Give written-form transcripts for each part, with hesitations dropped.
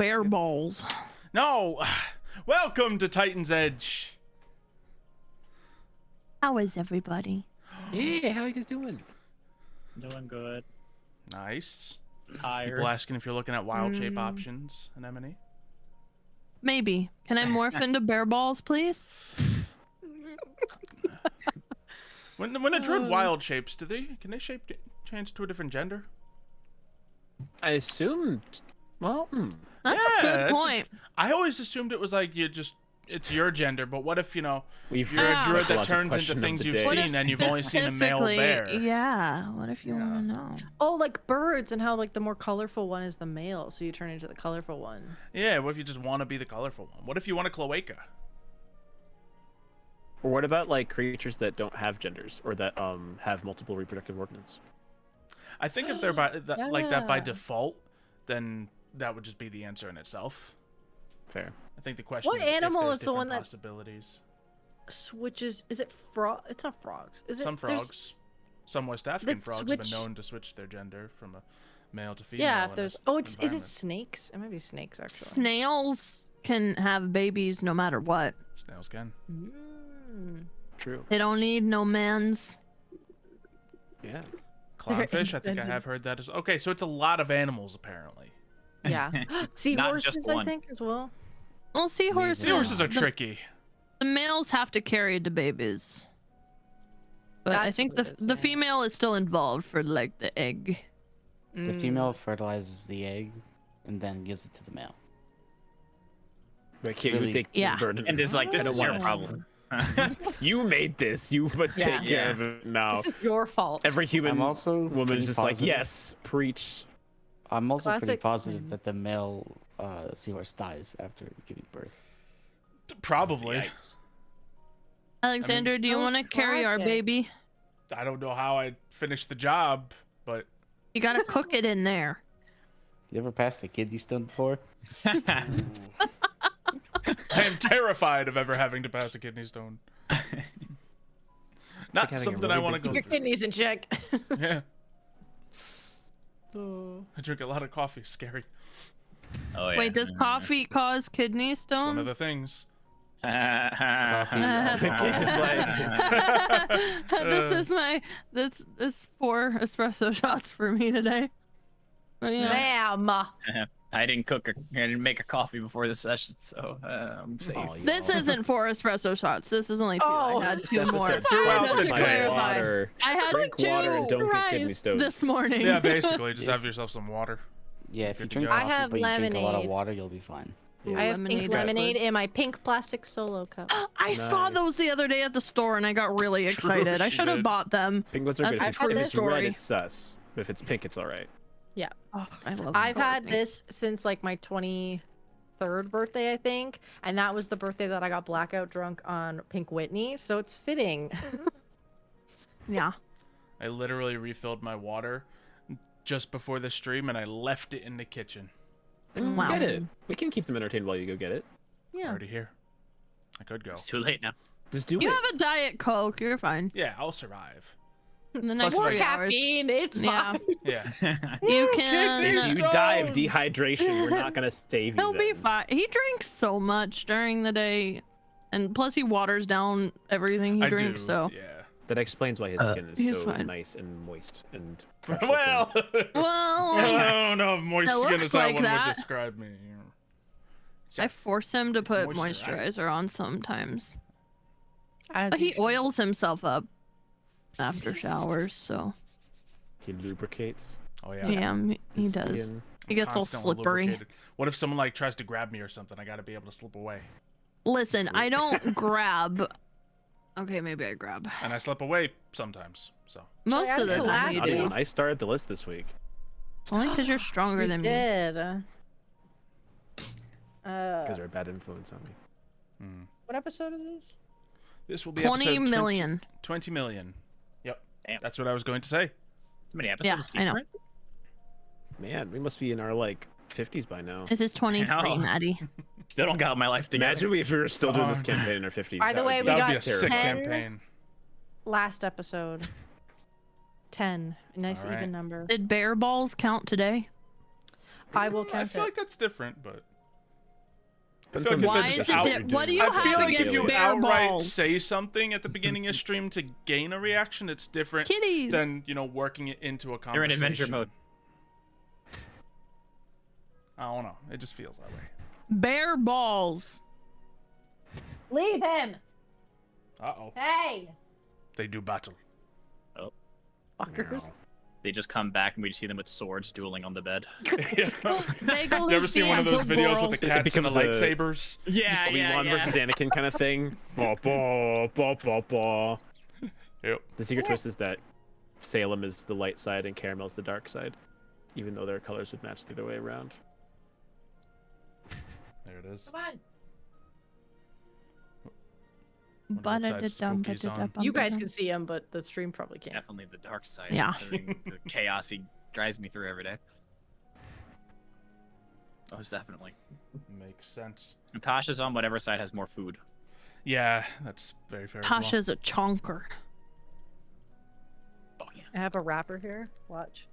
bear balls. No. Welcome to Titan's Edge. How is everybody? Hey, how you guys doing? Doing good. Nice. Tired. People asking if you're looking at wild shape options in M&E. Maybe. Can I morph into bear balls, please? When a druid wild shapes, can they change to a different gender? I assumed. Well, That's a good point. I always assumed it was like it's your gender, but what if, you know, We've you're a druid that Psychological turns into question of things the you've day. seen and you've only seen a male bear? Yeah. What if you want to know? Oh, like birds, and how like the more colorful one is the male, so you turn into the colorful one. Yeah, what if you just want to be the colorful one? What if you want a cloaca? or what about like creatures that don't have genders or that have multiple reproductive organs? I think if they're like that by Yeah. default, then that would just be the answer in itself. Fair. I think the question What is if animal there's is the one different that- possibilities. Switches. Is it frog? It's not frogs. Is it? Some there's- frogs, some West African that frogs have been switch- known to switch their gender from a male to female. Yeah. in If there's. this Oh, it's. Is it environment. snakes? It might be snakes actually. Snails can have babies no matter what. Snails can. Mm. True. They don't need no mans. Yeah. Clownfish, I think I independent. have heard that as okay. So it's a lot of animals apparently. Yeah. just Seahorses, I one. think, as well. Well, seahorses. Seahorses are the- tricky. The males have to carry the babies. But I That's think what the it is, the yeah. female is still involved for like the egg. The female fertilizes the egg and then gives it to the male. But can't really- you take Yeah. this burden? And it's like, this I don't is your want it. problem. You made this. You must Yeah. take care Yeah. of it now. This is your fault. Every human I'm also woman pretty is just like, positive- yes, preach. I'm also pretty Classic. positive that the male seahorse dies after giving birth. Probably. Yikes. Alexander, do you so want to carry our tragic. baby? I don't know how I'd finish the job, but You gotta cook it in there. You ever passed a kidney stone before? I am terrified of ever having to pass a kidney stone. Not having a something really I want to big go Your through. kidneys in check. Yeah, Oh. I drink a lot of coffee. Scary. Oh, yeah. Wait, does coffee cause kidney It's one of stone? the things. Coffee. It's just this is 4 espresso shots for me today. But yeah. Ma'am. I didn't make a coffee before the session, so I'm safe. Oh, This y'all. isn't 4 espresso shots. This is only 2. Oh. I had This 2 more. episode Throughout sponsored the by day. water. I had Drink 2 water and don't get kidney rice stones. this morning. Yeah, basically, just have yourself some water. Yeah, if you Good to drink go. coffee I have but you drink a lot of lemonade. water, you'll be fine. Ooh, I have pink lemonade. lemonade in my pink plastic solo cup. I saw those the Nice. other day at the store and I got really excited. I she should have did. bought them. Penguins are good. That's If a it's, true if it's red, story. it's sus. But if it's pink, it's all right. Oh, I love I've color had pink. this since like my 23rd birthday, I think, and that was the birthday that I got blackout drunk on Pink Whitney, so it's fitting. Yeah. I literally refilled my water just before the stream, and I left it in the kitchen. Then Wow. Get it. We can keep them entertained while you go get it. Yeah. Already here. I could go. It's too late now. Just do You it. have a Diet Coke. You're fine. Yeah, I'll survive. In the next Plus, More 3 hours. caffeine, it's Yeah. fine. Yeah. You If can. you die of dehydration, we're not gonna save you. He'll be then. fine. He drinks so much during the day, and plus he waters down everything he I drinks. do. So, Yeah. That explains why his skin is He's so fine. nice and moist and. fresh Well, looking. well, I don't know if moist It skin looks is how like one that. would describe me. I force him to It's put moisturized. moisturizer on sometimes. As But you he should. oils himself up after showers, so He lubricates. Oh yeah. yeah, he his does. skin. He gets all Constantly slippery. lubricated. What if someone like tries to grab me or something? I gotta be able to slip away. Listen, I don't grab. Okay, maybe I grab. And I slip away sometimes. So Most I of the did time last you Not even. do. I started the list this week. It's only because you're stronger You than me. did. Because they're a bad influence on me. What episode is this? this will be 20 episode million. 20 million. Yep. Damn. That's what I was going to say. How many episodes? I know. different? Man, we must be in our like 50s by now. This is 23, Ow. Maddie. Still don't got my life together. Imagine if we were still doing this Oh. campaign in our 50s. By the That way, would we be That would be got a sick 10. campaign. Last episode. 10. A nice All right. even number. Did bear balls count today? I will I count feel it. like that's different, but Depends on Why the is out it you're what do doing. you I feel have like if against you bear outright balls? say something at the beginning of stream to gain a reaction, it's different Kitties. than, you know, working it into a conversation. You're in adventure mode. I don't know. It just feels that way. Bear balls. Leave him. Uh-oh. Hey. They do battle. Fuckers. They just come back and we just see them with swords dueling on the bed. Bagel You ever is seen one of those the videos girl. with the cats and the becomes a- lightsabers? Yeah, Obi-Wan versus Anakin kind of thing. Bah, bah, bah, bah, bah. Yep. The secret twist is that Salem is the light side and Caramel's the dark side, even though their colors would match the other way around. There it is. Come on. Ba-da-da-dum, You guys ba-da-dum. can see him, but the stream probably can't. Definitely the dark side. Yeah. Considering the chaos he drives me through every day. Most definitely. Makes sense. Tasha's on whatever side has more food. Yeah, that's very fair. as well. Tasha's a chonker. Oh yeah. I have a wrapper here. Watch.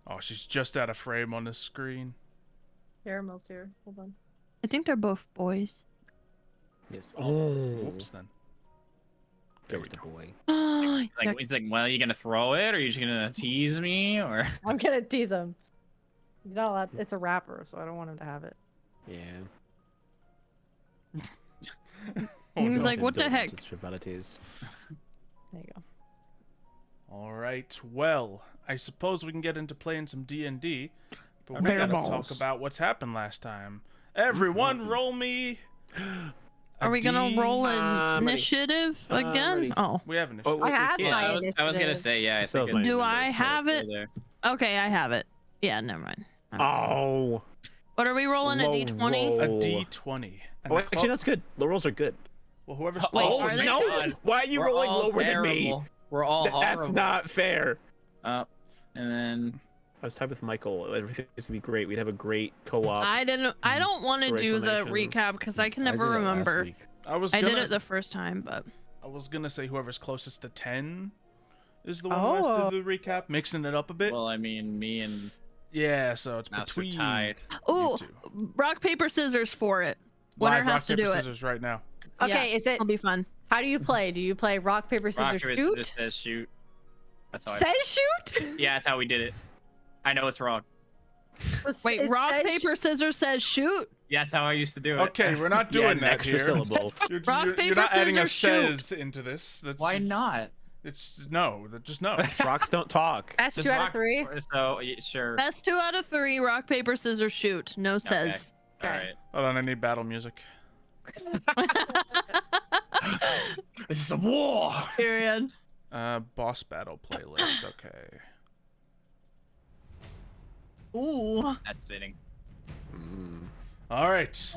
Oh, she's just out of frame on the screen. Caramel's here. Hold on. I think they're both boys. Yes. Whoops, then. There was the boy. Like he's like, well, are you gonna throw it, or are you just gonna tease me, or? I'm gonna tease him. He's not allowed. It's a wrapper, so I don't want him to have it. Yeah. He was like, what the heck? Indulgence frivolities. There you go. All right. Well, I suppose we can get into playing some D&D, but we Bear gotta balls. talk about what's happened last time. Everyone, roll me. Are we gonna roll ready. initiative again? ready. Oh, We have an Oh, issue. I have yeah, my I was gonna initiative. say, yeah. I Still think have my do initiative. I have it? there. Okay, I have it. Yeah, never mind. Oh. What are we rolling? A Low d20? A roll. D20. And Oh, the actually, clo- that's good. Low rolls are good. well, whoever's Wait, closest. are they no! good? Why are you We're rolling all lower than me? terrible. We're all That's horrible. not fair. And then I was tied with Michael. Everything was gonna be great. We'd have a great co-op. I don't want to Great do the explanation. recap because I can I never did it last remember. week. I was I gonna, did it the first time, but I was gonna say whoever's closest to 10 is the one who has Oh. to do the recap, mixing it up a bit. well, I mean, me and Yeah, so it's Mouse are between tied. oh, two. rock paper scissors for it. Winner Live has rock, to paper, do it. scissors right now. Okay, Yeah, is it? It'll be fun. How do you play? Do you play rock paper rock, scissors paper, shoot? scissors says shoot. That's how. Says shoot? Yeah, that's how we did it. I know it's wrong. Wait, It rock says paper scissors says shoot. Yeah, that's how I used to do it. Okay, we're not Yeah, doing an that extra here. syllable. You're, Rock, you're paper, not adding a scissors, shoot. says into this. That's, Why not? It's no, just no. Rocks don't talk. Best Just 2 out rock- of 3. So sure. Best 2 out of 3. Rock paper scissors shoot. No says. All right. Hold on, I need battle music. This is a war. Period. Boss battle playlist. Okay. Ooh. That's fitting. All right.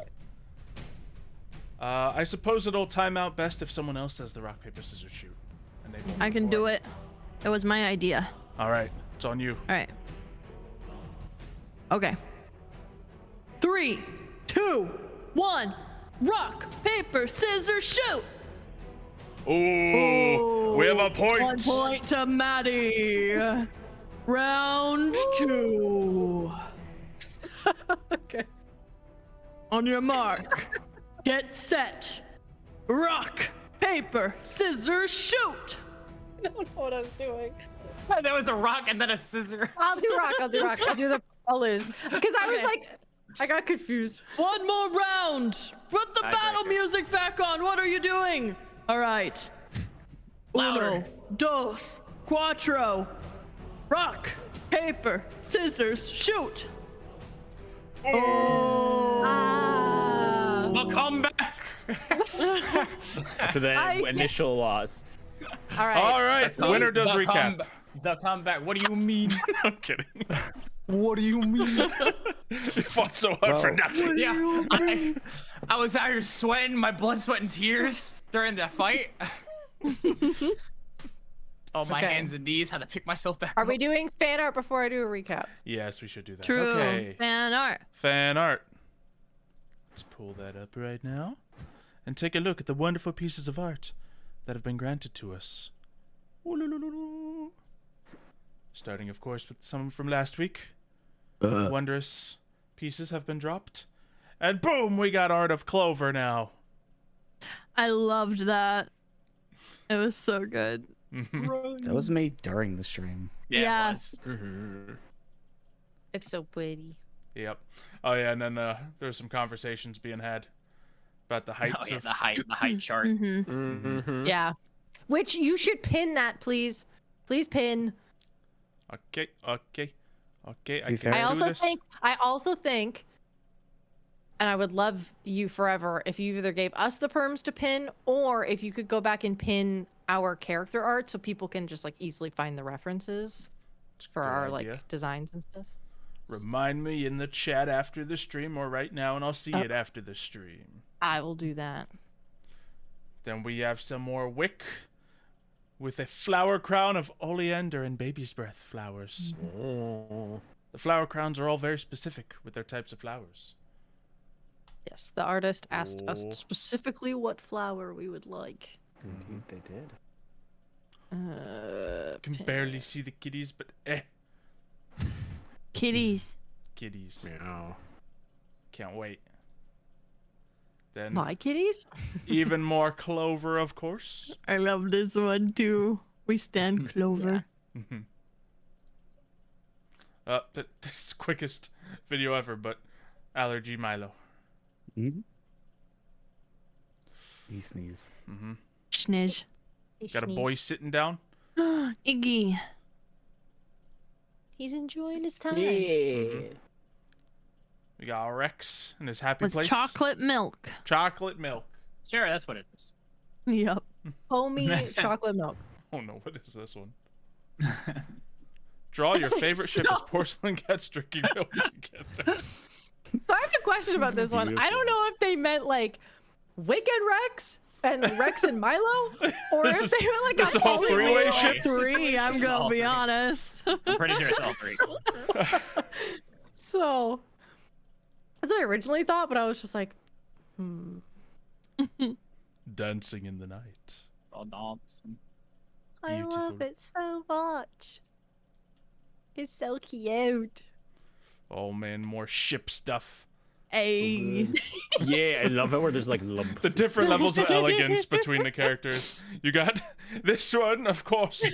I suppose it'll time out best if someone else does the rock paper scissors shoot. And they both I can do before. it. It was my idea. All right, it's on you. All right. Okay. 3, 2, 1. Rock, paper, scissors, shoot. Ooh, we have a point. 1 point to Maddie. Round 2. Okay. On your mark. Get set. Rock, paper, scissors, shoot. I don't know what I was doing. There was a rock and then a scissor. I'll do rock. I'll lose. Because I was Okay. like, I got confused. 1 more round. Put the battle Tiebreaker. music back on. What are you doing? All right. Louder. Uno, dos, cuatro. Rock, paper, scissors, shoot. Ah. The comeback. After the I- initial loss. All right. All right, The winner does the recap. The comeback. What do you mean? I'm kidding. What do you mean? You fought so hard for nothing. Yeah, I was out here sweating, my blood, sweat, and tears during that fight. Oh, my Okay. hands and knees had to pick myself back Are up. we doing fan art before I do a recap? Yes, we should do that. True. Okay. Fan art. Fan art. Let's pull that up right now and take a look at the wonderful pieces of art that have been granted to us. Ooh-loo-loo-loo-loo. Starting, of course, with some from last week. Wondrous pieces have been dropped. And boom, we got Art of Clover now. I loved that. It was so good. That was made during the stream. Yeah. It was. It's so pretty. Yep. Oh yeah, and then there's some conversations being had about the heights Oh, yeah, of the height chart. Mm-hmm. Yeah. Which you should pin that, please. Please pin. Okay. I be can fair- I do also this. think, and I would love you forever if you either gave us the perms to pin, or if you could go back and pin our character art so people can just like easily find the references It's a for good our idea. like designs and stuff. Remind me in the chat after the stream or right now, and I'll see it after the stream. I will do that. Then we have some more wick with a flower crown of oleander and baby's breath flowers. The flower crowns are all very specific with their types of flowers. Yes, the artist asked us Oh. specifically what flower we would like. Indeed, they did. Can Pin. barely see the kitties, but Kitties. kitties. Meow. Can't wait. Then My kitties? even more clover, of course. I love this one too. We stand Clover. This is the quickest video ever, but allergy Milo. Mhm. He sneeze. Schniz. Got a boy sitting down. Iggy. He's enjoying his time. We got Rex in his happy With place. chocolate milk. Chocolate milk. Sure, that's what it is. Yep. Homey chocolate milk. Oh no, what is this one? Draw your favorite ship as porcelain cats drinking milk together. So I have a question about this one. I don't know if they meant like Wick and Rex and Rex and Milo, or This if is- they meant like this a whole totally three-way new- ship? Three, I'm It's gonna all be three. honest. I'm pretty sure it's all three. So that's what I originally thought, but I was just like, Dancing in the night. All dance. I love Beautiful. it so much. It's so cute. Oh man, more ship stuff. Hey. Yeah, I love it where there's like lumps. The different levels of elegance between the characters. You got this one, of course,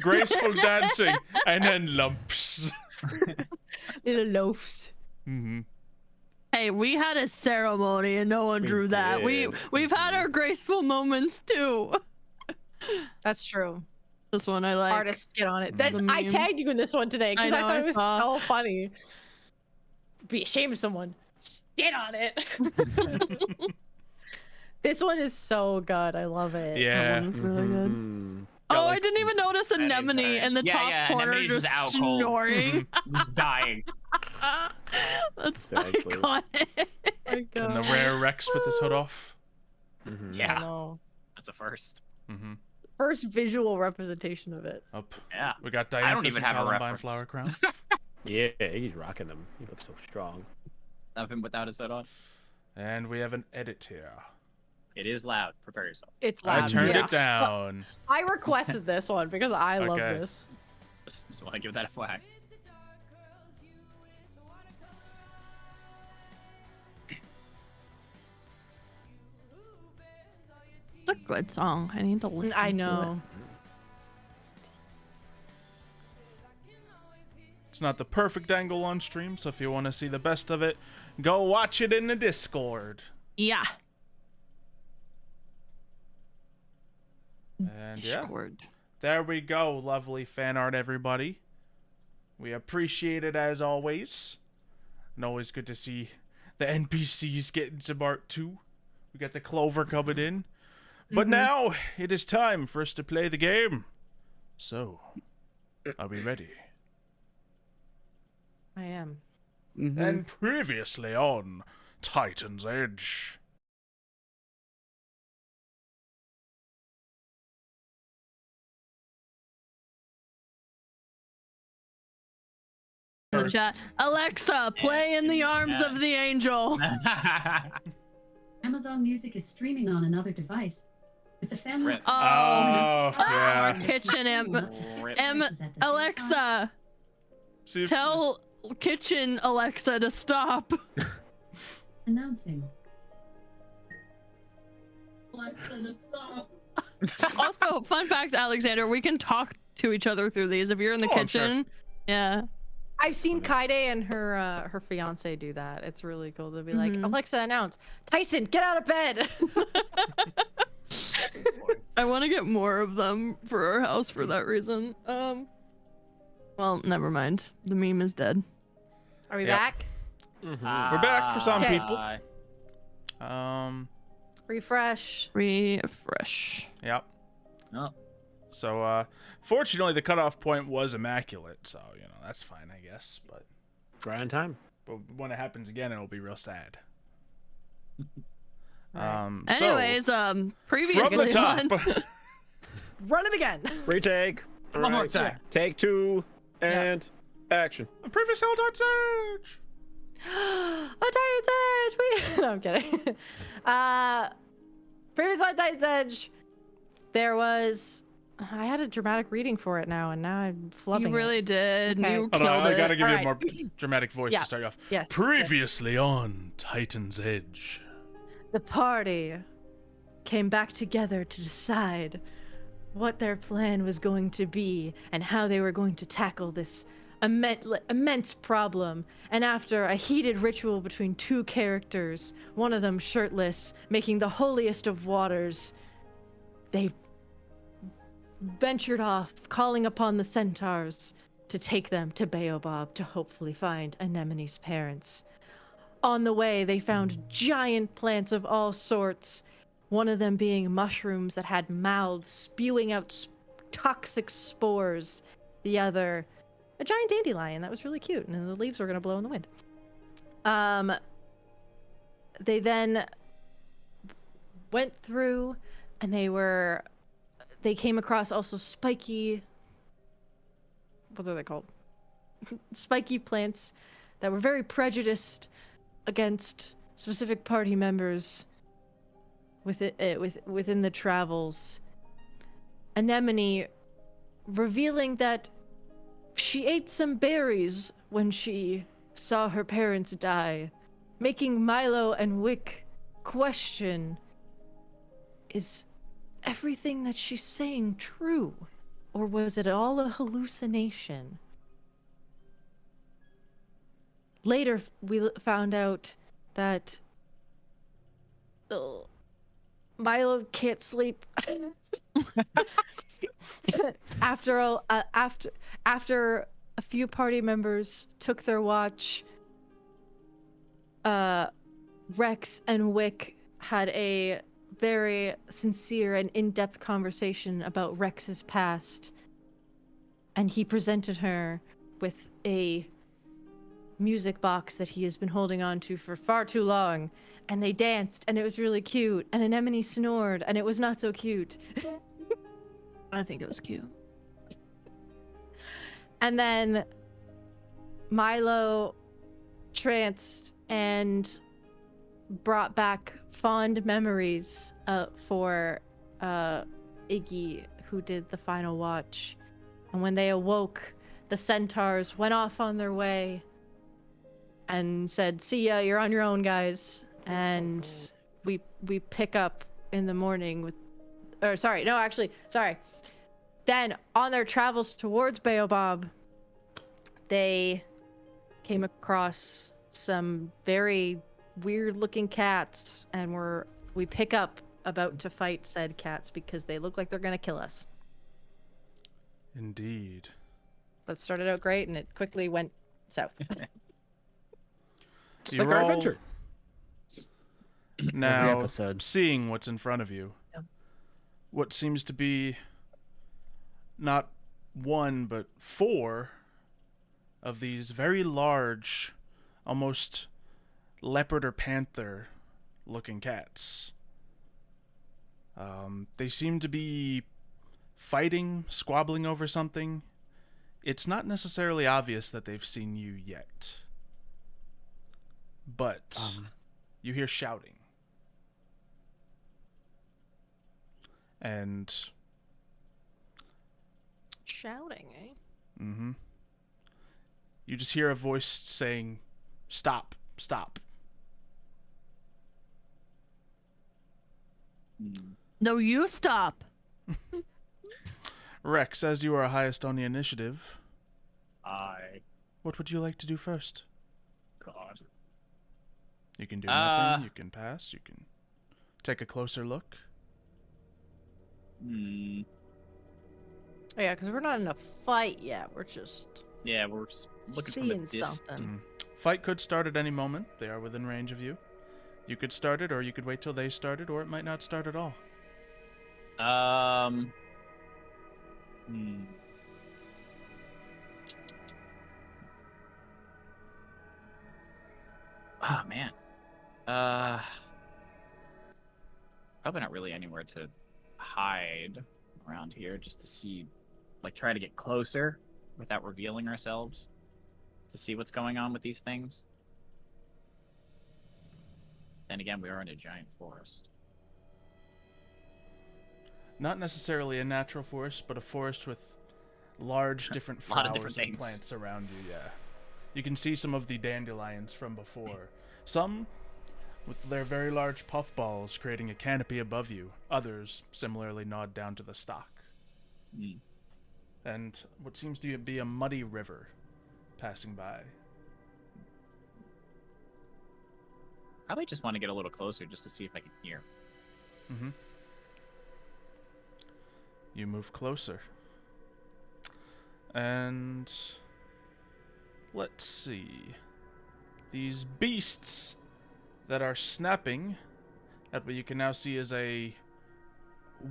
graceful dancing, and then lumps. Little loaves. Hey, we had a ceremony and no one We drew that. did. We've had our graceful moments too. That's true. This one I like. Artists get on it. That's The I meme. tagged you in this one today because I I know, thought I it was saw. so funny. Be ashamed of someone. Get on it. This one is so good. I love it. That Yeah. one was really good. Mhm. Oh, like- I didn't even notice Anemone better. in the Yeah, top yeah, corner Anemone's just just out cold. snoring. Just dying. That's Exactly. iconic. And the rare Rex with his hood off. Mhm. Yeah. I know. That's a first. First visual representation of it. Up. Yeah. We got I Dianthus don't even and have a Columbine reference. flower crown. Yeah, he's rocking them. He looks so strong. Of him without his hood on. And we have an edit here. It is loud. Prepare yourself. It's I loud. turned yeah. it down. I requested this one because I love Okay. this. Just want to give that a flag. It's a good song. I need to listen. I to know. It's not the perfect angle on stream, so if you want to see the best of it, go watch it in the Discord. it. Yeah. And yeah, Discord. there we go. Lovely fan art, everybody. We appreciate it as always. And always good to see the NPCs getting some art too. We got the Clover coming in. But now it is time for us to play the game. So, are we ready? I am. And previously on Titan's Edge. In the chat. Alexa, play in the arms of the angel. Amazon Music is streaming on another device. With the family. Rip. Oh, yeah. kitchen Alexa, See if- tell kitchen Alexa to stop. Announcing. Alexa, to stop. Also, fun fact, Alexander, we can talk to each other through these. If you're in the Oh, I'm sure. kitchen, yeah. I've seen Kaide and her fiance do that. It's really cool to be like, Alexa, announce Tyson, get out of bed. I want to get more of them for our house for that reason. Well, never mind. The meme is dead. Are we Yep. back? We're back for some Okay. people. Refresh. Refresh. Yep. Oh. So, fortunately, the cutoff point was immaculate, so you know that's fine, I guess. But Right on time. when it happens again, it'll be real sad. Anyways, previous from the top. Run it again. Retake. One more time. Take 2 and action. Previous Hell Dot Sage. On Titan's Edge. No, I'm kidding. Previous on Titan's Edge, there was. I had a dramatic reading for it now, and now I'm flubbing. You really did. Okay. You Hold on, killed I it. gotta give you a Alright. more dramatic voice Yeah. to start you off. Yes. Previously on Titan's Edge. The party came back together to decide what their plan was going to be and how they were going to tackle this immense problem. And after a heated ritual between two characters, one of them shirtless, making the holiest of waters, they ventured off, calling upon the centaurs to take them to Baobab to hopefully find Anemone's parents. On the way, they found giant plants of all sorts, one of them being mushrooms that had mouths spewing out toxic spores, the other a giant dandelion that was really cute, and the leaves were going to blow in the wind. They then went through, and they came across also spiky, what are they called? Spiky plants that were very prejudiced against specific party members within the travels. Anemone revealing that she ate some berries when she saw her parents die, making Milo and Wick question, is everything that she's saying true, or was it all a hallucination? Later, we found out that Milo can't sleep after a few party members took their watch. Rex and Wick had a very sincere and in-depth conversation about Rex's past, and he presented her with a music box that he has been holding on to for far too long, and they danced, and it was really cute, and Anemone snored, and it was not so cute. I think it was cute. And then Milo tranced and brought back fond memories for Iggy, who did the final watch. And when they awoke, the centaurs went off on their way and said, "See ya, you're on your own, guys." And we pick up in the morning with, Then on their travels towards Baobab, they came across some very weird-looking cats, and we pick up about to fight said cats because they look like they're gonna kill us. Indeed. That started out great, and it quickly went south. Just You're like our all- adventure. Now, episode. seeing what's in front of you, Yeah. what seems to be not one but 4 of these very large, almost leopard or panther looking cats. They seem to be fighting, squabbling over something. It's not necessarily obvious that they've seen you yet, but you hear shouting. And Shouting, eh? mm-hmm. You just hear a voice saying, "Stop, stop." No, you stop. Rex, as you are highest on the initiative, I what would you like to do first? God. You can do nothing, you can pass, you can take a closer look. Hmm. Oh, yeah, because we're not in a fight yet. We're just Yeah, we're looking from a seeing distance. something. Fight could start at any moment. They are within range of you. You could start it, or you could wait till they started, or it might not start at all. Hmm. Oh man. Probably not really anywhere to hide around here, just to see, like, try to get closer without revealing ourselves to see what's going on with these things. Then again, we are in a giant forest. Not necessarily a natural forest, but a forest with large different A lot flowers of different and things. plants around you, yeah. You can see some of the dandelions from before. Some with their very large puffballs creating a canopy above you. Others similarly nod down to the stalk. Hmm. And what seems to be a muddy river passing by. Probably just want to get a little closer just to see if I can hear. Mm-hmm. You move closer. And let's see. These beasts that are snapping at what you can now see is a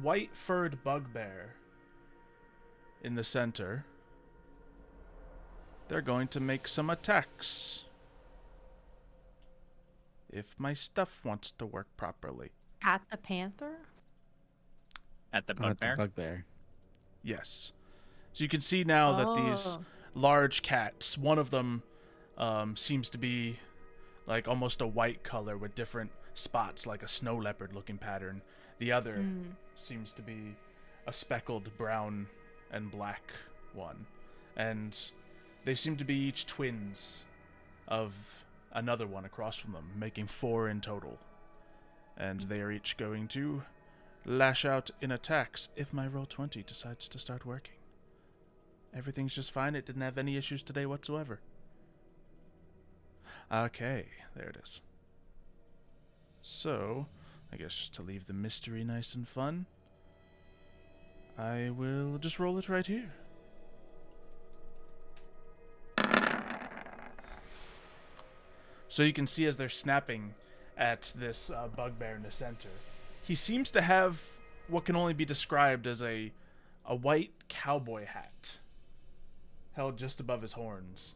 white-furred bugbear in the center. They're going to make some attacks. If my stuff wants to work properly. At the panther? At the Oh, at the bugbear? bugbear. Yes. So you can see now that these large cats, one of them seems to be like almost a white color with different spots, like a snow leopard looking pattern. The other seems to be a speckled brown and black one. And they seem to be each twins of another one across from them, making 4 in total. And they are each going to lash out in attacks if my Roll20 decides to start working. Everything's just fine. It didn't have any issues today whatsoever. Okay, there it is. So, I guess just to leave the mystery nice and fun, I will just roll it right here. So you can see as they're snapping at this bugbear in the center, he seems to have what can only be described as a white cowboy hat held just above his horns.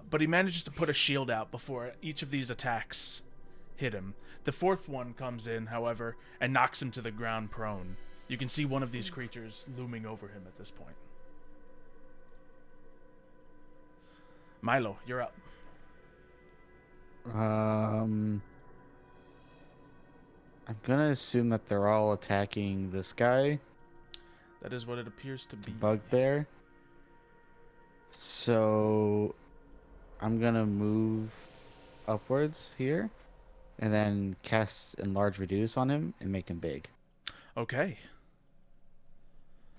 But he manages to put a shield out before each of these attacks hit him. The 4th one comes in, however, and knocks him to the ground prone. You can see one of these creatures looming over him at this point. Milo, you're up. I'm gonna assume that they're all attacking this guy, That is what it appears to be. bugbear. So I'm gonna move upwards here, and then cast Enlarge Reduce on him and make him big. Okay.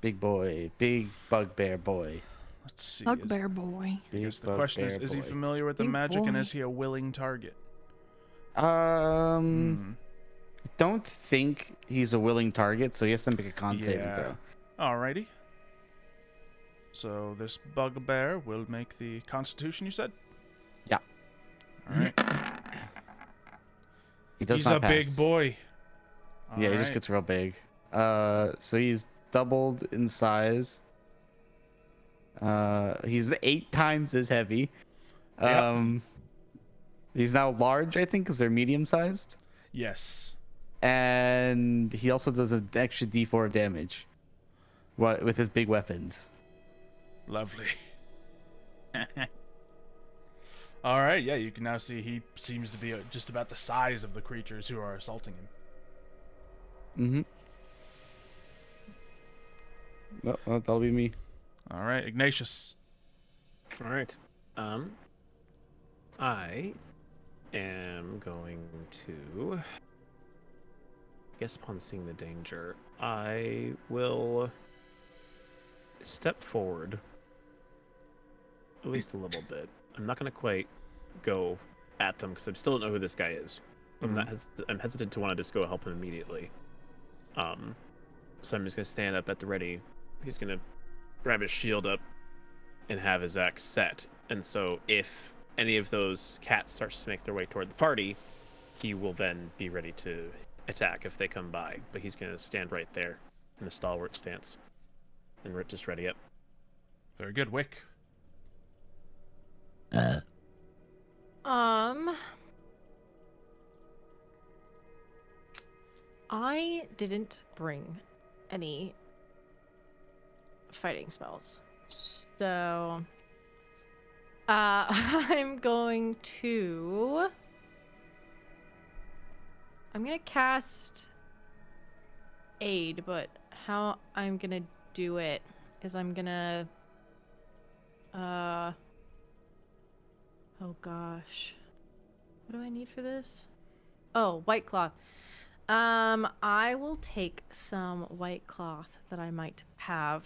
Big boy, big bugbear boy. Let's see. Bugbear boy. Big Yes, the question is he boy. familiar with the Big magic and boy. is he a willing target? I don't think he's a willing target, so he has to make a con saving Yeah. throw. Alrighty. So this bugbear will make the Constitution, you said? Yeah. Alright. He does He's not a pass. big boy. Yeah, he just Alright. gets real big. So he's doubled in size. He's 8 times as heavy. Yep. He's now large, I think, because they're medium sized. Yes. And he also does an extra D4 of damage. With his big weapons. Lovely. Alright, yeah, you can now see he seems to be just about the size of the creatures who are assaulting him. No, that'll be me. All right, Ignatius. All right. I am going to. I guess upon seeing the danger, I will step forward at least a little bit. I'm not going to quite go at them because I still don't know who this guy is. I'm hesitant to want to just go help him immediately. So I'm just going to stand up at the ready. He's going to grab his shield up and have his axe set. And so if any of those cats starts to make their way toward the party, he will then be ready to attack if they come by. But he's going to stand right there in a stalwart stance and just ready up. Very good, Wick. I didn't bring any fighting spells. So I'm going to cast aid, but how I'm gonna do it is I'm gonna oh gosh. What do I need for this? Oh, white cloth. I will take some white cloth that I might have,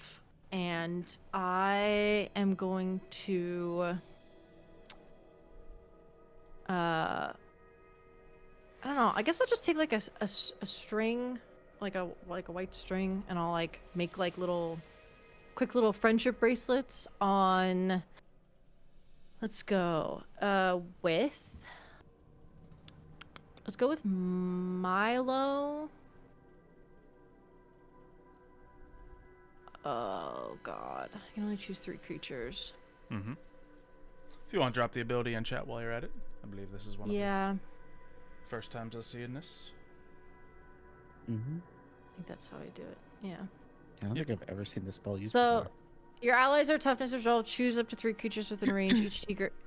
and I am going to I don't know. I guess I'll just take like a string, like a white string, and I'll like make like quick little friendship bracelets on. Let's go with Milo. Oh god, I can only choose 3 creatures. Mm-hmm. If you want to drop the ability in chat while you're at it, I believe this is one of the first times I've seen this. Mm-hmm. I think that's how I do it. Yeah. I don't think I've ever seen this spell used So, before. your allies are toughness resolved. Choose up to 3 creatures within range.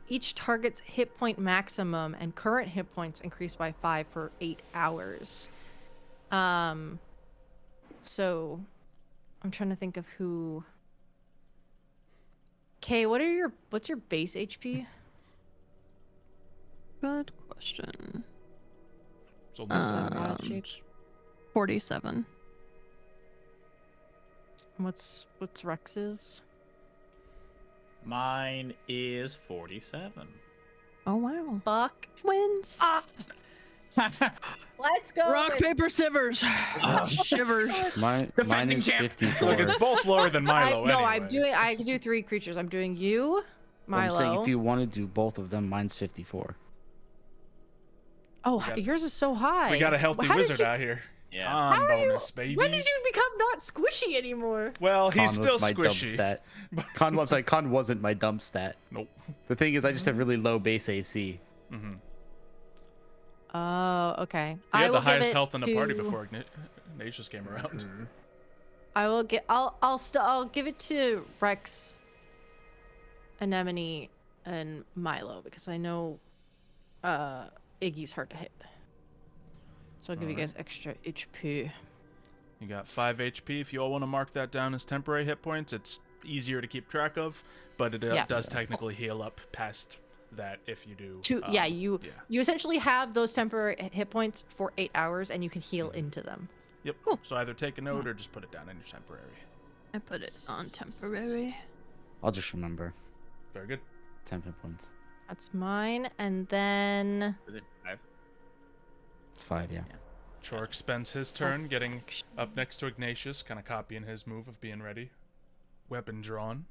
Each target's hit point maximum and current hit points increase by 5 for 8 hours. So I'm trying to think of who. Kay, what's your base HP? Good question. So wild shape? 47. What's Rex's? Mine is 47. Oh wow. Fuck. Twins. Let's go. Rock, paper, scissors. Shivers. Mine Defending is champ. 54. Look, it's both lower than Milo. I can do 3 creatures. I'm doing you, Milo. I'm saying if you want to do both of them, mine's 54. Oh, yours is so high. We got a healthy wizard out here. Yeah. Con bonus, baby. When did you become not squishy anymore? Well, he's Con still was my dump squishy. stat. Con wasn't my dump stat. Nope. The thing is, I just have really low base AC. Mm-hmm. Oh, okay. He had the will give highest it health in the party to- before Ignatius came around. I will get. I'll give it to Rex, Anemone, and Milo because I know, Iggy's hard to hit. So I'll give you guys extra HP. You got 5 HP. If you all want to mark that down as temporary hit points, it's easier to keep track of, but it does technically heal up past that if you do. You essentially have those temporary hit points for 8 hours, and you can heal into them. Yep. Cool. So either take a note or just put it down in your temporary. I put it on temporary. I'll just remember. Very good. 10 hit points. That's mine, and then Is it 5? It's 5, yeah. Chork spends his turn getting up next to Ignatius, kind of copying his move of being ready. Weapon drawn.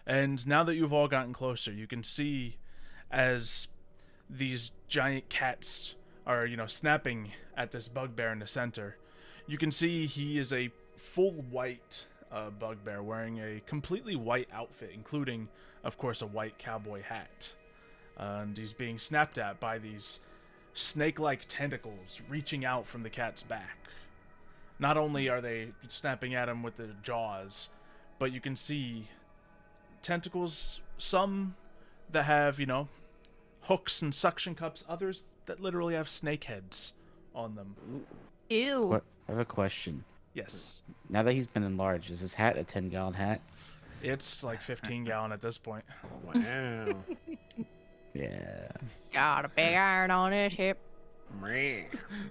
And now that you've all gotten closer, you can see as these giant cats are, snapping at this bugbear in the center. You can see he is a full white bugbear wearing a completely white outfit, including, of course, a white cowboy hat. And he's being snapped at by these snake-like tentacles reaching out from the cat's back. Not only are they snapping at him with their jaws, but you can see tentacles, some that have, hooks and suction cups, others that literally have snake heads on them. Ew. What? I have a question. Yes. Now that he's been enlarged, is his hat a 10-gallon hat? It's like 15-gallon at this point. Wow. Yeah. Got a big iron on his hip.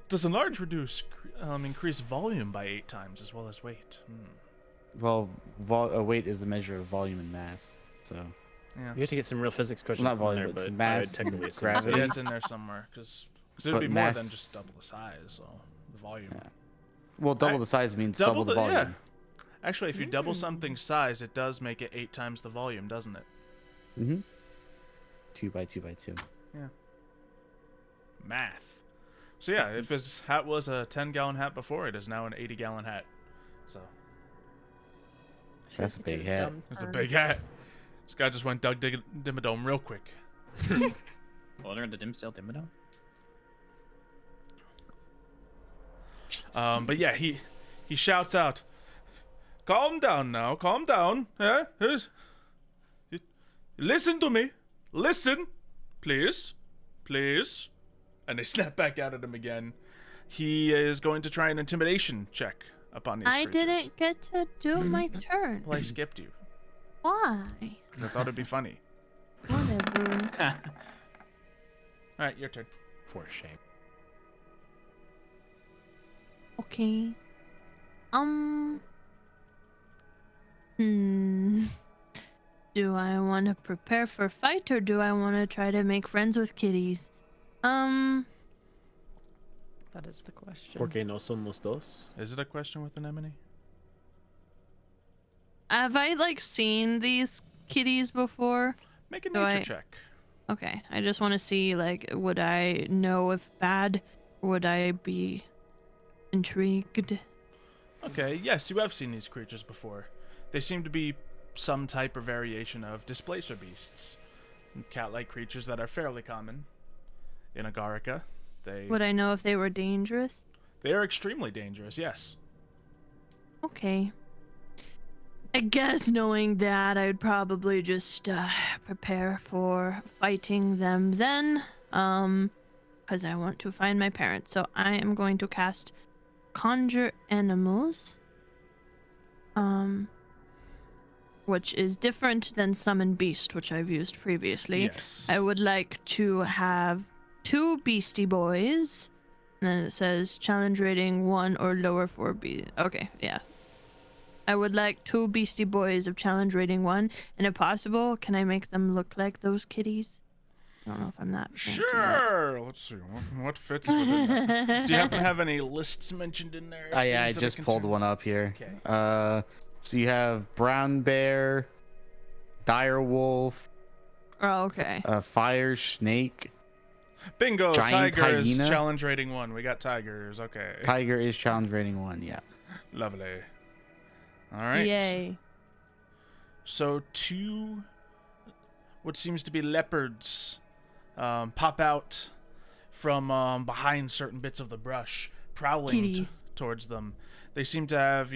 Does enlarge increase volume by 8 times as well as weight? Well, weight is a measure of volume and mass. So Yeah. You have to get some real physics questions not in volume, there, it's but I mass would technically and assume so. gravity. Yeah, it's in there somewhere because it would But be more than mass- just double the size. So the volume. Yeah. Well, double the size means double the volume. Yeah. Actually, if you double something's size, it does make it 8 times the volume, doesn't it? Mm-hmm. 2 by 2 by 2. Yeah. Math. So yeah, if his hat was a 10-gallon hat before, it is now an 80-gallon hat. So That's a big hat. it's a big hat. This guy just went Doug Dimmadome real quick. Well, they're in the Dimsdale Dimmadome. But yeah, he shouts out, "Calm down now, calm down. Listen to me. Listen, please, please." And they snap back out at him again. He is going to try an intimidation check upon these I creatures. didn't get to do my turn. Well, I skipped you. Why? 'Cause I thought it'd be funny. Whatever. All right, your turn. For shame. Okay. Do I want to prepare for fight or do I want to try to make friends with kitties? That is the question. ¿Por qué no son los dos? Is it a question with anemone? Have I like seen these kitties before? Make a Do nature I- check. Okay, I just want to see like would I know if bad or would I be intrigued? Okay, yes, you have seen these creatures before. They seem to be some type or variation of displacer beasts. Cat-like creatures that are fairly common in Agarica. Would I know if they were dangerous? They are extremely dangerous, yes. Okay. I guess knowing that, I would probably just prepare for fighting them then. Because I want to find my parents. So I am going to cast Conjure Animals. Which is different than Summon Beast, which I've used previously. Yes. I would like to have 2 Beastie Boys. And then it says challenge rating 1 or lower for B. Okay, yeah. I would like 2 Beastie Boys of challenge rating 1. And if possible, can I make them look like those kitties? I don't know if I'm that fancy, but- Sure. Let's see what fits within that. Do you happen to have any lists mentioned in there? Yeah, I Things that just can pulled turn- one up here. Okay. So you have brown bear, dire wolf, Oh, okay. fire snake. Bingo. Giant Tiger is hyena? challenge rating 1. We got tigers. Okay. Tiger is challenge rating 1. Yeah. Lovely. All right. Yay. So 2, what seems to be leopards, pop out from behind certain bits of the brush, prowling Kitties. towards them. They seem to have,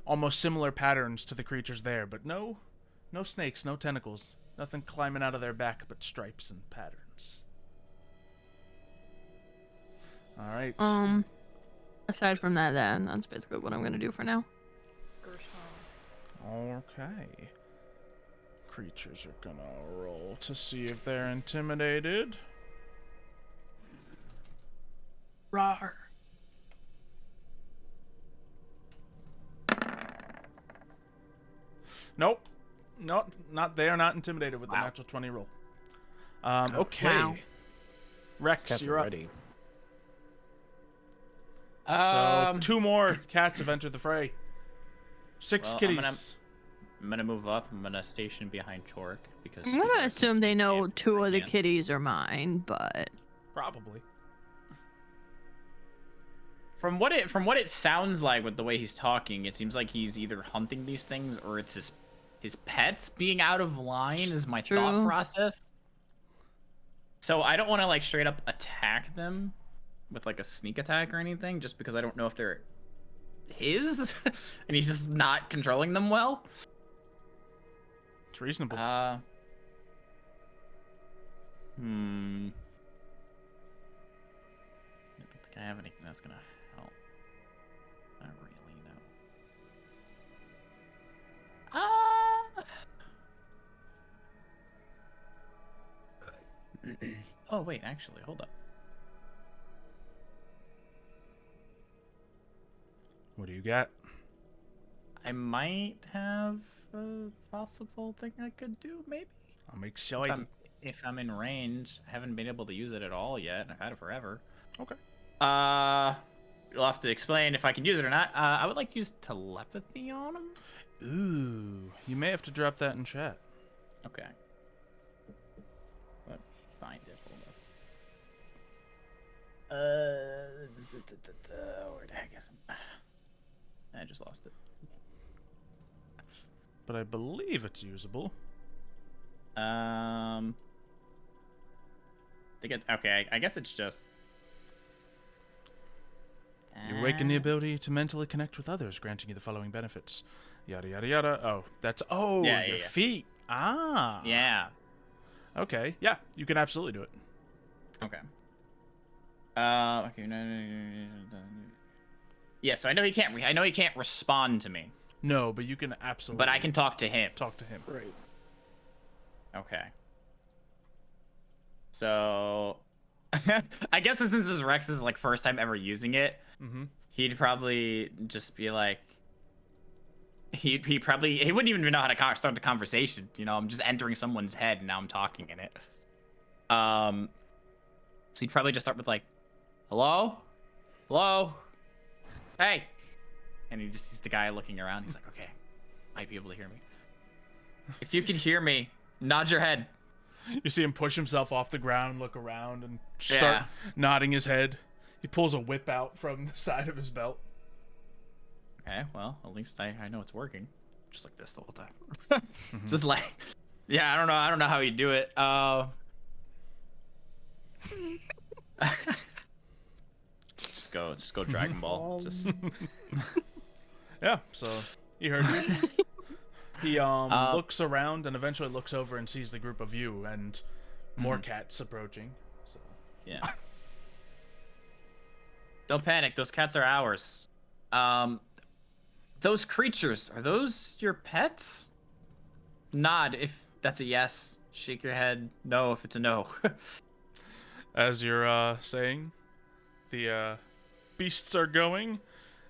almost similar patterns to the creatures there, but no snakes, no tentacles, nothing climbing out of their back but stripes and patterns. All right. Aside from that, then that's basically what I'm gonna do for now. Okay. Creatures are gonna roll to see if they're intimidated. Rawr. Nope. Not they are not intimidated with the Wow. natural 20 roll. Okay. Wow. Rex, Cats you're are up. ready. So 2 more cats have entered the fray. 6 Well, kitties. I'm gonna move up. I'm gonna station behind Chork because I'm gonna assume they know 2 of the kitties. kitties are mine, but Probably. From what it sounds like with the way he's talking, it seems like he's either hunting these things or it's his pets being out of line is my thought True. process. So I don't want to like straight up attack them with like a sneak attack or anything, just because I don't know if they're his and he's just not controlling them well. It's reasonable. I don't think I have anything that's gonna help. Not really, Oh wait, actually, hold up. What do you got? I might have a possible thing I could do, maybe. I'm excited. If I'm in range, I haven't been able to use it at all yet. I've had it forever. Okay. You'll have to explain if I can use it or not. I would like to use telepathy on him. Ooh, you may have to drop that in chat. Okay. Let me find it. Hold up. Where the heck is it? I just lost it. But I believe it's usable. Okay, I guess it's just. You awaken the ability to mentally connect with others, granting you the following benefits. Yada yada yada. Oh, that's your feet. Ah. Yeah. Okay. Yeah, you can absolutely do it. Okay. Okay. Yeah. So I know he can't. I know he can't respond to me. No, but you can absolutely. But I can talk to him. Talk to him. Right. Okay. So, I guess since this is Rex's like first time ever using it, he'd probably just be like, he wouldn't even know how to start the conversation. You know, I'm just entering someone's head and now I'm talking in it. So he'd probably just start with like, hello, hey, and he just sees the guy looking around. He's like, okay, might be able to hear me. If you can hear me, nod your head. You see him push himself off the ground, look around, and start nodding his head. He pulls a whip out from the side of his belt. Okay, well, at least I know it's working. Just like this the whole time. Just like, yeah, I don't know how you do it. Just go Dragon Ball. Just yeah. So he heard you. He looks around and eventually looks over and sees the group of you and more cats approaching. So yeah. Don't panic. Those cats are ours. Those creatures, are those your pets? Nod if that's a yes. Shake your head no if it's a no. As you're saying, the beasts are going,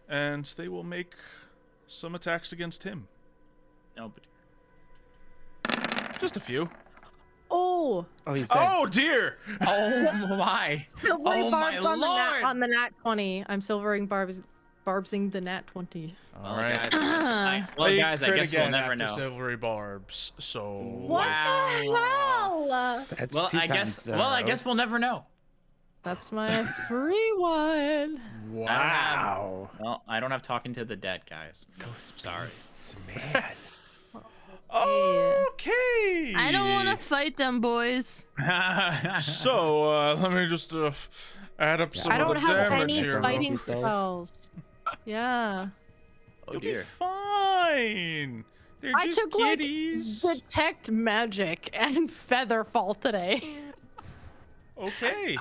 and they will make some attacks against him. Nobody. Just a few. Oh, he's dead. Oh dear! Oh my! silvering Oh my barbs on lord! on the nat 20. I'm silvering barbsing the nat 20. All right. Guys, I guess we'll never know. Silvery barbs. So What the hell? That's Well, two I times guess. Well, I guess we'll never know. That's my free one. Wow. Well, I don't have talking to the dead, guys. Sorry. Man. Okay. I don't want to fight them, boys. So let me just add up some I don't of the have damage any here. fighting Spells. spells. Yeah. Oh You'll dear. be fine. They're I just took kitties. like detect magic and feather fall today. Okay.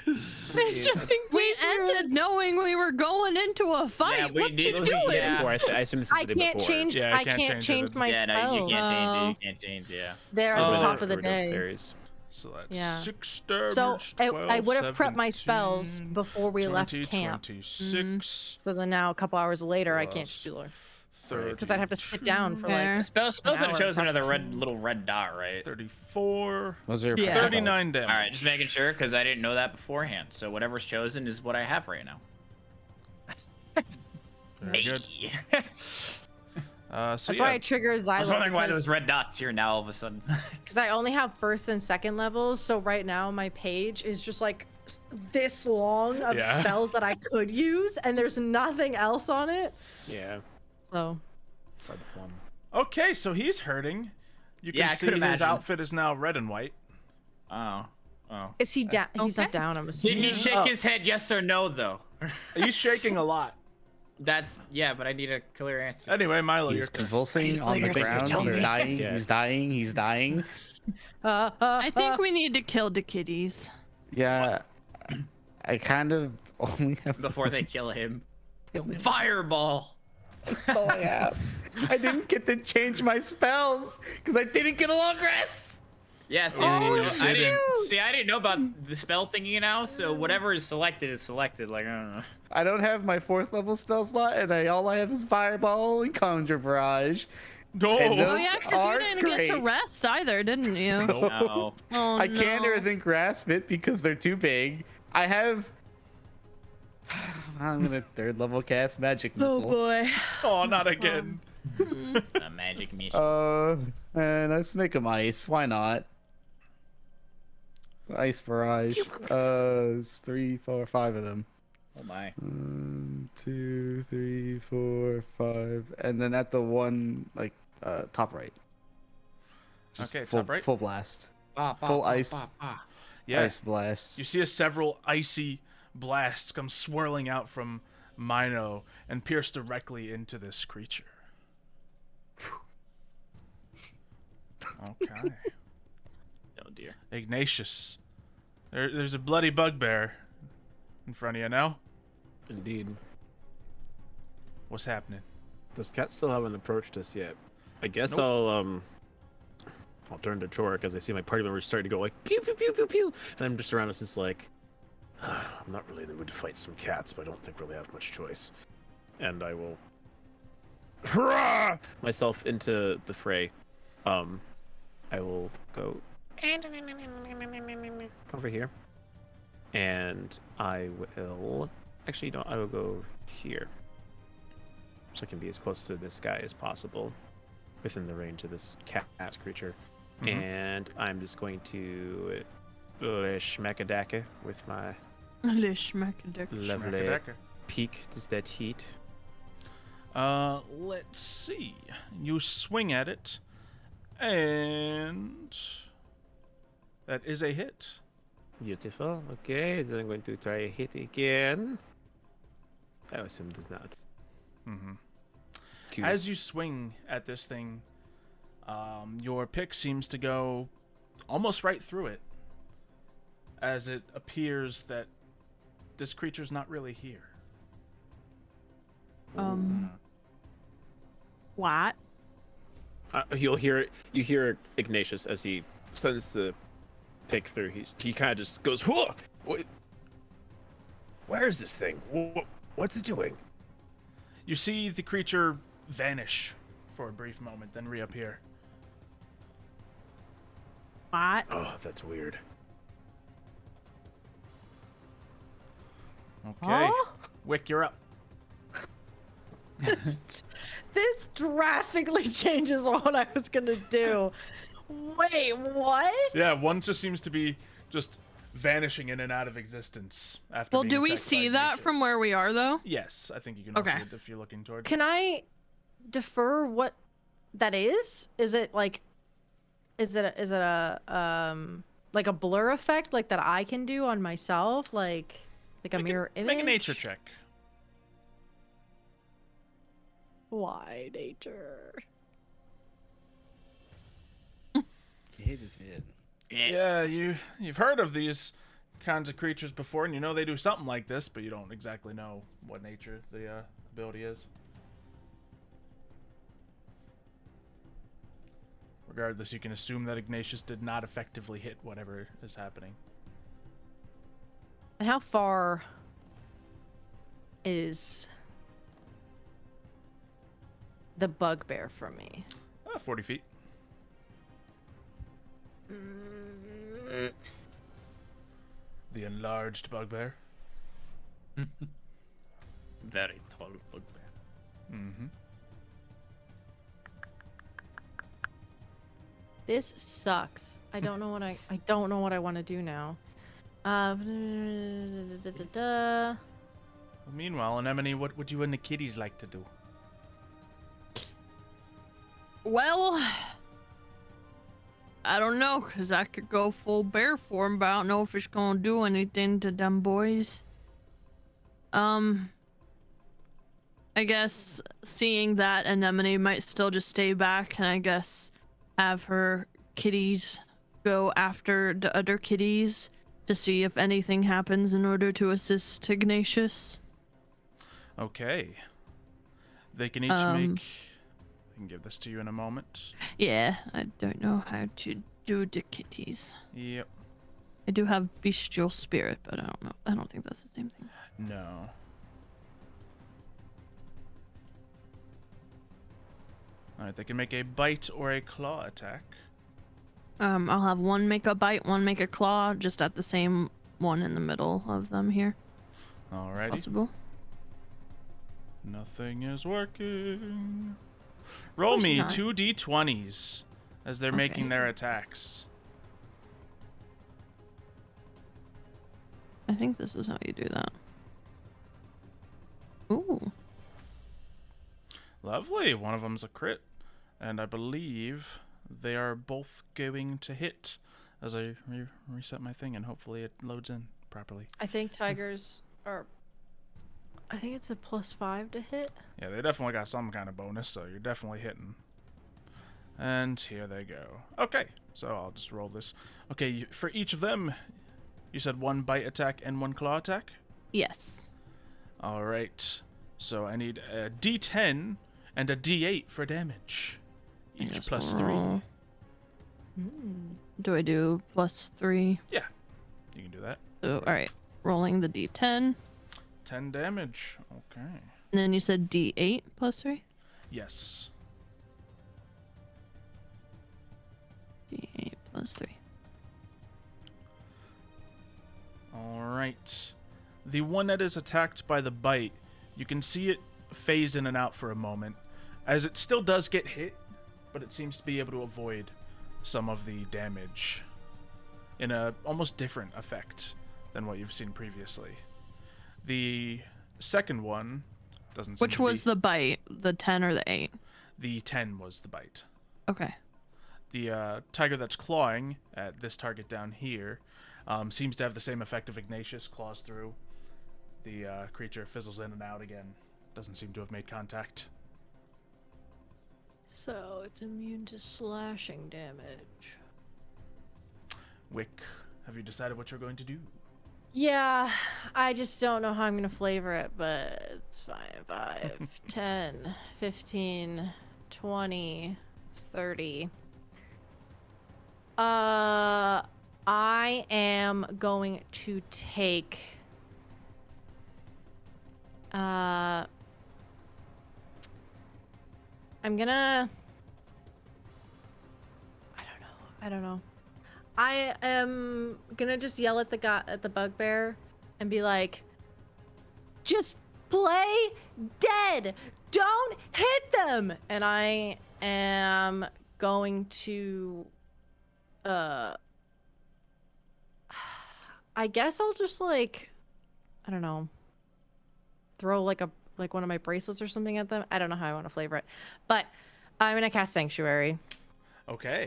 Just in case We ended knowing we were going into a fight. Yeah, we what did- you was doing? yeah. Before, I assume this is I the day can't before. change. Yeah, I can't change my Yeah, spells. no, you can't change it. You can't change. Yeah. They're at the top of the day. Fairies. So that's Yeah. 6 damage. So I 12, would have prepped my 17, spells before we 20, left camp. 26, So then now a couple hours later, I can't Plus do it 30, because I'd have to sit down for like. Fair. Spells An that hour shows and another little red dot, right? 34, Those are your Yeah. pet 39 damage. All right, just making sure because I didn't know that beforehand. So whatever's chosen is what I have right now. Very good. Hey. So That's yeah, why I trigger I was Xylo wondering why those red dots here now all of a sudden. because I only have first and second levels. So right now my page is just like this long of Yeah. spells that I could use, and there's nothing else on it. Yeah. So By the fun. okay, so he's hurting. You can Yeah, I see could his imagine. outfit is now red and white. Oh. is he down? He's not Okay. down. I'm Did assuming. he shake his head yes or no though? He's shaking a lot. That's but I need a clear answer. Anyway, Milo, He's you're convulsing on the like a ground. zombie. He's dying. Yeah. He's dying. He's dying. I think we need to kill the kitties. Yeah. I kind of only have Before they kill him. only Fireball. all I have. I didn't get to change my spells because I didn't get a long rest. Yeah, see, Oh, you I didn't. I didn't know about the spell thingy now, so whatever is selected. Like, I don't know. I don't have my 4th level spell slot, and all I have is Fireball and Conjure Barrage. No. And Oh those yeah, because you are didn't get to great. rest either, didn't you? Nope. No. Oh I no. can't even grasp it because they're too big. I have. I'm gonna 3rd level cast Magic Oh Missile. boy. Oh, not again. A magic mission. And let's make them ice. Why not? Ice Barrage. It's 3, 4, 5 of them. Oh my. 1, 2, 3, 4, 5, and then at the one top right. Just Okay, full, top right. Full blast. Full ice. Yeah. Ice blast. You see several icy blasts come swirling out from Mino and pierce directly into this creature. Okay. Oh dear. Ignatius. There's a bloody bugbear in front of you now. Indeed. What's happening? Those cats still haven't approached us yet. I guess Nope. I'll turn to Chorik as I see my party members starting to go like pew pew pew pew pew, and I'm just around us just like, I'm not really in the mood to fight some cats, but I don't think really have much choice. And I will hurrah myself into the fray. I will go over here, and I will actually no, I will go here, so I can be as close to this guy as possible, within the range of this cat creature. Mhm. And I'm just going to schmackadaka with my Lishmakadek. lovely Schmackadaka. peak. Does that heat? Let's see. You swing at it, and that is a hit. Beautiful. Okay, then I'm going to try a hit again. I assume it does not. Mm-hmm. Cute. As you swing at this thing, your pick seems to go almost right through it, as it appears that this creature's not really here. What? You hear Ignatius as he sends the pick through. He kind of just goes, whoa! Where is this thing? What's it doing? You see the creature vanish for a brief moment, then reappear. What? Oh, that's weird. Okay. Huh? Wick, you're up. This drastically changes what I was gonna do. Wait, what? Yeah, one just seems to be just vanishing in and out of existence after Well, being do we attacked by see that from Ignatius. where we are, though? Yes, I think you can Okay. also see it if you're looking toward. Can I defer what that is? Is it like, is it a like a blur effect like that I can do on myself, like a mirror image? Make a nature check. Why nature? He hit his head. Yeah, you've heard of these kinds of creatures before, and you know they do something like this, but you don't exactly know what nature the ability is. Regardless, you can assume that Ignatius did not effectively hit whatever is happening. And how far is the bugbear from me? 40 feet. The enlarged bugbear. Very tall bugbear. Mm-hmm. This sucks. I don't know what I don't know what I want to do now. Meanwhile, Anemone, what would you and the kitties like to do? Well, I don't know, because I could go full bear form, but I don't know if it's going to do anything to them boys. I guess seeing that Anemone might still just stay back, and I guess have her kitties go after the other kitties to see if anything happens in order to assist Ignatius. Okay. They can each make... I can give this to you in a moment. Yeah, I don't know how to do the kitties. Yep. I do have bestial spirit, but I don't know. I don't think that's the same thing. No. Alright, they can make a bite or a claw attack. I'll have one make a bite, one make a claw, just at the same one in the middle of them here. If Alrighty. possible. Nothing is working. Roll course me not. 2 d20s as they're making Okay. their attacks. I think this is how you do that. Ooh. Lovely. One of them's a crit. And I believe they are both going to hit as I reset my thing, and hopefully it loads in properly. I think tigers are. I think it's a +5 to hit. Yeah, they definitely got some kind of bonus, so you're definitely hitting. And here they go. Okay, so I'll just roll this. Okay, for each of them, you said 1 bite attack and 1 claw attack? Yes. All right. So I need a d10 and a d8 for damage. I Each guess plus we'll 3. roll. Do I do +3? Yeah, you can do that. So, alright. Rolling the d10. 10 damage. Okay. And then you said d8 +3? Yes. d8 +3. All right. The one that is attacked by the bite, you can see it phase in and out for a moment, as it still does get hit, but it seems to be able to avoid some of the damage in a almost different effect than what you've seen previously. The second one doesn't seem Which to was be... the bite? The 10 or the 8? The 10 was the bite. Okay. The tiger that's clawing at this target down here seems to have the same effect of Ignatius, claws through. The creature fizzles in and out again. Doesn't seem to have made contact. So it's immune to slashing damage. Wick, have you decided what you're going to do? Yeah, I just don't know how I'm gonna flavor it, but it's fine. 5, 10, 15, 20, 30. I am going to take I'm gonna I don't know. I am gonna just yell at the bugbear and be like, just play dead. Don't hit them. And I am going to I guess I'll just like, I don't know, throw like one of my bracelets or something at them. I don't know how I want to flavor it, but I'm gonna cast Sanctuary. Okay.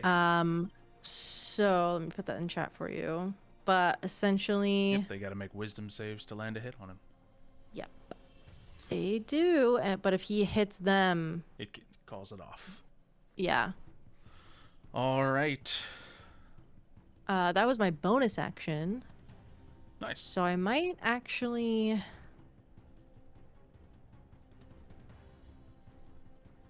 So let me put that in chat for you. But essentially, Yep, they got to make wisdom saves to land a hit on him. yep, they do. But if he hits them, It calls it off. yeah. All right. That was my bonus action. Nice. So I might actually.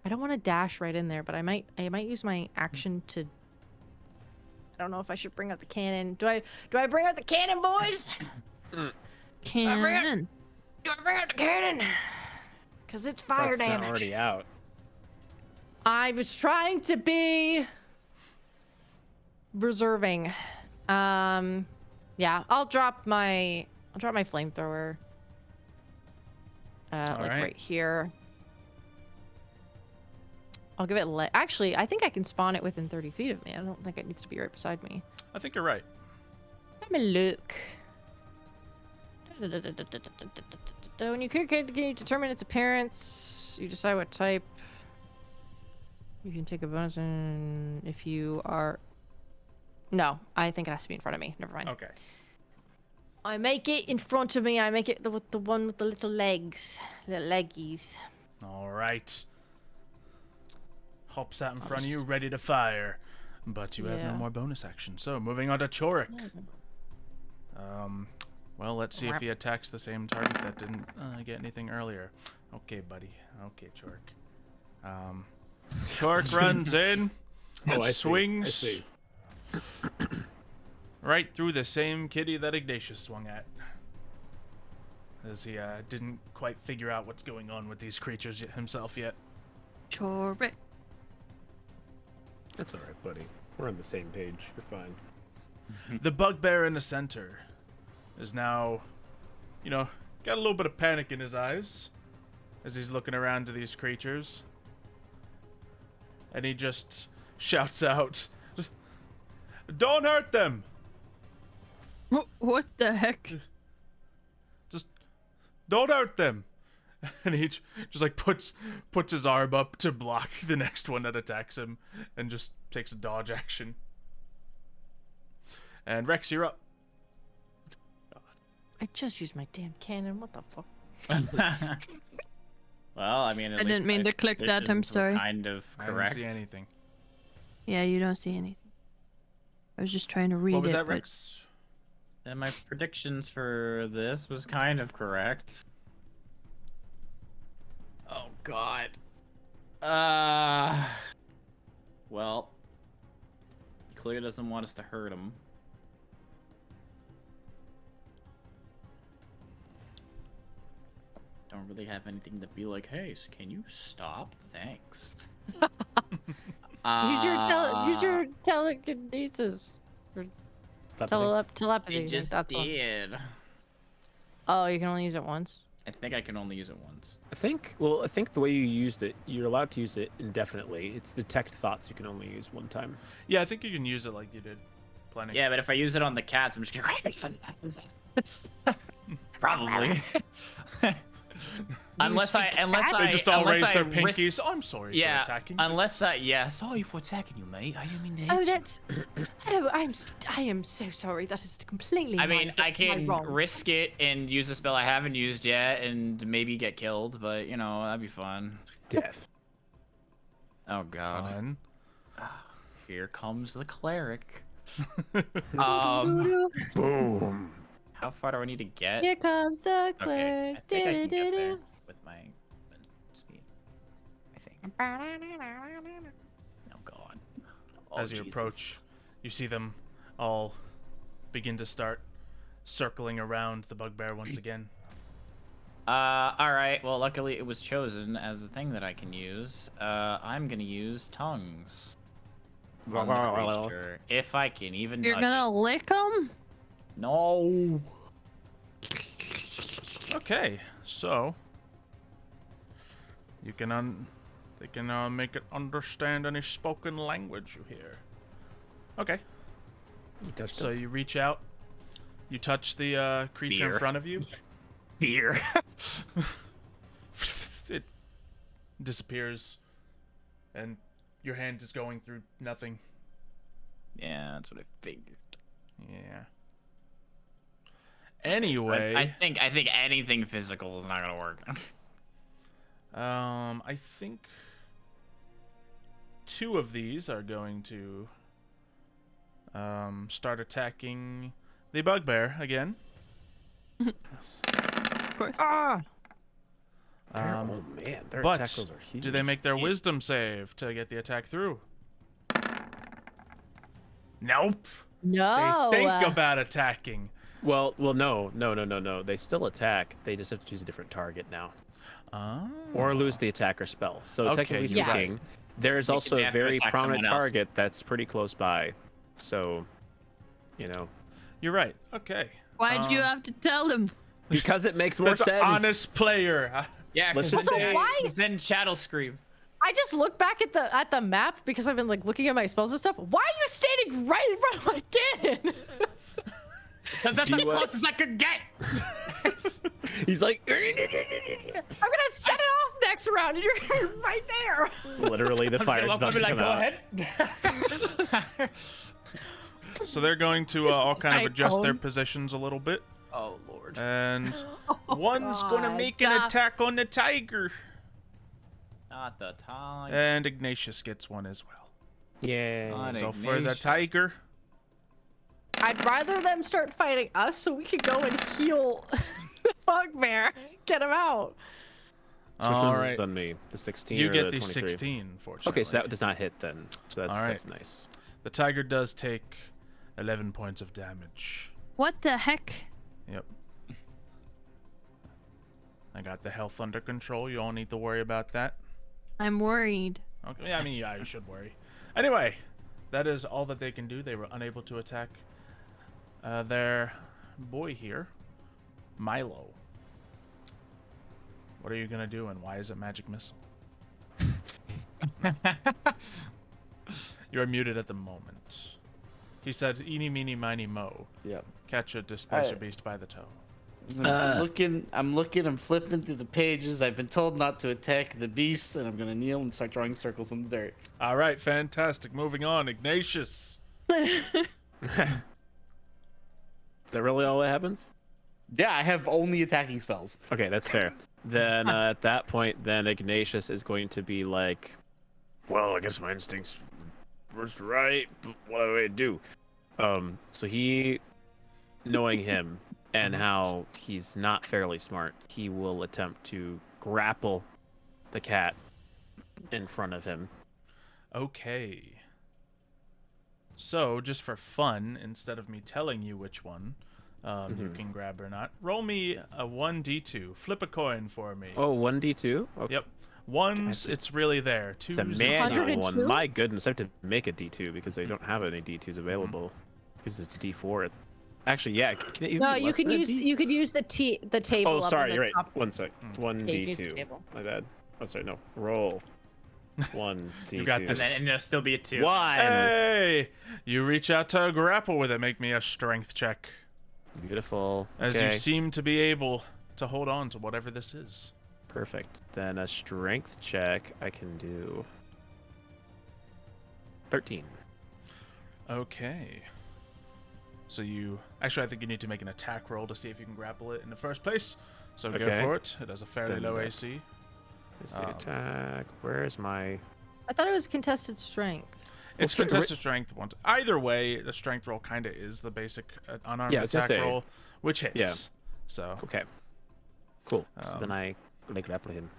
I don't want to dash right in there, but I might use my action to. I don't know if I should bring out the cannon. Do I bring out the cannon, boys? Cannon. Do I bring out the cannon? Cause it's fire That's damage. not already out. I was trying to be reserving. Yeah, I'll drop my flamethrower. Like right. right here. I'll give it actually, I think I can spawn it within 30 feet of me. I don't think it needs to be right beside me. I think you're right. Let me look. When you can you determine its appearance, you decide what type. You can take a bonus and if you are... No, I think it has to be in front of me. Never mind. Okay. I make it in front of me. I make it the one with the little legs. Little leggies. All right. Hops out in front of you, ready to fire. But you have no Yeah. more bonus action. So, moving on to Chorik. Well, let's see if he attacks the same target that didn't get anything earlier. Okay, buddy. Okay, Chorik. Chorik runs in and Oh, I see. swings I see. right through the same kitty that Ignatius swung at. As he didn't quite figure out what's going on with these creatures himself yet. Correct. That's all right, buddy. We're on the same page. You're fine. The bugbear in the center is now, you know, got a little bit of panic in his eyes as he's looking around to these creatures. And he just shouts out, "Don't hurt them! What the heck? Just don't hurt them!" And he just like puts his arm up to block the next one that attacks him and just takes a dodge action. And Rex, you're up. I just used my damn cannon. What the fuck? Well, I mean, at I least didn't mean my to click that, I'm predictions were sorry. Kind of correct. I don't see anything. Yeah, you don't see anything. I was just trying to read What was it. that, but- Rex? And my predictions for this was kind of correct. Oh God. Well, he clearly doesn't want us to hurt him. Don't really have anything to be like, hey, so can you stop? Thanks. Use your telekinesis. Or telepathy. I just that's one. did. Oh, you can only use it once. I think I can only use it once. I think the way you used it, you're allowed to use it indefinitely. It's detect thoughts you can only use one time. Yeah, I think you can use it like you did. Plenty. Yeah, but if I use it on the cats, I'm just gonna probably. unless I They just all raise their risk- pinkies. Oh, I'm sorry Yeah, for attacking. you." unless sorry for attacking you, mate. I didn't mean to hit Oh, you. that's. Oh, I am so sorry. That is completely. I mean, I my can wrong. risk it and use a spell I haven't used yet, and maybe get killed. But you know, that'd be fun. Death. Oh God, Fun. here comes the cleric. Doo-doo. Boom. How far do I need to get? Here comes the Okay, clerk. I think I can get there Do-do-do-do. with my speed. I think. Oh God. Oh, As you Jesus. approach, you see them all begin to start circling around the bugbear once again. All right. Well, luckily it was chosen as a thing that I can use. I'm gonna use tongues on the creature, if I can even. You're touch gonna lick them? it. No. Okay, so you can they can make it understand any spoken language you hear. Okay, You touched so it. you reach out, you touch the creature in Beer. front of you. Beer. It disappears, and your hand is going through nothing. Yeah, that's what I figured. Yeah. Anyway, I think anything physical is not gonna work. I think two of these are going to start attacking the bugbear again. Yes. Of course. Ah! Oh man, their but attack rolls are huge. do they make their Yeah. wisdom save to get the attack through? Nope. No. They think about attacking. Well, no. They still attack. They just have to choose a different target now, Oh. or lose the attacker spell. So Okay, technically you're speaking, right. there is Because also they a have to very attack prominent someone else. target that's pretty close by. So, you know, You're right. Okay. Why'd you have to tell them? because it makes more That's an sense. honest player. Yeah, Let's because just say- why- then Chat'll scream. I just look back at the map because I've been like looking at my spells and stuff. Why are you standing right in front of my cannon? Because that's Do the you, closest I could get. He's like, I'm gonna set it off next round, and you're right there. literally, the fire's about to come out. ahead. So they're going to all kind of I adjust their own- positions a little bit, Oh Lord. and one's gonna God, make an God. attack on the tiger, Not the time. and Ignatius gets one as well. Yeah. On So it. for the Ignatius. tiger, I'd rather them start fighting us so we could go and heal the bugbear. Get him out. So which all one's right, on me? The 16 you or get the the 23? 16. Fortunately. Okay, so that does not hit then. So that's All right. that's nice. The tiger does take 11 points of damage. What the heck? Yep. I got the health under control. You don't need to worry about that. I'm worried. Okay, I mean, yeah, you should worry. Anyway, that is all that they can do. They were unable to attack their boy here, Milo. What are you gonna do, and why is it magic missile? You are muted at the moment. He said, "Eeny, meeny, miny, mo." Yep. Catch a displacer beast by the toe. I'm flipping through the pages. I've been told not to attack the beast, and I'm gonna kneel and start drawing circles in the dirt. All right, fantastic. Moving on, Ignatius. Is that really all that happens? Yeah, I have only attacking spells. Okay, that's fair. Then at that point, then Ignatius is going to be like, well, I guess my instincts were right, but what do I do? So he, knowing him and how he's not fairly smart, he will attempt to grapple the cat in front of him. Okay. So, just for fun, instead of me telling you which one you can grab or not, roll me a 1d2. Flip a coin for me. Oh, 1d2? Okay. Yep. Ones, it's really there. It's a Twos, manual 102? one. My goodness, I have to make a d2 because they don't have any d2s available. Because it's d4. Actually, yeah. Can it even No, be you less can than a use D? the table. Oh, up on sorry, the you're right. top. 1 sec. 1d2. Yeah, you can use the table. My bad. Oh, sorry, no. Roll. 1d2. You got And this. then it'll still be a 2. 1! Hey! You reach out to grapple with it. Make me a strength check. Beautiful. As Okay. you seem to be able to hold on to whatever this is. Perfect. Then a strength check I can do. 13. Okay. So you... Actually, I think you need to make an attack roll to see if you can grapple it in the first place. So go Okay. for it. It has a fairly Then low that- AC. Is the attack? Where is my... I thought it was contested strength. It's stri- contested strength once. Either way, the strength roll kind of is the basic unarmed Yeah, I was gonna attack say. roll, which hits. Yeah. So, Okay. Cool. So then Um, I grapple him.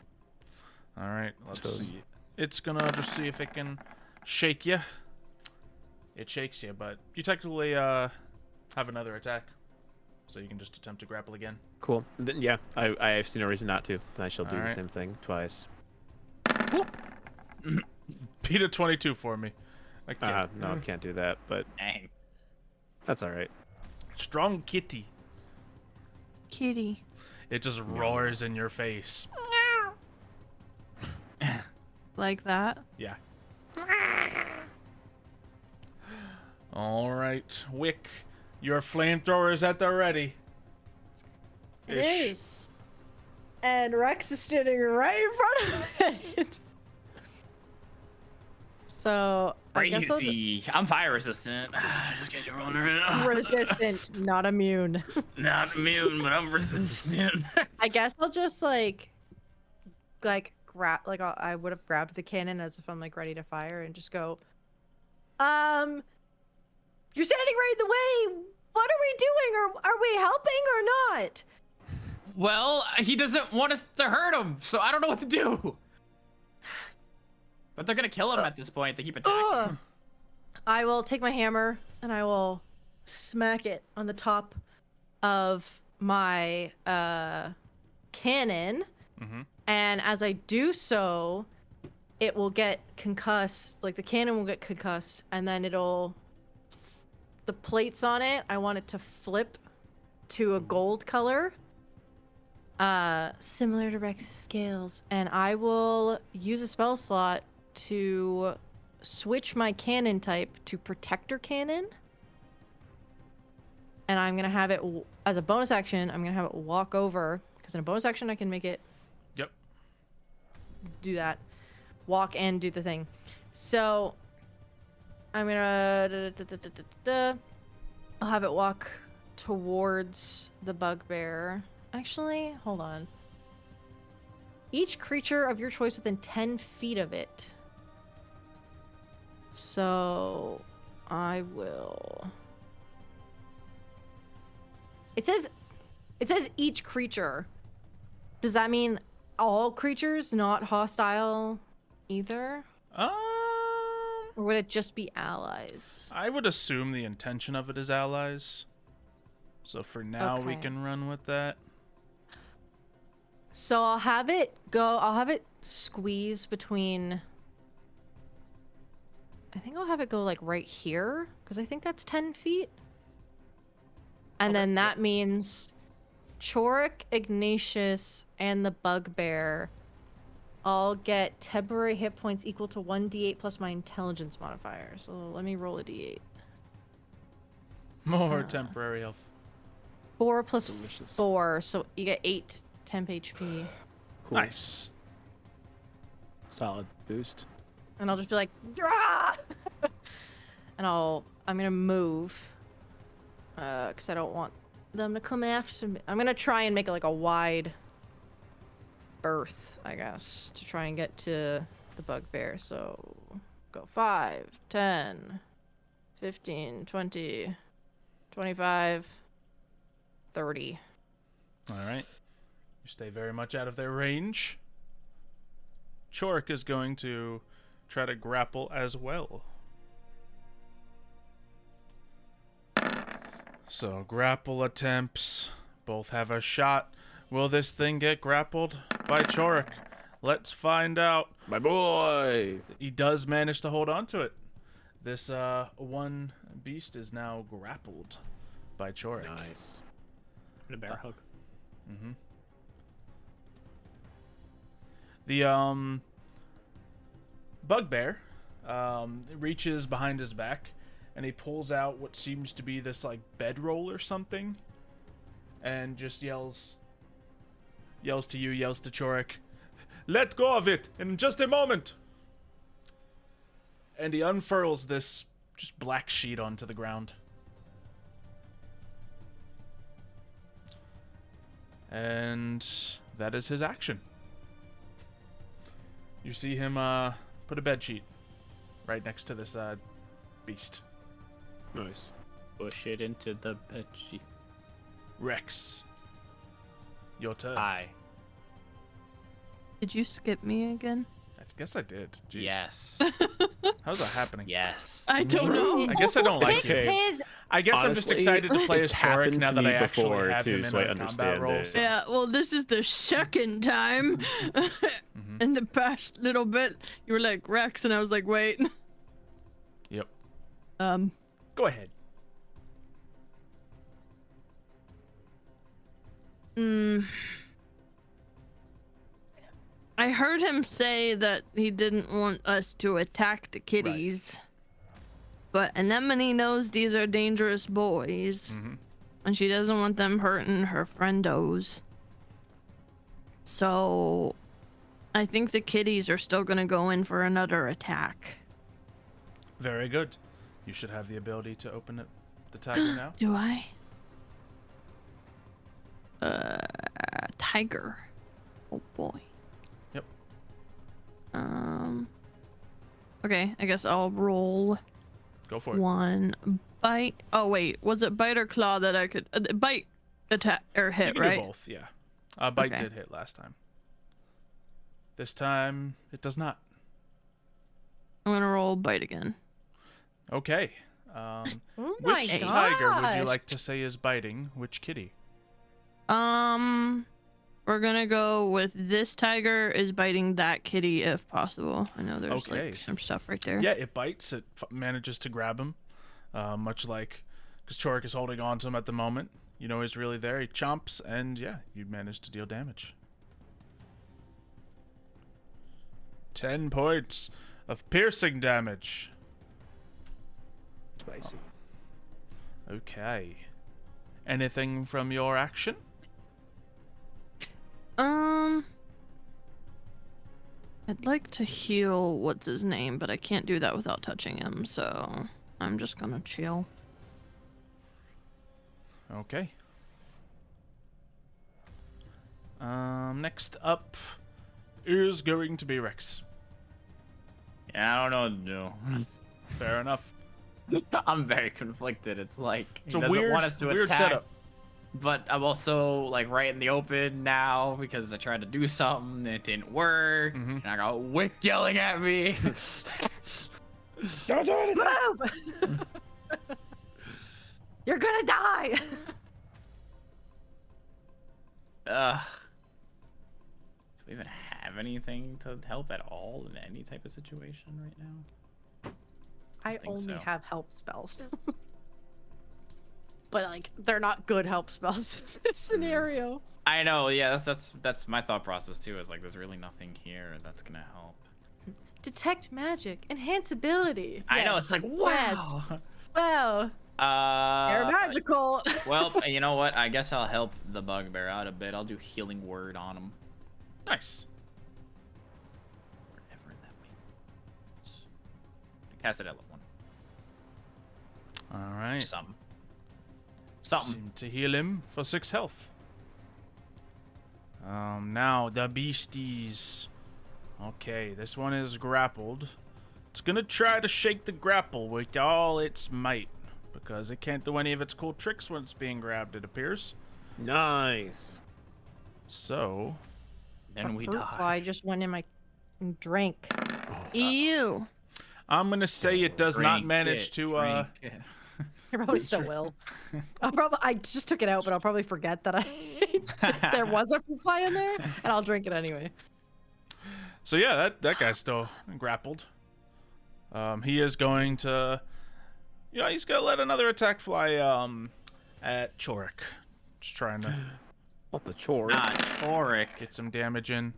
all right, let's So- see. It's gonna just see if it can shake you. It shakes you, but you technically have another attack, so you can just attempt to grapple again. Cool. Then, yeah, I see no reason not to. Then I shall do the Alright. same thing twice. Beat a 22 for me. I can't. No, I can't do that, but Dang. that's all right. Strong kitty. Kitty. It just roars in your face. Like that. Yeah. All right, Wick, your flamethrower is at the ready. It Ish. is. And Rex is standing right in front of it. So I guess I'll Crazy. I'm fire resistant. Just get your roll. resistant, not immune. Not immune, but I'm resistant. I guess I'll just like grab I would have grabbed the cannon as if I'm like ready to fire and just go. You're standing right in the way. What are we doing? Are we helping or not? Well, he doesn't want us to hurt him, so I don't know what to do. But they're gonna kill him at this point. They keep attacking. Ugh. I will take my hammer and I will smack it on the top of my cannon. Mm-hmm. And as I do so, it will get concussed. Like the cannon will get concussed, and then the plates on it, I want it to flip to a gold color. Similar to Rex's scales. And I will use a spell slot to switch my cannon type to protector cannon. And I'm going to have it, as a bonus action, I'm going to have it walk over. Because in a bonus action, I can make it Yep. do that. Walk and do the thing. So, I'm going to... I'll have it walk towards the bugbear. Actually, hold on. Each creature of your choice within 10 feet of it. So, I will... It says each creature. Does that mean all creatures, not hostile either? Or would it just be allies? I would assume the intention of it is allies. So for now, we Okay. can run with that. So I'll have it go. I'll have it squeeze between. I think I'll have it go like right here because I think that's 10 feet. And Okay, then yeah. that means Chorik, Ignatius, and the Bugbear all get temporary hit points equal to 1d8 plus my intelligence modifier. So let me roll a d8. More temporary health. 4 plus Delicious. 4, so you get 8 temp HP. Cool. Nice. Solid boost. And I'll just be like, "Drah!" And I'm gonna move, cause I don't want them to come after me. I'm gonna try and make it like a wide berth, I guess, to try and get to the Bugbear. So go 5, 10, 15, 20, 25, 30. All right. You stay very much out of their range. Chorik is going to try to grapple as well. So, grapple attempts. Both have a shot. Will this thing get grappled by Chorik? Let's find out. My boy! He does manage to hold on to it. This one beast is now grappled by Chorik. Nice. The bear hug. Mm-hmm. The Bugbear reaches behind his back and he pulls out what seems to be this like bedroll or something and just yells to you, yells to Chorik, "Let go of it in just a moment!" And he unfurls this just black sheet onto the ground. And that is his action. You see him put a bed sheet right next to this beast. Nice. Push it into the petchy. Rex, your turn. Hi. Did you skip me again? I guess I did. Jeez. Yes. How's that happening? Yes. I don't know. I guess I don't like Okay. it. His I guess I'm just Honestly, excited to play as it's Chorik happened now to that me I actually before, have too, him in so I a combat understand role. it. So. Yeah, well, this is the second time. Mm-hmm. In the past little bit, you were like Rex, and I was like, wait. Yep. Go ahead. I heard him say that he didn't want us to attack the kitties. But Anemone knows these are dangerous boys. Mm-hmm. And she doesn't want them hurting her friendos. So I think the kitties are still gonna go in for another attack. Very good. You should have the ability to open the tiger now. Do I? Tiger. Oh boy. Yep. Okay, I guess I'll roll Go for it. one bite. Oh wait, was it bite or claw that I could bite, attack or You hit? can Right. do both, yeah. Bite Okay. did hit last time. This time, it does not. I'm gonna roll bite again. Okay. Oh my Which tiger would you gosh. like to say is biting? Which kitty? We're gonna go with this tiger is biting that kitty if possible. I know there's Okay. like some stuff right there. Yeah, it bites. It manages to grab him. Much like, because Chorik is holding on to him at the moment. You know he's really there. He chomps, and yeah, you manage to deal damage. 10 points of piercing damage. Spicy. Okay. Anything from your action? I'd like to heal what's his name, but I can't do that without touching him, so I'm just gonna chill. Okay. Next up is going to be Rex. Yeah, I don't know what to do. Fair enough. I'm very conflicted. It's like It's he a doesn't weird, want us to weird attack, setup. but I'm also like right in the open now because I tried to do something and it didn't work, Mhm. and I got Wick yelling at me. Don't do anything. Move! You're gonna die! Do we even have anything to help at all in any type of situation right now? I think only so. have help spells. But like they're not good help spells in this scenario. I know, yeah, that's my thought process too. Is like there's really nothing here that's gonna help. Detect magic, enhance ability. I know, it's like Yes. wow. Wow. They're magical. Well, you know what? I guess I'll help the bugbear out a bit. I'll do healing word on him. Nice. Whatever that means. Cast it at level 1. All right. Something. Seem to heal him for 6 health. Now the beasties. Okay, this one is grappled. It's gonna try to shake the grapple with all its might because it can't do any of its cool tricks when it's being grabbed, it appears. Nice. So, Then we fruit die. fly just went in my drink. Ew. I'm gonna say it does not Drink manage it, to drink it. I probably still will. I just took it out, but I'll probably forget that there was a fruit fly in there, and I'll drink it anyway. So yeah, that guy's still grappled. He is going to, he's gonna let another attack fly at Chorik. Just trying to Not the chore. Ah, Toric. get some damage in,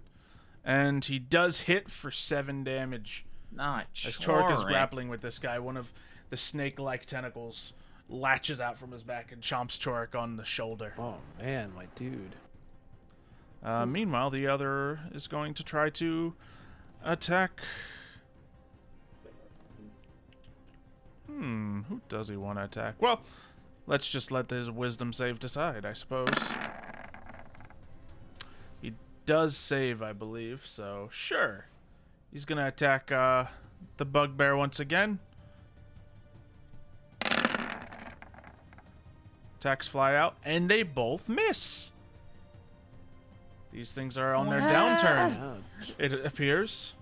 and he does hit for 7 damage. Not As Chorik is Toric. grappling with this guy, one of the snake-like tentacles latches out from his back and chomps Chorik on the shoulder. Oh man, my dude. Meanwhile, the other is going to try to attack. Who does he want to attack? Well, let's just let his wisdom save decide, I suppose. He does save, I believe, so sure. He's gonna attack the bugbear once again. Attacks fly out, and they both miss. These things are on their downturn, Ouch. it appears.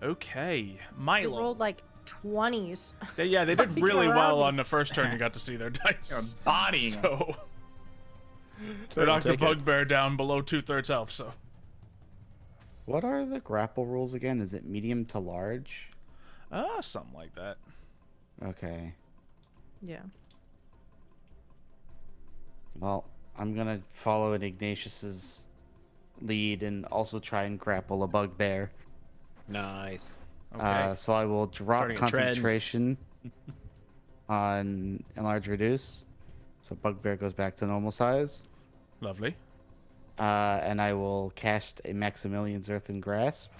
Okay, I Milo. rolled like 20s. They did Fucking really well around. on the first turn. You got to see their You're dice. bodying him. So they I'll knocked the take it. bugbear down below 2/3 health. So What are the grapple rules again? Is it medium to large? something like that. Okay. Yeah. Well, I'm gonna follow in Ignatius's lead and also try and grapple a bugbear. Nice. Okay. So I will drop Starting a trend. concentration on enlarge reduce. So bugbear goes back to normal size. Lovely. And I will cast a Maximilian's Earthen Grasp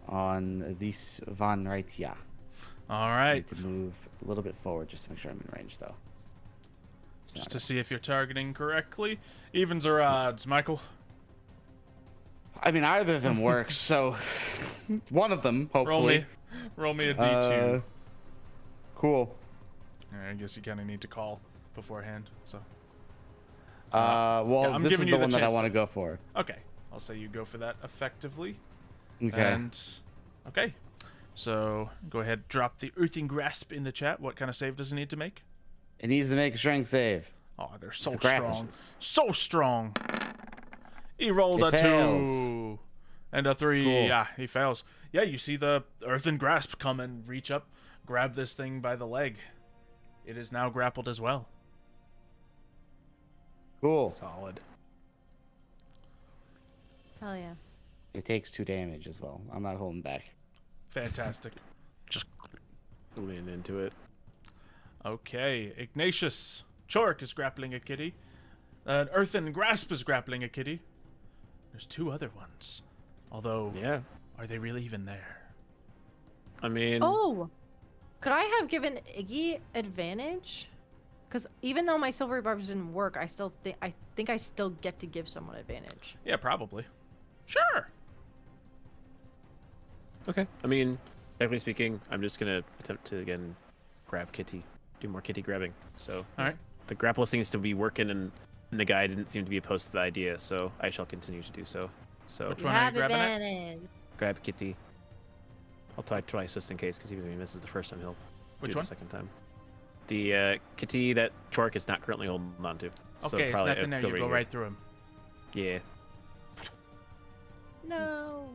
on this Von right here. All I right. need to move a little bit forward just to make sure I'm in range, though. It's Just not to see if you're targeting correctly. Evens or odds, Michael? I mean, either of them works, so one of them, hopefully. Roll me a D2. Cool. Yeah, I guess you kind of need to call beforehand. So Well, I'm this is giving the you the one that I chance want to to- go for. okay, I'll say you go for that effectively. Okay. And okay, so go ahead, drop the earthing grasp in the chat. What kind of save does it need to make? It needs to make a strength save. Oh, they're so the grapple. strong, so strong. He rolled It a fails. 2 and a 3. Cool. Yeah, he fails. Yeah, you see the earthen grasp come and reach up, grab this thing by the leg. It is now grappled as well. Cool. Solid. Hell yeah. It takes 2 damage as well. I'm not holding back. Fantastic. Lean into it. Okay, Ignatius. Chorik is grappling a kitty. Earthen Grasp is grappling a kitty. There's 2 other ones. Although, Yeah. are they really even there? I mean, Oh! Could I have given Iggy advantage? Because even though my silvery barbs didn't work, I think I still get to give someone advantage. Yeah, probably. Sure. okay. I mean, technically speaking, I'm just gonna attempt to again grab Kitty, do more Kitty grabbing. So All right. the grapple seems to be working, and the guy didn't seem to be opposed to the idea. So I shall continue to do so. So Which one are you grabbing at? advantage. grab Kitty. I'll try twice just in case, because even if he misses the first time, he'll Which do one? the second time. The kitty that Chork is not currently holding on to. So Okay, it's probably nothing there. You go here. right through him. Yeah. No.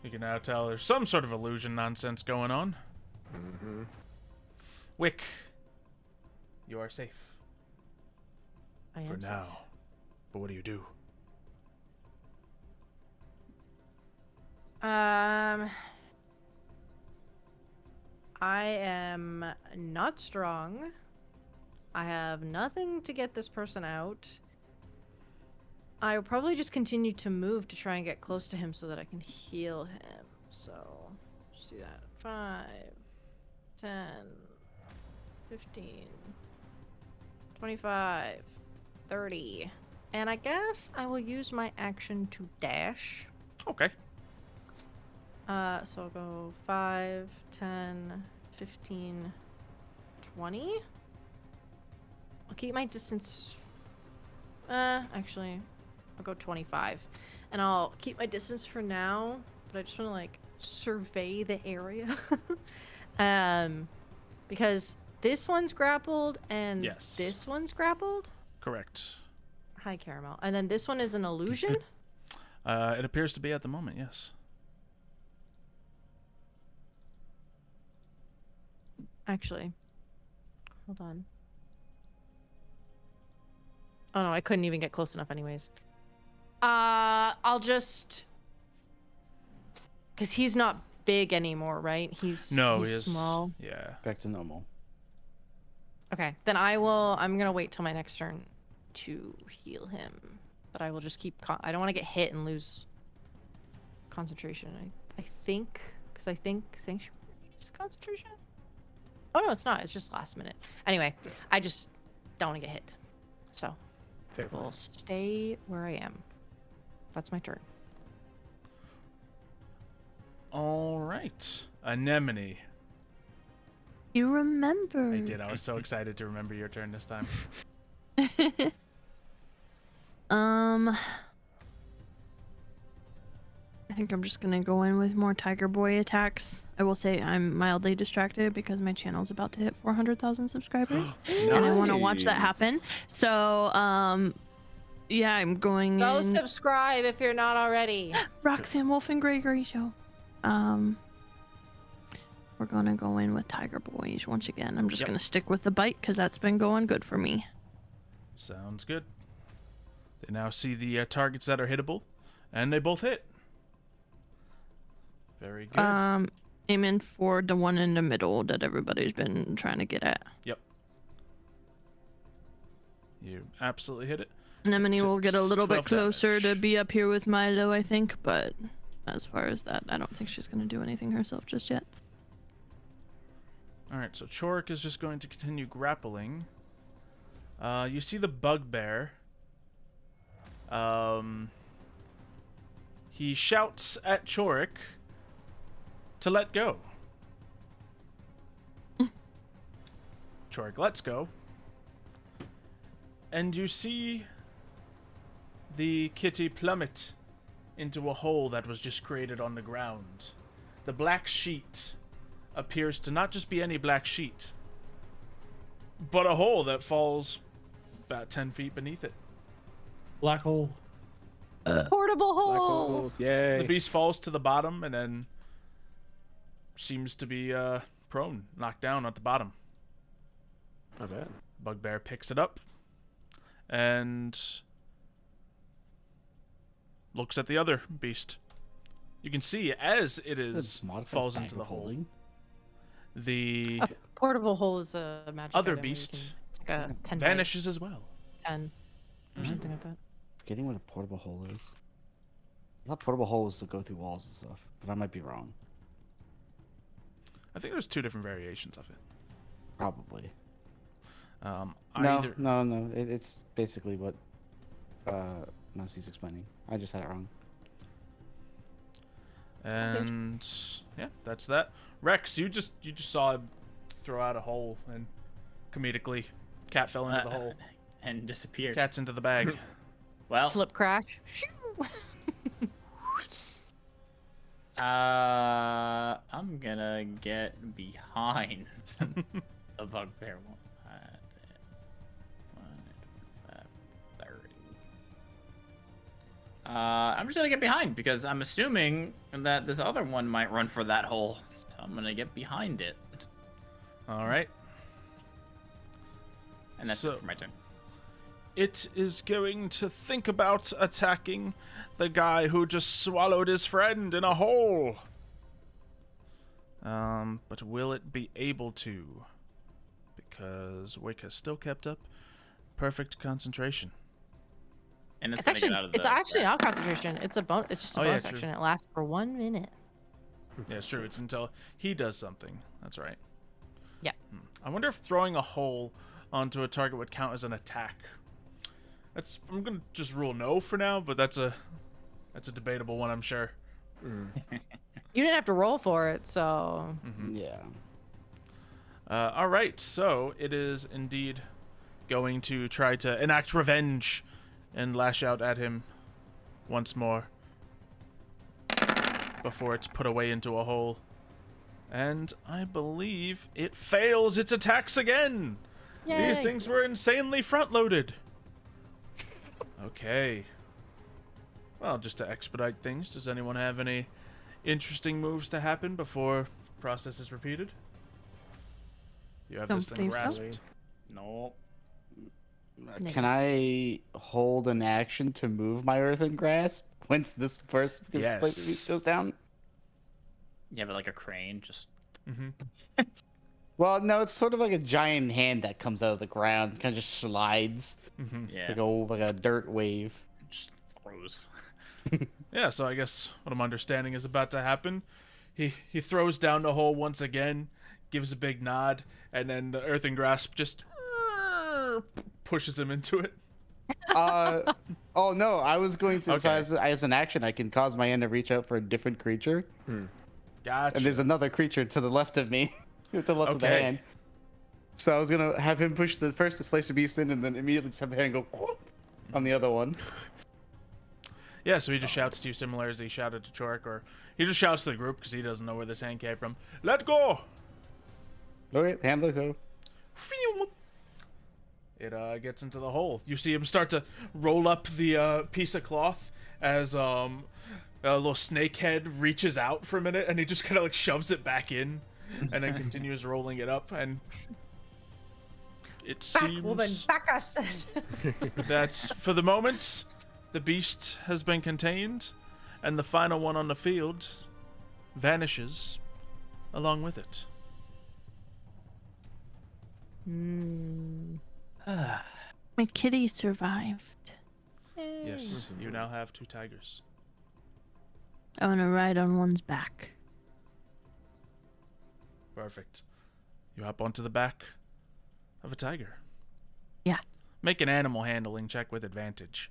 You can now tell there's some sort of illusion nonsense going on. Mm-hmm. Wick, you are safe I am for safe. now. But what do you do? I am not strong. I have nothing to get this person out. I will probably just continue to move to try and get close to him so that I can heal him. So, just do that. 5, 10, 15, 25, 30. And I guess I will use my action to dash. Okay. So I'll go 5, 10, 15, 20. I'll keep my distance. Actually, I'll go 25. And I'll keep my distance for now, but I just want to, like, survey the area. Because this one's grappled and Yes. this one's grappled. Correct. Hi, Caramel. And then this one is an illusion? It appears to be at the moment, yes. Actually, hold on. Oh no, I couldn't even get close enough anyways. I'll just... Because he's not big anymore, right? He's small. Yeah. Back to normal. Okay, then I'm gonna wait till my next turn to heal him. But I will just keep... I don't want to get hit and lose concentration. I think... Because I think Sanctuary is concentration? Oh no, it's not. It's just last minute. Anyway, I just don't want to get hit. So, Fair we'll play. stay where I am. That's my turn. All right. Anemone. You remember. I did. I was so excited to remember your turn this time. I think I'm just gonna go in with more Tiger Boy attacks. I will say I'm mildly distracted because my channel's about to hit 400,000 subscribers, and I want to watch that happen. Nice. So, yeah, I'm going Go in. subscribe if you're not already. Roxanne Wolf and Gregory Show. We're gonna go in with Tiger Boys once again. I'm just Yep. gonna stick with the bite because that's been going good for me. Sounds good. They now see the targets that are hittable, and they both hit. Very good. Aiming for the one in the middle that everybody's been trying to get at. Yep. You absolutely hit it. Anemone will get a little bit 12 closer to damage. be up here with Milo, I think, but as far as that, I don't think she's gonna do anything herself just yet. All right, so Chorik is just going to continue grappling. You see the bugbear. He shouts at Chorik to let go. Chorik lets go. And you see the kitty plummet into a hole that was just created on the ground. The black sheet appears to not just be any black sheet, but a hole that falls about 10 feet beneath it. Black hole. Portable Black hole. holes, yay. The beast falls to the bottom and then seems to be prone, knocked down at the bottom. Not bad. Bugbear picks it up and looks at the other beast. You can see as it is falls into the hole, the A portable hole is a magic other item where you beast can- it's like a 10 by vanishes as well. 10 or something like that. Forgetting what a portable hole is. I thought portable holes to go through walls and stuff, but I might be wrong. I think there's two different variations of it. Probably. Either No. It's basically what Musty's explaining. I just had it wrong. And yeah, that's that. Rex, you just saw him throw out a hole and comedically cat fell into the hole. And disappeared. Cat's into the bag. Well, Slip crash. I'm gonna get behind the bugbear one. 30. I'm just gonna get behind because I'm assuming that this other one might run for that hole. So I'm gonna get behind it. All right. And that's So- it for my turn. It is going to think about attacking the guy who just swallowed his friend in a hole. But will it be able to? Because Wick has still kept up perfect concentration. And it's, It's gonna actually get out of the it's actually grass. not concentration. It's a bonus. It's just a Oh, yeah, bonus true. action. It lasts for 1 minute. Yeah, it's true. It's until he does something. That's right. Yeah. I wonder if throwing a hole onto a target would count as an attack. I'm gonna just rule no for now, but that's a debatable one, I'm sure. Mm. You didn't have to roll for it, so Yeah. All right, so it is indeed going to try to enact revenge and lash out at him once more before it's put away into a hole. And I believe it fails its attacks again. yay. These things were insanely front-loaded. Okay. Well, just to expedite things, does anyone have any interesting moves to happen before process is repeated? You have Don't this thing believe so. grasped. No. Can I hold an action to move my earthen grasp once this first Yes. goes down? You have it like a crane, just Mm-hmm. Well, no, it's sort of like a giant hand that comes out of the ground, kind of just slides Mm-hmm. yeah, like a dirt wave. just throws. Yeah, so I guess what I'm understanding is about to happen. He throws down the hole once again, gives a big nod, and then the earthen grasp just pushes him into it. Oh no, I was going to. So Okay. as an action, I can cause my hand to reach out for a different creature, Gotcha. and there's another creature to the left of me, to the left of the Okay. hand. So I was gonna have him push the first displacer beast in, and then immediately just have the hand go whoop on the other one. Yeah, so he just shouts to you similar as he shouted to Chorik, or he just shouts to the group because he doesn't know where this hand came from. Let go! Okay, hand let go. It gets into the hole. You see him start to roll up the piece of cloth as a little snake head reaches out for a minute, and he just kind of like shoves it back in, and then continues rolling it up. And it Back, woman, seems back us. that for the moment, the beast has been contained, and the final one on the field vanishes along with it. My kitty survived. Yes, you now have 2 tigers. I want to ride on one's back. Perfect. You hop onto the back of a tiger. Yeah. Make an animal handling check with advantage.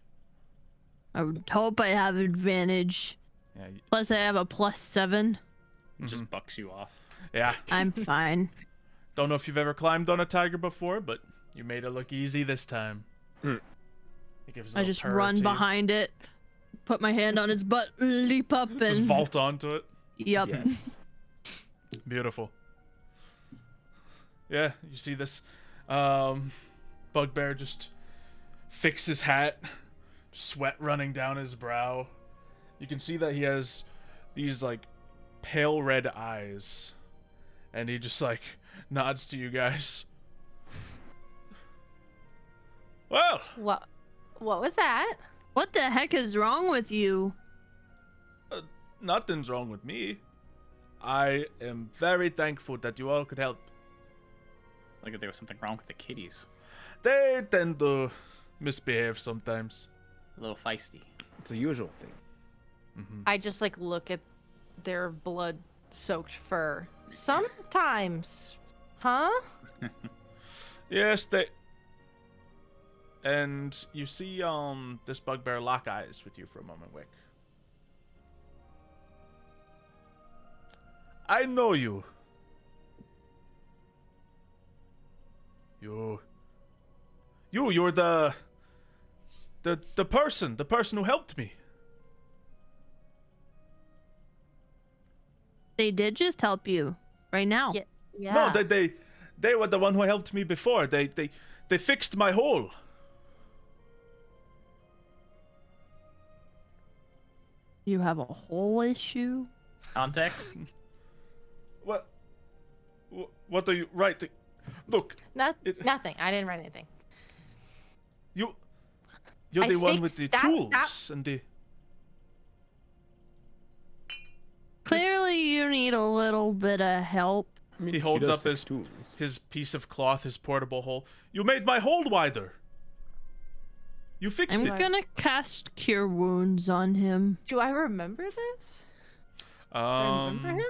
I would hope I have advantage. Yeah. Plus, I have a +7. It just bucks you off. Yeah. I'm fine. Don't know if you've ever climbed on a tiger before, but you made it look easy this time. Mm. It gives a I little just purr run to you. behind it, put my hand on its butt, leap up, and Just vault onto it. Yup. Yes. Beautiful. Yeah, you see this bugbear just fix his hat, sweat running down his brow. You can see that he has these like pale red eyes, and he just like nods to you guys. Well, What was that? What the heck is wrong with you? nothing's wrong with me. I am very thankful that you all could help. Like if there was something wrong with the kitties. They tend to misbehave sometimes. A little feisty. It's a usual thing. I just like look at their blood-soaked fur. Sometimes, huh? Yes, they. And you see, this bugbear lock eyes with you for a moment, Wick. I know you. You're the person who helped me. They did just help you right now. Yeah. Yeah. No, they were the one who helped me before. They fixed my hole. You have a whole issue? Context? What? What are you writing? Look, Nothing. I didn't write anything. you're I the one with the fixed that- tools and the. Clearly, you need a little bit of help. I mean, He she holds does up fix tools. his piece of cloth, his portable hole. You made my hole wider. You fixed I'm it. gonna cast Cure Wounds on him. Do I remember this? Do I remember him?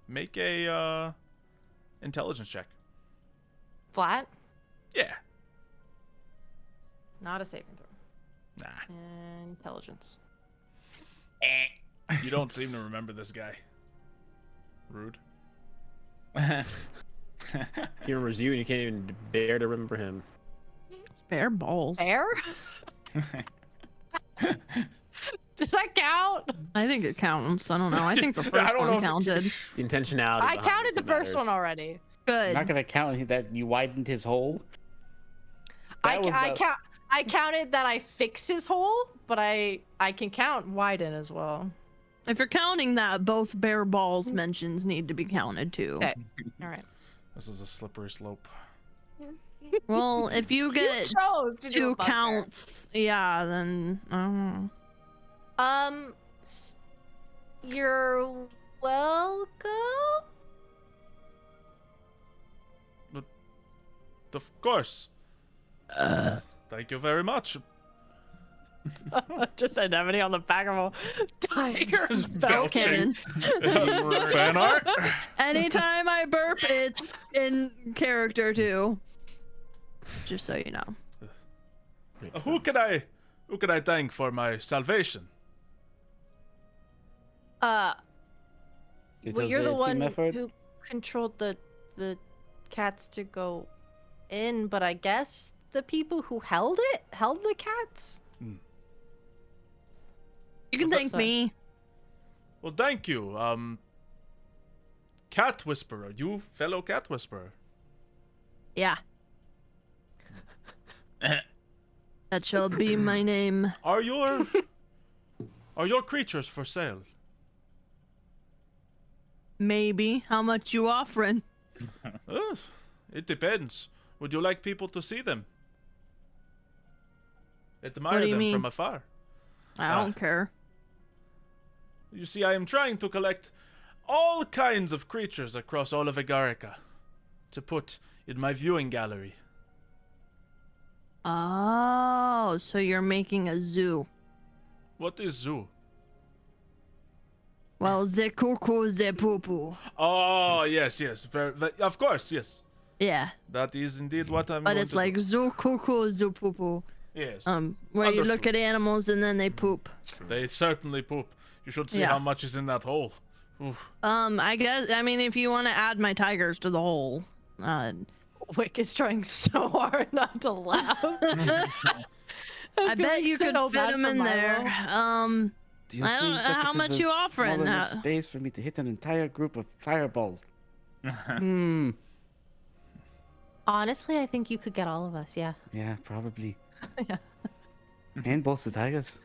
Make a intelligence check. Flat? Yeah. Not a saving throw. Nah. Intelligence. You don't seem to remember this guy. Rude. He remembers you, and you can't even bear to remember him. Bare balls. Fair? Does that count? I think it counts. I don't know. I think the I first don't know one if it- counted. The intentionality. I behind counted it the first matters. one already. Good. I'm not gonna count that you widened his hole. I That was the- counted that I fix his hole, but I can count widen as well. If you're counting that, both bare balls mentions need to be counted too. Okay. All right. This is a slippery slope. Well, if you get chose to do a two bugbear. counts, yeah, then I don't know. You're welcome. Of course. Thank you very much. Just anemone on the back of a tiger. That's canon. Fan art? Anytime I burp, it's in character too. Just so you know. Makes Who sense. can I thank for my salvation? It Well, was you're a the team one effort. who controlled the cats to go in, but I guess the people who held the cats. You can Well, thank that's- me. Well, thank you. Cat Whisperer. You fellow Cat Whisperer. Yeah. That shall be my name. Are your creatures for sale? Maybe. How much you offering? It depends. Would you like people to see them? Admire What do you them mean? from afar. I don't care. You see, I am trying to collect all kinds of creatures across all of Agarica to put in my viewing gallery. Oh, so you're making a zoo. What is zoo? Well, ze cuckoo, ze poo poo. Oh, yes. Of course, yes. Yeah, That is indeed what I'm but going it's to like do. zoo cuckoo, zoo poo poo. Yes. Where you look Understood. at animals and then they poop. They certainly poop. You should see Yeah. how much is in that hole. Oof. I mean, if you want to add my tigers to the whole, Wick is trying so hard not to laugh. I bet you could fit them in there. Do you I don't seem know such how as much a you offering. small enough space for me to hit an entire group of fireballs. Honestly, I think you could get all of us. Yeah. Yeah, probably. Yeah. And both the tigers.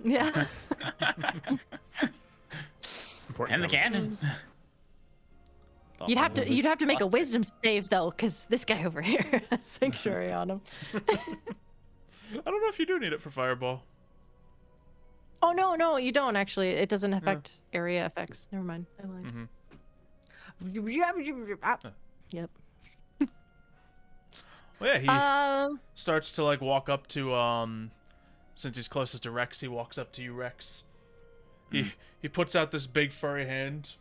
Yeah. Important And the cannons. cannons. You'd have to make a wisdom save though, because this guy over here has sanctuary on him. I don't know if you do need it for fireball. Oh no, you don't actually. It doesn't affect area effects. Never mind. I lied. Yep. Well, yeah, he starts to like walk up to since he's closest to Rex, he walks up to you, Rex. He puts out this big furry hand.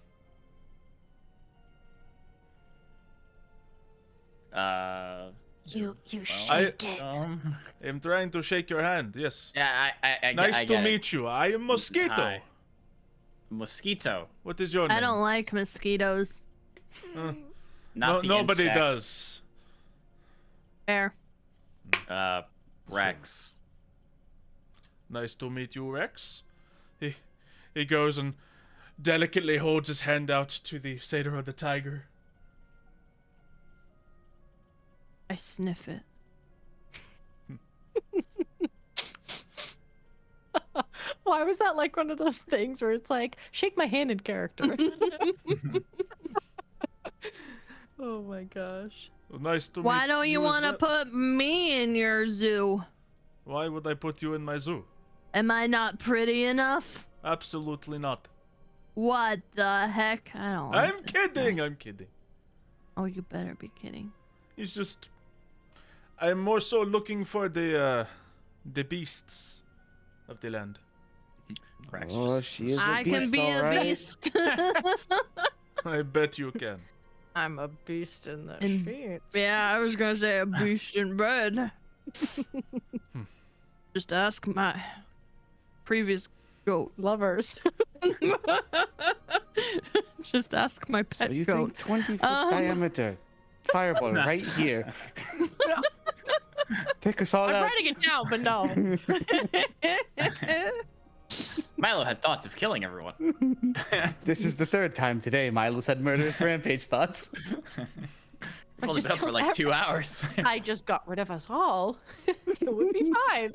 You I- shake it. I'm trying to shake your hand. Yes. Yeah, I Nice I to get it. meet you. I am Mosquito. Hi. Mosquito. What is your name? I don't like mosquitoes. Not the nobody insect. does. Fair. Rex. Nice to meet you, Rex. He goes and delicately holds his hand out to the satyr of the tiger. I sniff it. Why was that like one of those things where it's like, shake my hand in character? Oh my gosh. Well, nice to meet Why don't you as want to well. put me in your zoo? Why would I put you in my zoo? Am I not pretty enough? Absolutely not. What the heck? I don't like I'm this kidding. guy. I'm kidding. Oh, you better be kidding. It's just, I'm more so looking for the beasts of the land. Rex Oh, just- she is a I beast, can be a alright. beast. I bet you can. I'm a beast in the In- sheets. Yeah, I was gonna say a beast in bed. Just ask my previous goat. Lovers. Just ask my So pet you goat. think 20-foot Um, diameter fireball right here? Take us all I'm out. writing it down, but no. Milo had thoughts of killing everyone. This is the third time today Milo's had murderous rampage thoughts. I've only just been up for killed like 2 hours. I just got rid of us all. It would be fine.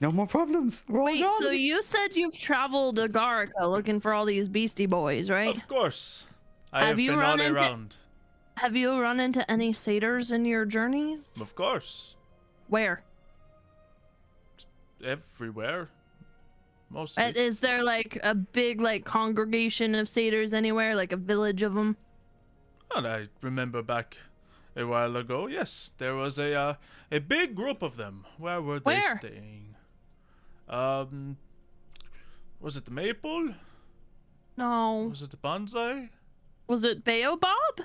No more problems. We're all Wait, gone. so you said you've traveled Agarica looking for all these beastie boys, right? Of course. I have you been run all into- around. Have you run into any satyrs in your journeys? Of course. Where? Everywhere. Mostly. Is there like a big like congregation of satyrs anywhere, like a village of them? And I remember back a while ago, yes, there was a big group of them. Where were they Where? staying? Was it the Maple? No. Was it the Bonsai? Was it Baobab?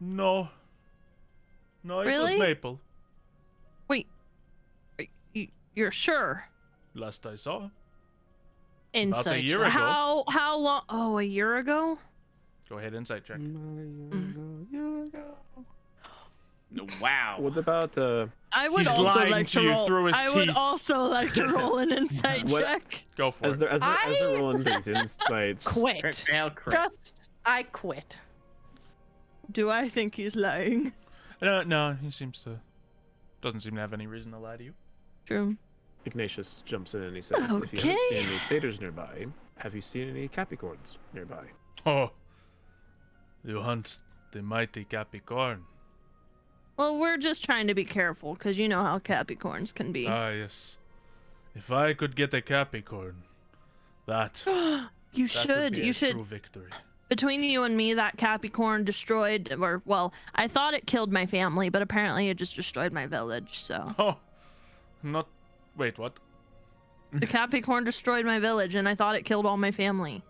No. No, it Really? was Maple. Wait. You're sure? Last I saw. Insight. year check. ago. How long? Oh, a year ago? Go ahead, insight check. Wow. What about I would He's also lying like to to you roll. through his I would teeth. also like to roll an insight What- check. Go for as it. they're rolling these insights? Quit. Fail crit. I quit. Do I think he's lying? No, he doesn't seem to have any reason to lie to you. True. Ignatius jumps in and he says, "If you haven't seen any satyrs nearby, have you seen any Capycorns nearby?" Oh, you hunt the mighty Capycorn. Well, we're just trying to be careful because you know how Capycorns can be. Ah, yes. If I could get a Capycorn, that you would should. be You a should. true victory. Between you and me, that Capycorn destroyed, or well, I thought it killed my family, but apparently it just destroyed my village. So Oh, not. Wait, what? the Capycorn destroyed my village, and I thought it killed all my family.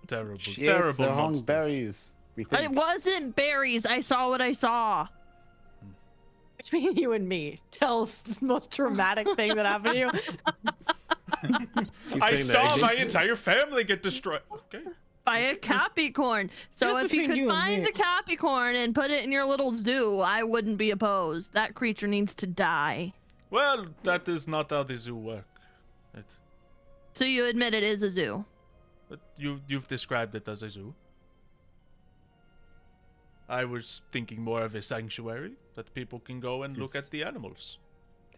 Terrible, Shit, terrible the hung monster. berries. We think. It wasn't berries. I saw what I saw. Between you and me, tell us the most traumatic thing that happened to you. Keep I saying that, saw my Ignatius. entire family get destroyed. Okay. By a Capycorn. So Just if you between could you and find me. the Capycorn and put it in your little zoo, I wouldn't be opposed. That creature needs to die. Well, that is not how the zoo work. So you admit it is a zoo. But you've described it as a zoo. I was thinking more of a sanctuary that people can go and look Yes. at the animals.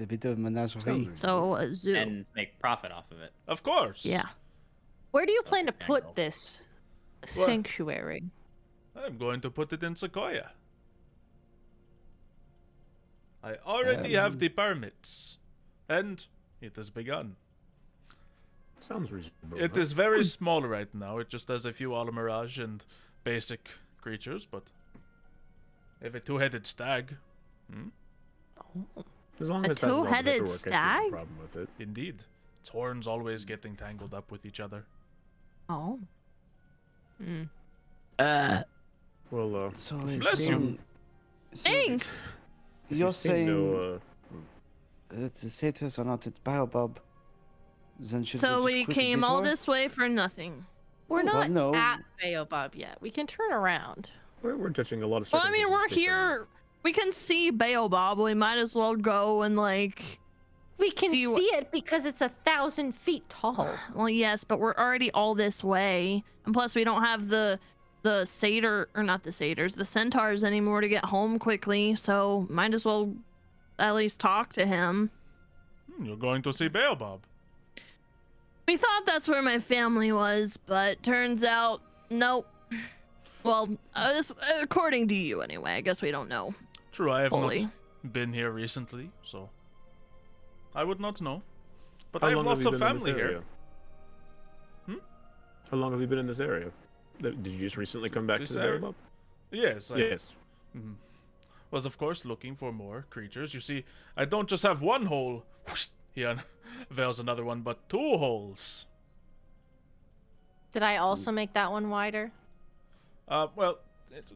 A bit of menagerie. Sounds So a zoo. And make profit off of it. Of course. Yeah. Where do you plan to put Angle. this What? sanctuary? I'm going to put it in Sequoia. I already have the permits. And it has begun. Sounds reasonable. It is very small right now. It just has a few Alamirage and basic creatures, but I have a two-headed stag. As long A as that's all the two-headed paperwork, I see no stag? problem with it. Indeed. Its horns always getting tangled up with each other. Oh. Well, So Bless if you. you. Thanks. You're if you saying no, that the satyrs are not at Baobab. Then should So just we quit the came all detour? this way for nothing. We're Oh, well, not no. at Baobab yet. We can turn around. we're touching a lot of. Well, I mean, we're circumstances based on here. We can see Baobab. We might as well go and like We can See see, wh- it because it's 1,000 feet tall. Well, yes, but we're already all this way, and plus we don't have the satyr, or not the satyrs, the centaurs anymore to get home quickly. So might as well at least talk to him. You're going to see Baobab. We thought that's where my family was, but turns out, nope. Well, according to you anyway. I guess we don't know. True, I have Fully. not been here recently, so I would not know. But How I have long lots you of been in this family here. area? Hmm? How long have you been in this area? Did you just recently come back This to the area? Baobab? Yes, I Yes. was of course looking for more creatures. You see, I don't just have one hole. He unveils another one, but 2 holes. Did I also make that one wider? Well,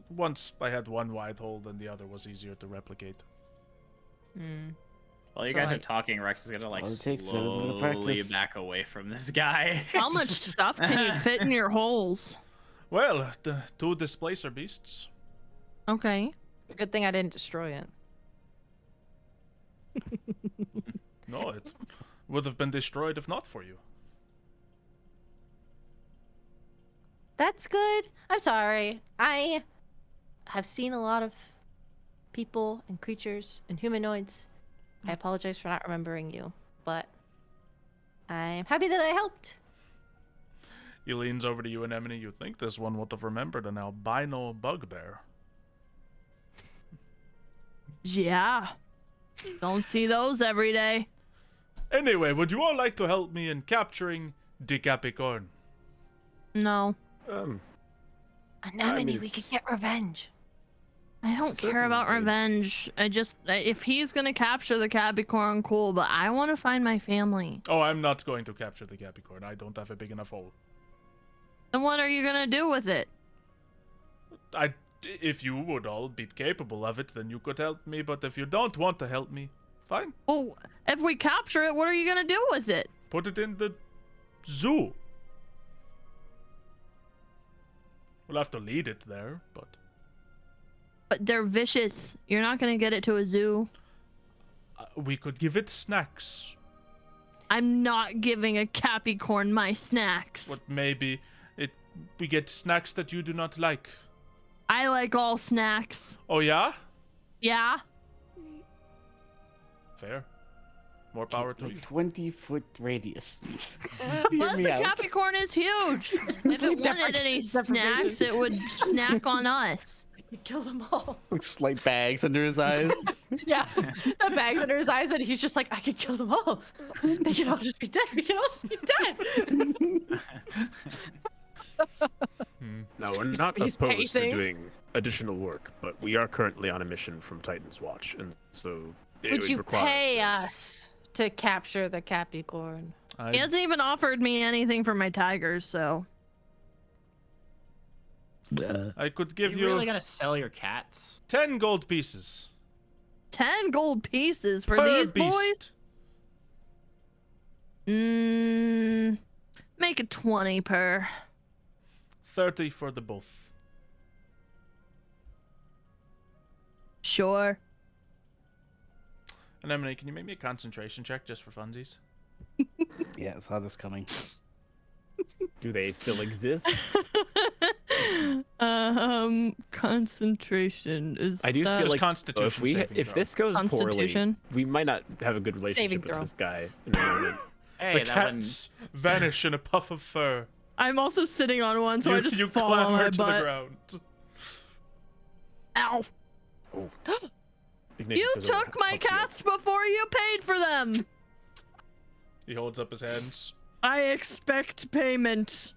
once I had one wide hole, then the other was easier to replicate. Hmm. While you So, guys are like- talking, Rex is gonna like Well, it takes a little bit of slowly practice. back away from this guy. How much stuff can you fit in your holes? Well, the 2 displacer beasts. Okay. Good thing I didn't destroy it. No, it would have been destroyed if not for you. That's good. I'm sorry. I have seen a lot of people and creatures and humanoids. I apologize for not remembering you, but I'm happy that I helped. He leans over to you, Anemone. You think this one would have remembered an albino bugbear. Yeah. Don't see those every day. Anyway, would you all like to help me in capturing the Capycorn? No. Anemone, mean, we could it's- get revenge. I don't care about Certainly. revenge. If he's gonna capture the Capycorn, cool, but I want to find my family. Oh, I'm not going to capture the Capycorn. I don't have a big enough hole. Then what are you gonna do with it? If you would all be capable of it, then you could help me. But if you don't want to help me, fine. Well, if we capture it, what are you gonna do with it? Put it in the zoo. We'll have to lead it there, but But they're vicious. You're not gonna get it to a zoo. we could give it snacks. I'm not giving a Capycorn my snacks. But maybe we get snacks that you do not like. I like all snacks. Oh yeah? Yeah. Fair. More power to you. Like 20-foot radius. Plus, the Capycorn is huge. If it Sleep wanted any deprivation. snacks, it would snack on us. We kill them all. Like slight bags under his eyes. Yeah, the bags under his eyes, but he's just like, I could kill them all. They can all just be dead. We can all just be dead. Now, we're not He's opposed pacing. to doing additional work, but we are currently on a mission from Titan's Watch, and so it Would you require pay us to capture the Capycorn? He hasn't even offered me anything for my tigers, so. I could give You you really gonna sell your cats? 10 gold pieces 10 gold pieces for per these boys? beast. Make it 20 per. 30 for the both. Sure. Anemone, can you make me a concentration check just for funsies? Yeah, I saw this coming. Do they still exist? Concentration is. I do that- feel Just like Constitution saving if throw. this goes poorly, Constitution? we might not have a good relationship with throw. this guy in the moment. Hey, The that one. cats vanish in a puff of fur. I'm also sitting on one, so I just you fall on my clamber to the butt. ground. Ow! Ignatius You goes over took and my helps you up. cats before you paid for them. He holds up his hands. I expect payment.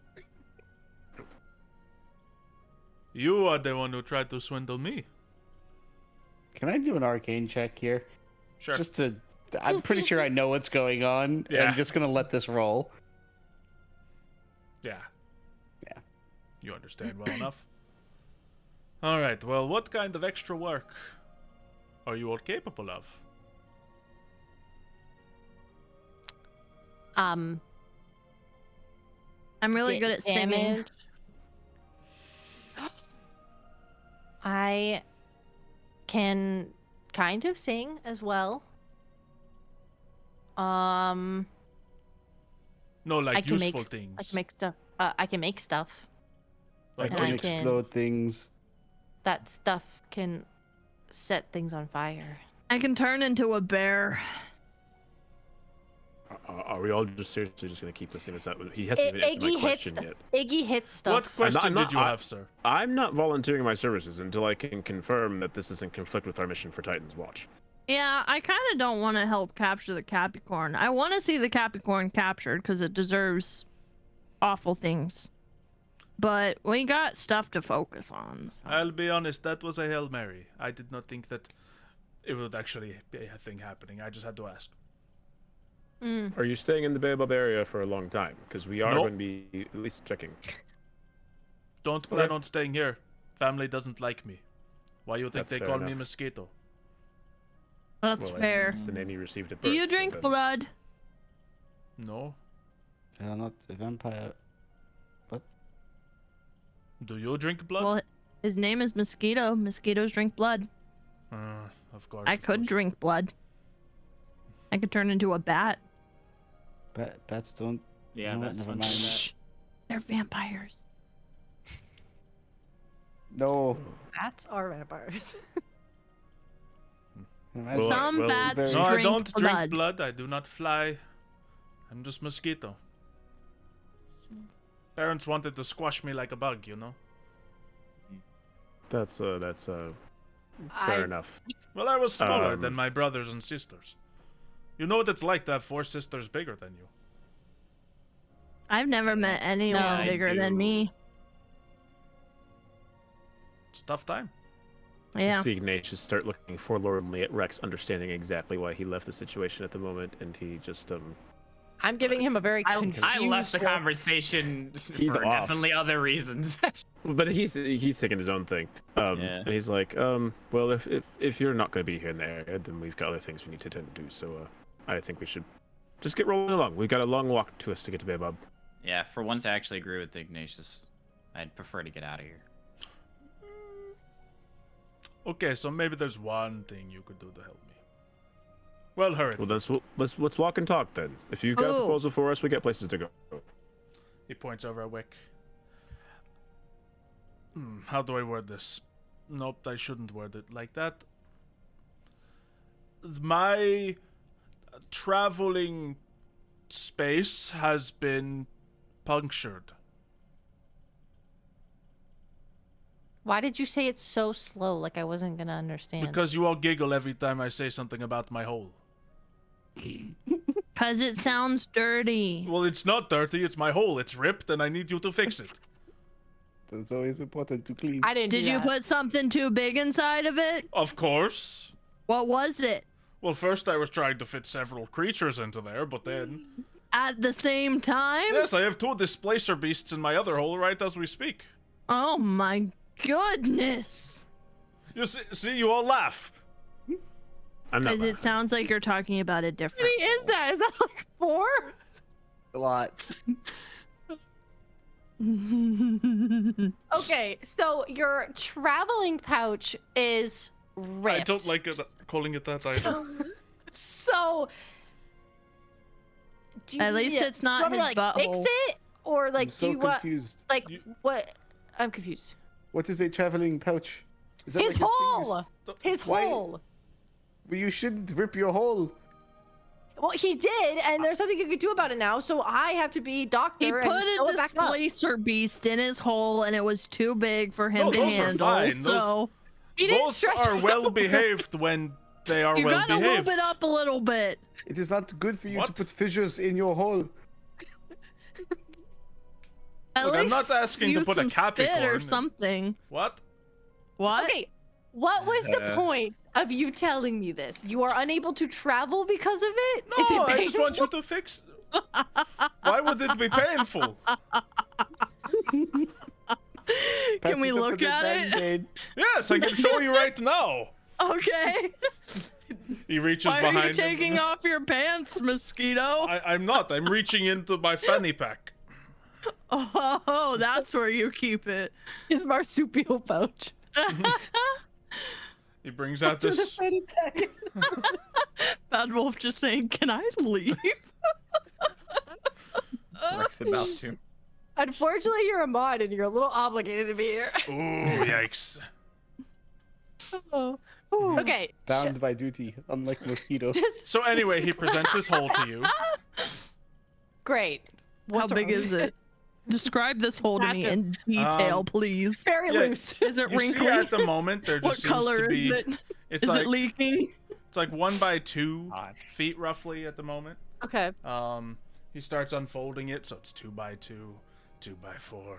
You are the one who tried to swindle me. Can I do an arcane check here? Sure. Just to. I'm pretty sure I know what's going on. Yeah. I'm just gonna let this roll. Yeah. Yeah. You understand well enough. Alright, well, what kind of extra work are you all capable of? I'm really good at singing. damage. I can kind of sing as well. No, like I can useful make things. I can make stuff. I can make stuff. I Like And can I what? can- explode things. That stuff can set things on fire. I can turn into a bear. Are we all just seriously just gonna keep listening to that? He hasn't even answered my Iggy hits question stuff. yet. Iggy hits stuff. What question I'm not- did you have, sir? I'm not volunteering my services until I can confirm that this is in conflict with our mission for Titan's Watch. Yeah, I kind of don't want to help capture the Capycorn. I want to see the Capycorn captured because it deserves awful things. But we got stuff to focus on. So. I'll be honest, that was a Hail Mary. I did not think that it would actually be a thing happening. I just had to ask. Are you staying in the Baobab area for a long time? Because we are Nope. going to be at least checking. Don't plan Okay. on staying here. Family doesn't like me. Why you think That's they fair call me enough. Mosquito? That's Well, fair. it's the name you received at Do birth. you so drink then- blood? No. I'm not a vampire. Do you drink blood? Well, his name is Mosquito. Mosquitoes drink blood. Of course. I of could course. drink blood. I could turn into a bat. Bats don't. Yeah, No, that's never something mind that. Shh. They're vampires. No. Bats are vampires. Well, Some well, bats No, I drink don't blood. drink blood. I do not fly. I'm just Mosquito. Parents wanted to squash me like a bug, you know? That's fair enough. Well, I was smaller than Um, my brothers and sisters. You know what it's like to have 4 sisters bigger than you. I've never met anyone I bigger than do. me. It's a tough time. Yeah. See Ignatius start looking forlornly at Rex, understanding exactly why he left the situation at the moment, and he just I'm giving him a very I confused left the look. conversation He's for off. definitely other reasons. But he's taking his own thing. Yeah. And he's like, well, if you're not going to be here in the area, then we've got other things we need to tend to do. So I think we should just get rolling along. We've got a long walk to us to get to Baobab. Yeah, for once I actually agree with Ignatius. I'd prefer to get out of here. Okay, so maybe there's one thing you could do to help me. Well, hurry. Well, let's walk and talk then. If you've got a Oh. proposal for us, we got places to go. He points over a wick. How do I word this? Nope, I shouldn't word it like that. My traveling space has been punctured. Why did you say it so slow? Like I wasn't gonna understand. Because you all giggle every time I say something about my hole. Because it sounds dirty. Well, it's not dirty, it's my hole. It's ripped, and I need you to fix it. It's always important to clean. I didn't. Did do you that. put something too big inside of it? Of course. What was it? Well, first I was trying to fit several creatures into there, but then... At the same time? Yes, I have 2 displacer beasts in my other hole right as we speak. Oh my goodness. You see, you all laugh. I'm not. Because it sounds like you're talking about a How different. many is that? Is that like 4? A lot. Okay, so your traveling pouch is ripped. I don't like calling it that either. So, do At least it's do you not want me to, his like, fix butthole. it, or like I'm so do you want confused. like You- what? I'm confused. What is a traveling pouch? Is that His like a thing you hole. s- His Why- hole. Well, you shouldn't rip your hole. Well, he did, and there's nothing you can do about it now. So I have to be doctor He and put sew a it back up. displacer beast in his hole and it was too big for him No, to those are handle. fine. Those- So He didn't Those stretch are it well out. behaved when they are you well gotta behaved. lube it up a little bit. It is not good for you to What? put fissures in your hole. At Look, I'm not least asking to use put a some spit or Capycorn. something. What? What? Okay, what was the point of you telling me this? You are unable to travel because of it? No, Is it I just want you painful? to fix. Why would it be painful? Can we Patch it up look with a at it? Band-Aid. Yes, I can show you right now. Okay. He reaches Why behind. are you him. taking off your pants, Mosquito? I'm not. I'm reaching into my fanny pack. Oh, that's where you keep it. His marsupial pouch. He brings out this. Bad Wolf just saying, "Can I leave?" Rick's about to. Unfortunately, you're a mod and you're a little obligated to be here. Ooh, yikes. Oh. Okay. Bound by duty, unlike mosquito. Just So anyway, he presents his hole to you. great. How What's big wrong? is it? Describe this hole to me in detail, please. Very Yeah, loose. Is it You see wrinkly? at the moment there just What seems color to be. is it? It's Is like it leaking? it's like 1 by 2 Odd. feet roughly at the moment. Okay. He starts unfolding it, so it's 2 by 2, 2 by 4,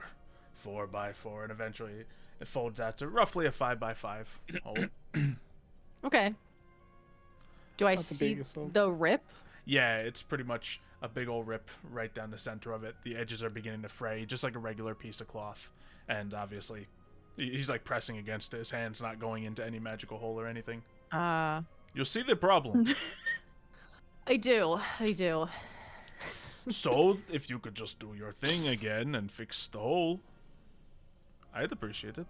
4 by 4, and eventually it folds out to roughly a 5 by 5 hole. Okay. Do I Not the see biggest hole. the rip? Yeah, it's pretty much a big old rip right down the center of it. The edges are beginning to fray, just like a regular piece of cloth. And obviously, he's like pressing against it. His hand's not going into any magical hole or anything. You'll see the problem. I do. So, if you could just do your thing again and fix the hole, I'd appreciate it.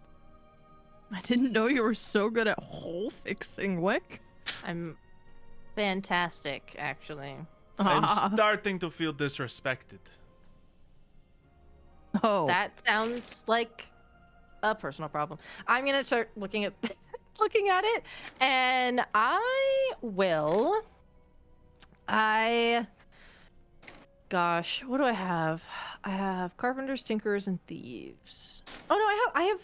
I didn't know you were so good at hole fixing, Wick. I'm fantastic, actually. I'm starting to feel disrespected. Oh. That sounds like a personal problem. I'm gonna start looking at it, and gosh, what do I have? I have carpenters, tinkerers, and thieves. Oh no,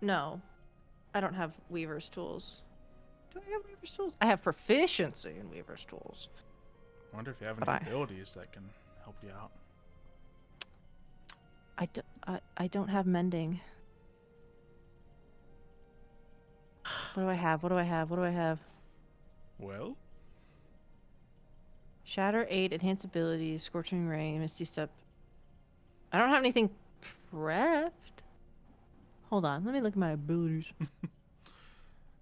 no, I don't have weaver's tools. Do I have weaver's tools? I have proficiency in weaver's tools. I wonder if you have But any abilities that can help you out. I don't have mending. What do I have? Well, Shatter 8, Enhance Abilities, Scorching Ray, Misty Step. I don't have anything prepped. Hold on, let me look at my abilities.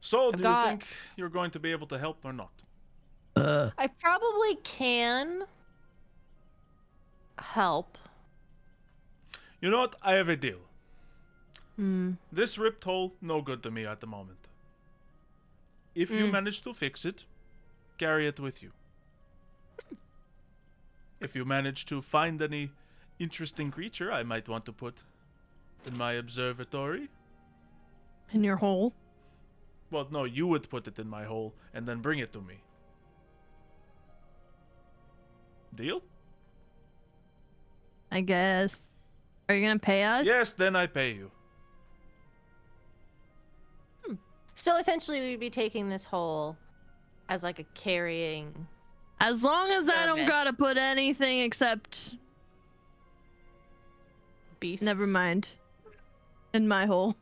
so I've do got- you think you're going to be able to help or not? I probably can help. You know what? I have a deal. Hmm. This ripped hole, no good to me at the moment. If you manage to fix it, carry it with you. If you manage to find any interesting creature I might want to put in my observatory, In your hole? well, no, you would put it in my hole and then bring it to me. Deal? I guess. Are you gonna pay us? Yes, then I pay you. So essentially, we'd be taking this hole as like a carrying. As long as I don't Service. gotta put anything except. Beast. Never mind. In my hole.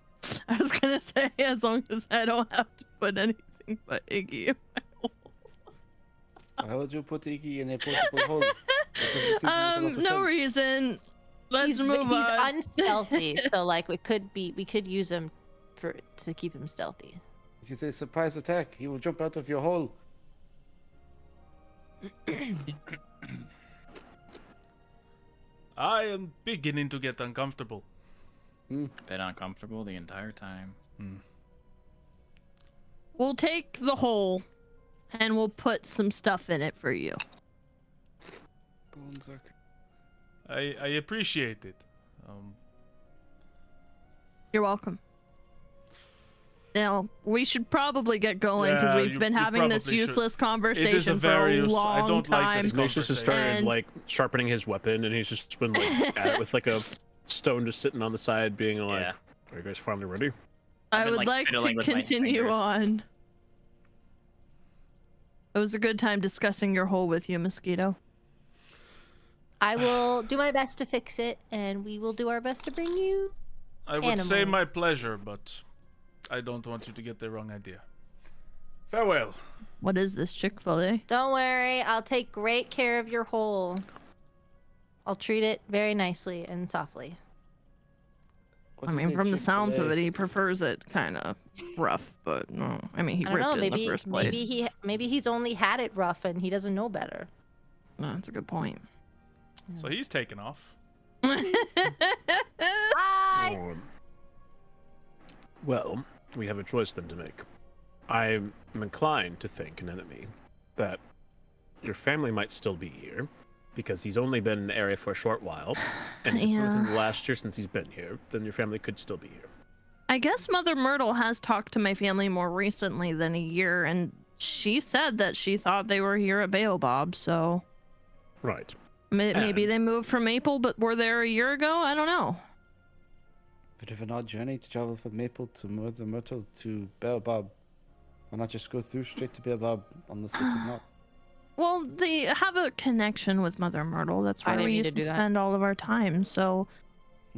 I was gonna say, as long as I don't have to put anything but Iggy in my hole. Why would you put Iggy in a portable hole? That doesn't seem to make a lot of No sense. reason. Let's He's move on. unstealthy, so like we could use him to keep him stealthy. It's a surprise attack. He will jump out of your hole. I am beginning to get uncomfortable. Been uncomfortable the entire time. We'll take the hole and we'll put some stuff in it for you. Bones are... I appreciate it. You're welcome. Now, we should probably get going because Yeah, we've been having this probably should. useless It conversation is a for very a use- long I don't like time. this Ignatius has started And- like sharpening his weapon, and he's just been like at it with like a stone just sitting on the side, being like, Yeah. "Are you guys finally ready?" I I've been, would like to fiddling with my continue fingers. on. It was a good time discussing your hole with you, Mosquito. I will do my best to fix it, and we will do our best to bring you. I would say Animals. my pleasure, but I don't want you to get the wrong idea. Farewell. What is this, Chick-fil-A? Don't worry, I'll take great care of your hole. I'll treat it very nicely and softly. What I is mean, a from the sounds of Chick-fil-A? it, he prefers it kind of rough, but no. I mean, he I don't ripped know, it in maybe the first place. maybe he's only had it rough and he doesn't know better. No, that's a good point. So he's taken off. Bye. Well, we have a choice then to make. I'm inclined to think an enemy that your family might still be here, because he's only been in the area for a short while, and if it's within the last year since he's been here, then your family could still be here. I guess Mother Myrtle has talked to my family more recently than a year, and she said that she thought they were here at Baobab, so Right. maybe And- they moved from Maple but were there a year ago? I don't know. Bit of an odd journey to travel from Maple to Mother Myrtle to Baobab. Why not just go through straight to Baobab on the Sacred Knot? Well, they have a connection with Mother Myrtle. That's I where didn't we mean to used to do that. spend all of our time, so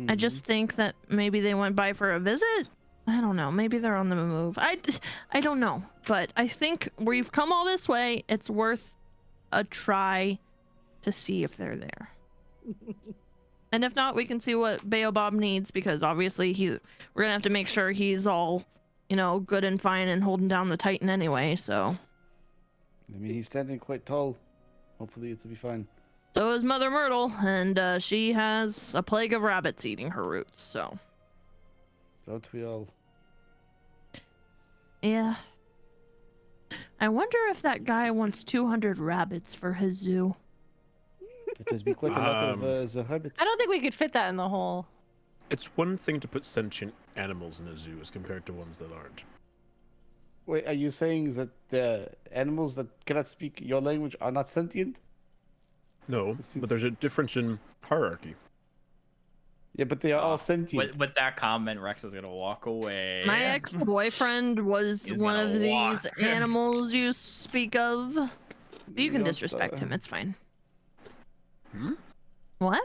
I just think that maybe they went by for a visit. I don't know. Maybe they're on the move. I don't know. But I think we've come all this way. It's worth a try to see if they're there. And if not, we can see what Baobab needs, because obviously we're gonna have to make sure he's all, good and fine and holding down the Titan anyway. So I mean, he's standing quite tall. Hopefully, it'll be fine. so is Mother Myrtle, and she has a plague of rabbits eating her roots. So Don't we all? yeah. I wonder if that guy wants 200 rabbits for his zoo. That would be quite a lot of the rabbits. I don't think we could fit that in the hole. It's one thing to put sentient animals in a zoo as compared to ones that aren't. Wait, are you saying that the animals that cannot speak your language are not sentient? No, but there's a difference in hierarchy. Yeah, but they are all sentient. With that comment, Rex is gonna walk away. My ex-boyfriend was He's one of gonna these walk. animals you speak of. You can Yeah, disrespect him. It's fine. Hmm? What?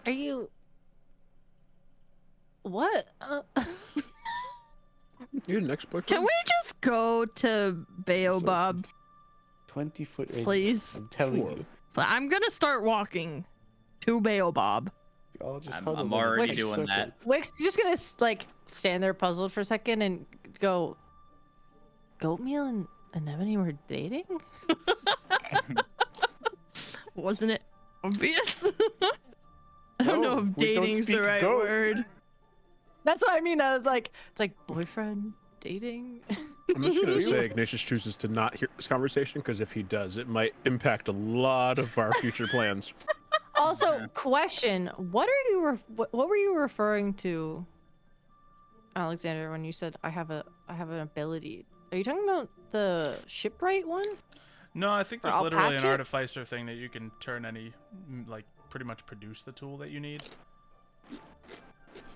Are you? What? You had an ex-boyfriend? Can we just go to Baobab, 20-foot radius. please? I'm telling Sure. you. I'm gonna start walking to Baobab. We all just I'm huddle in a already big doing that. circle. Wick's just gonna stand there puzzled for a second and go. Goatmeal and Anemone were dating? Wasn't it obvious? I don't know No, if we don't dating's the speak right goat. word. That's what I mean. I was like, it's like boyfriend dating. I'm just going to say Ignatius chooses to not hear this conversation, because if he does, it might impact a lot of our future plans. Also, question: what were you referring to, Alexander, when you said I have an ability? Are you talking about the shipwright one? No, I think Or there's I'll literally patch an it? artificer thing that you can turn any, like, pretty much produce the tool that you need.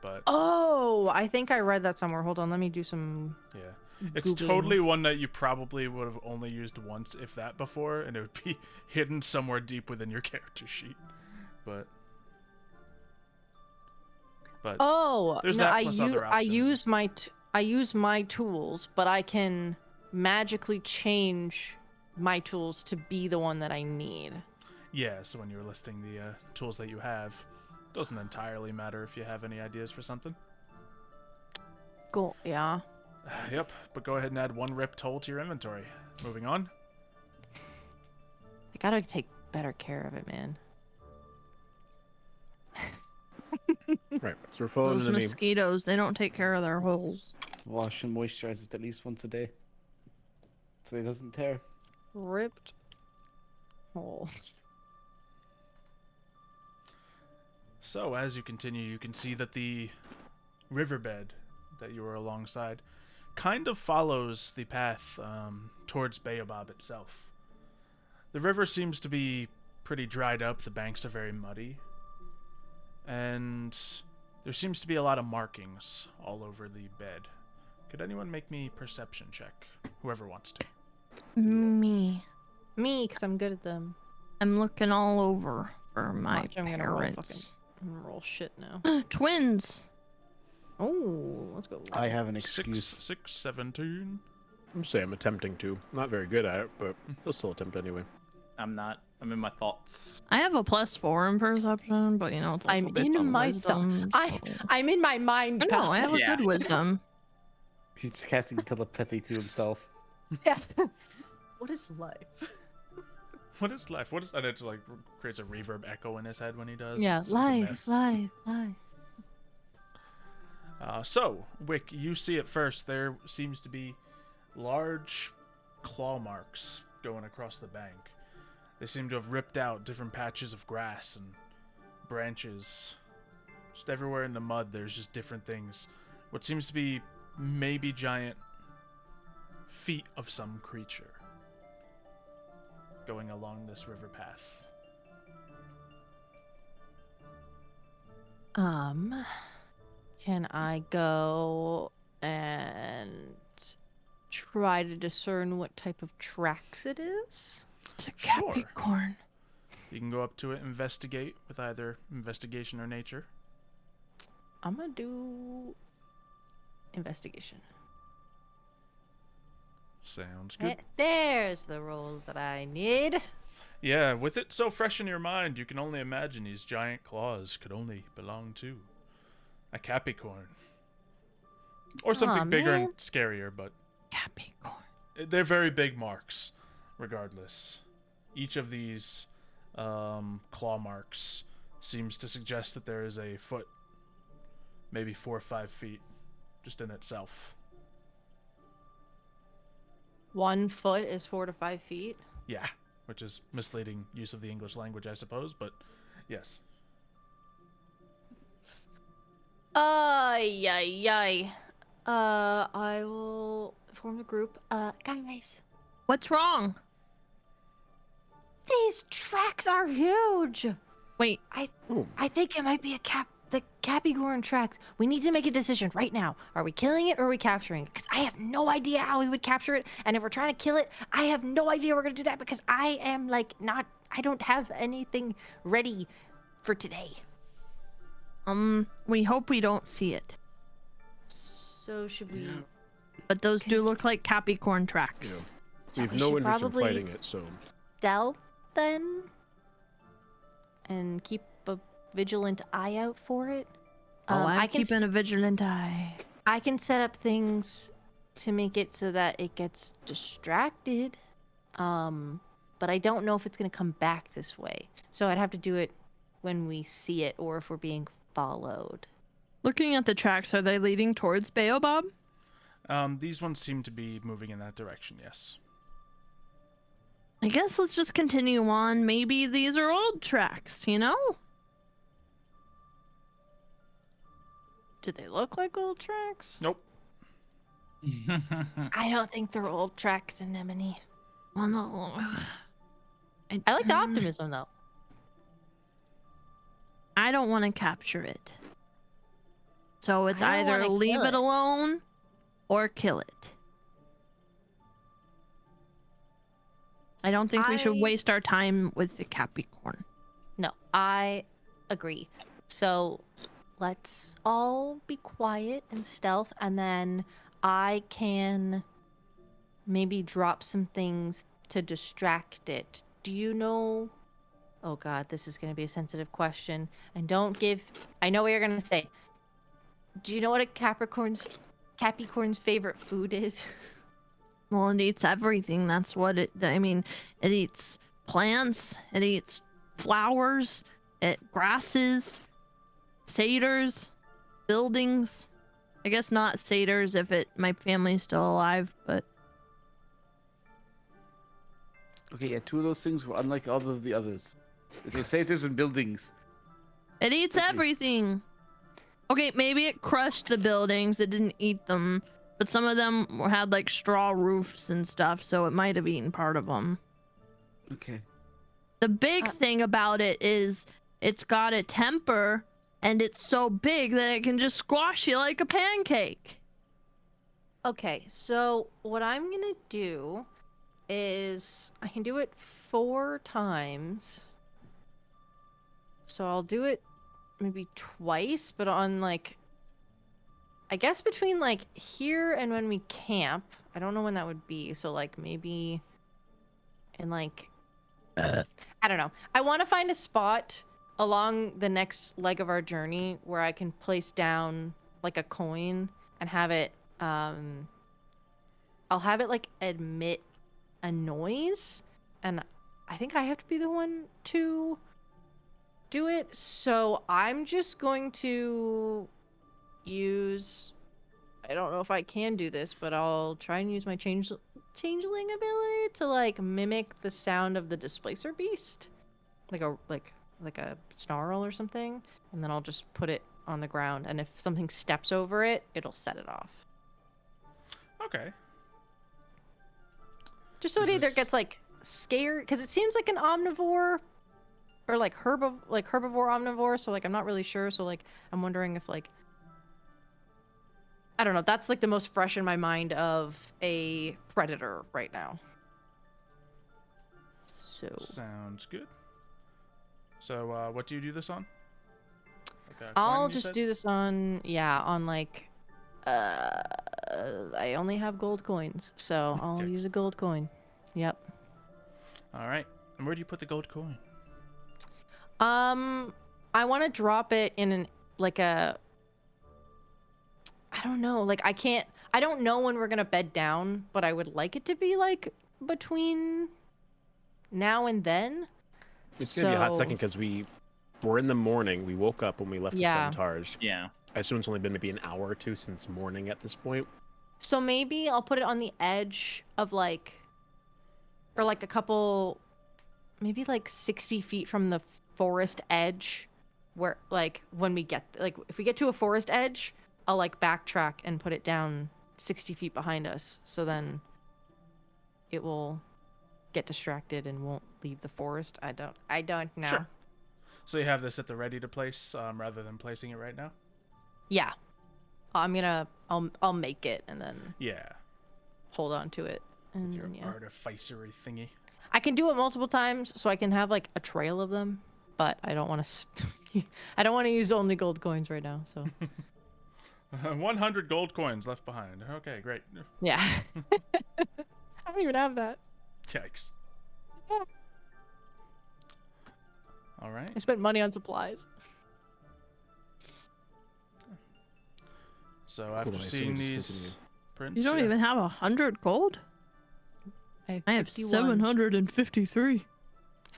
But Oh, I think I read that somewhere. Hold on, let me do some. yeah, it's Googling. totally one that you probably would have only used once, if that, before, and it would be hidden somewhere deep within your character sheet. But Oh, there's no, that I plus other I options. use my tools, but I can magically change my tools to be the one that I need. yeah, so when you're listing the tools that you have, doesn't entirely matter if you have any ideas for something. Cool. Yeah. Yep, but go ahead and add 1 rip toll to your inventory. Moving on. I gotta take better care of it, man. Right, so we're following Those enemy. mosquitoes, they don't take care of their holes. Wash and moisturize it at least once a day, so it doesn't tear. Ripped hole. So, as you continue, you can see that the riverbed that you were alongside kind of follows the path towards Baobab itself. The river seems to be pretty dried up, the banks are very muddy, and there seems to be a lot of markings all over the bed. Could anyone make me perception check? Whoever wants to. Me. Me, because I'm good at them. I'm looking all over for my Watch, I'm gonna roll parents. I'm gonna roll shit now. Twins. Oh, let's go. I have an 6, excuse. 6, 17. I'm saying I'm attempting to. Not very good at it, but he'll still attempt anyway. I'm not. I'm in my thoughts. I have a +4 in perception, but it's also I'm based in on my wisdom. I'm in my mind. No, I have a Yeah. good wisdom. He's casting telepathy to himself. Yeah. What is life? What is life? What is... And it like creates a reverb echo in his head when he does. Yeah, It's a life. mess. So, Wick, you see it first. There seems to be large claw marks going across the bank. They seem to have ripped out different patches of grass and branches. Just everywhere in the mud, there's just different things. What seems to be maybe giant feet of some creature going along this river path. Can I go and try to discern what type of tracks it is? It's a Sure. Capycorn. You can go up to it, investigate with either investigation or nature. I'm gonna do investigation. Sounds good. There's the rolls that I need. Yeah, with it so fresh in your mind, you can only imagine these giant claws could only belong to a Capycorn. Or something Aw, bigger man. and scarier, but Capycorn. they're very big marks, regardless. Each of these claw marks seems to suggest that there is a foot, maybe 4 or 5 feet, just in itself. 1 foot is 4 to 5 feet. Yeah, which is misleading use of the English language, I suppose, but yes. Ay. I will form the group. Guys, What's wrong? these tracks are huge. Wait, I think it might be the Capycorn tracks. We need to make a decision right now. Are we killing it or are we capturing it? Because I have no idea how we would capture it. And if we're trying to kill it, I have no idea we're going to do that because I am I don't have anything ready for today. we hope we don't see it. So should we? But those do look like Capycorn tracks. Yeah. So We have we no should interest in probably fighting it, so stealth then? And keep a vigilant eye out for it? I'm I can keeping a vigilant eye. I can set up things to make it so that it gets distracted. But I don't know if it's going to come back this way. So I'd have to do it when we see it or if we're being followed. Looking at the tracks, are they leading towards Baobab? These ones seem to be moving in that direction, yes. I guess let's just continue on. Maybe these are old tracks, you know? Do they look like old tracks? Nope. I don't think they're old tracks, Anemone. Well, no. I like the optimism though. I don't want to capture it. So it's I don't either wanna leave kill it it. alone or kill it. I don't think we should I- waste our time with the Capycorn. No, I agree. So let's all be quiet and stealth, and then I can maybe drop some things to distract it. Do you know? Oh God, this is going to be a sensitive question. And don't give. I know what you're going to say. Do you know what a Capycorn's favorite food is? Well, it eats everything. That's what it. I mean, it eats plants. It eats flowers. It grasses, satyrs, buildings. I guess not satyrs if my family's still alive, but Okay, yeah, 2 of those things were unlike all of the others. It was satyrs and buildings. it eats Okay. everything. Okay, maybe it crushed the buildings. It didn't eat them, but some of them had like straw roofs and stuff, so it might have eaten part of them. Okay. The big thing about it is it's got a temper and it's so big that it can just squash you like a pancake. Okay, so what I'm going to do is I can do it 4 times. So I'll do it maybe twice, but on I guess between here and when we camp. I don't know when that would be. So maybe in I don't know. I want to find a spot along the next leg of our journey where I can place down a coin and have it I'll have it admit a noise, and I think I have to be the one to do it. So I'm just going to use, I don't know if I can do this, but I'll try and use my change changeling ability to like mimic the sound of the displacer beast, like a snarl or something, and then I'll just put it on the ground, and if something steps over it, it'll set it off. Okay. Just so it Is either this- gets like scared, because it seems like an omnivore or like herbivore omnivore, so like I'm not really sure, so like I'm wondering if like I don't know, that's like the most fresh in my mind of a predator right now. So Sounds good. So, what do you do this on? Like a coin, I'll you just said? do this on like I only have gold coins, so I'll Yikes. use a gold coin. Yep. All right. And where do you put the gold coin? I want to drop it in an like a I don't know, like I don't know when we're gonna bed down, but I would like it to be like between now and then. It's gonna be a hot So- second because we're in the morning. We woke up when we left Yeah. the centaurs. Yeah. I assume it's only been maybe an hour or two since morning at this point. So maybe I'll put it on the edge of like, or like a couple, maybe like 60 feet from the forest edge, where like when we get, like if we get to a forest edge, I'll like backtrack and put it down 60 feet behind us. So then it will get distracted and won't leave the forest. I don't know. Sure. So you have this at the ready to place, rather than placing it right now? Yeah. I'll make it and then Yeah. hold on to it. And With your then, yeah. artificery thingy. I can do it multiple times, so I can have like a trail of them. But I don't want to. I don't want to use only gold coins right now. So 100 gold coins left behind. Okay, great. yeah. I don't even have that. Yikes. All right. I spent money on supplies. So after I assume seeing we just these continue. prints, You don't yeah. even have 100 gold? I have 51. 753.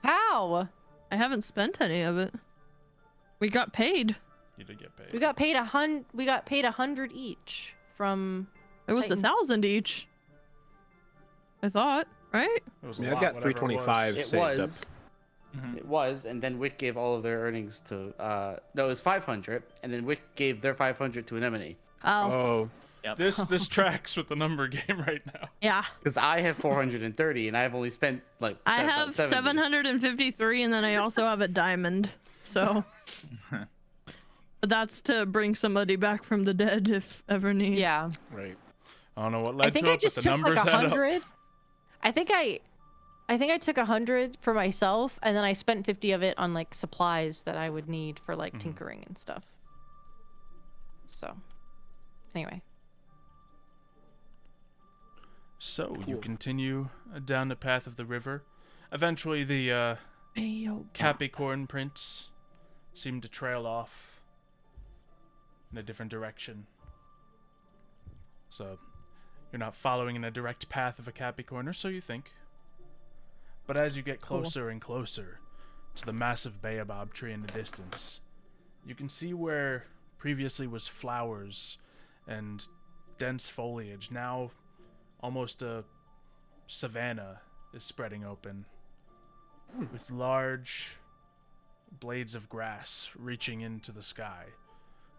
How? I haven't spent any of it. We got paid. You did get paid. We got paid 100. We got paid 100 each from. It was Titans. 1,000 each. I thought, right? It was I a mean, I've lot, got whatever it 325 It saved was. up. Mhm. It was, and then Wick gave all of their earnings to. No, it was 500, and then Wick gave their 500 to Anemone. Oh, Oh, Yep. This tracks with the number game right now. yeah. Because I have 430, and I've only spent like. I about have 70. 753, and then I also have a diamond. So. But that's to bring somebody back from the dead if ever need. Yeah. right. I don't know what I led think to I it, but just the took numbers like add up. 100. I think I took 100 for myself, and then I spent 50 of it on like supplies that I would need for like tinkering and stuff. So, anyway. So you Cool. continue down the path of the river. Eventually, the Capycorn prints seem to trail off in a different direction. So you're not following in a direct path of a Capycorn, or so you think. But as you get closer and closer to the massive baobab tree in the distance, you can see where previously was flowers and dense foliage. Now almost a savanna is spreading open with large blades of grass reaching into the sky.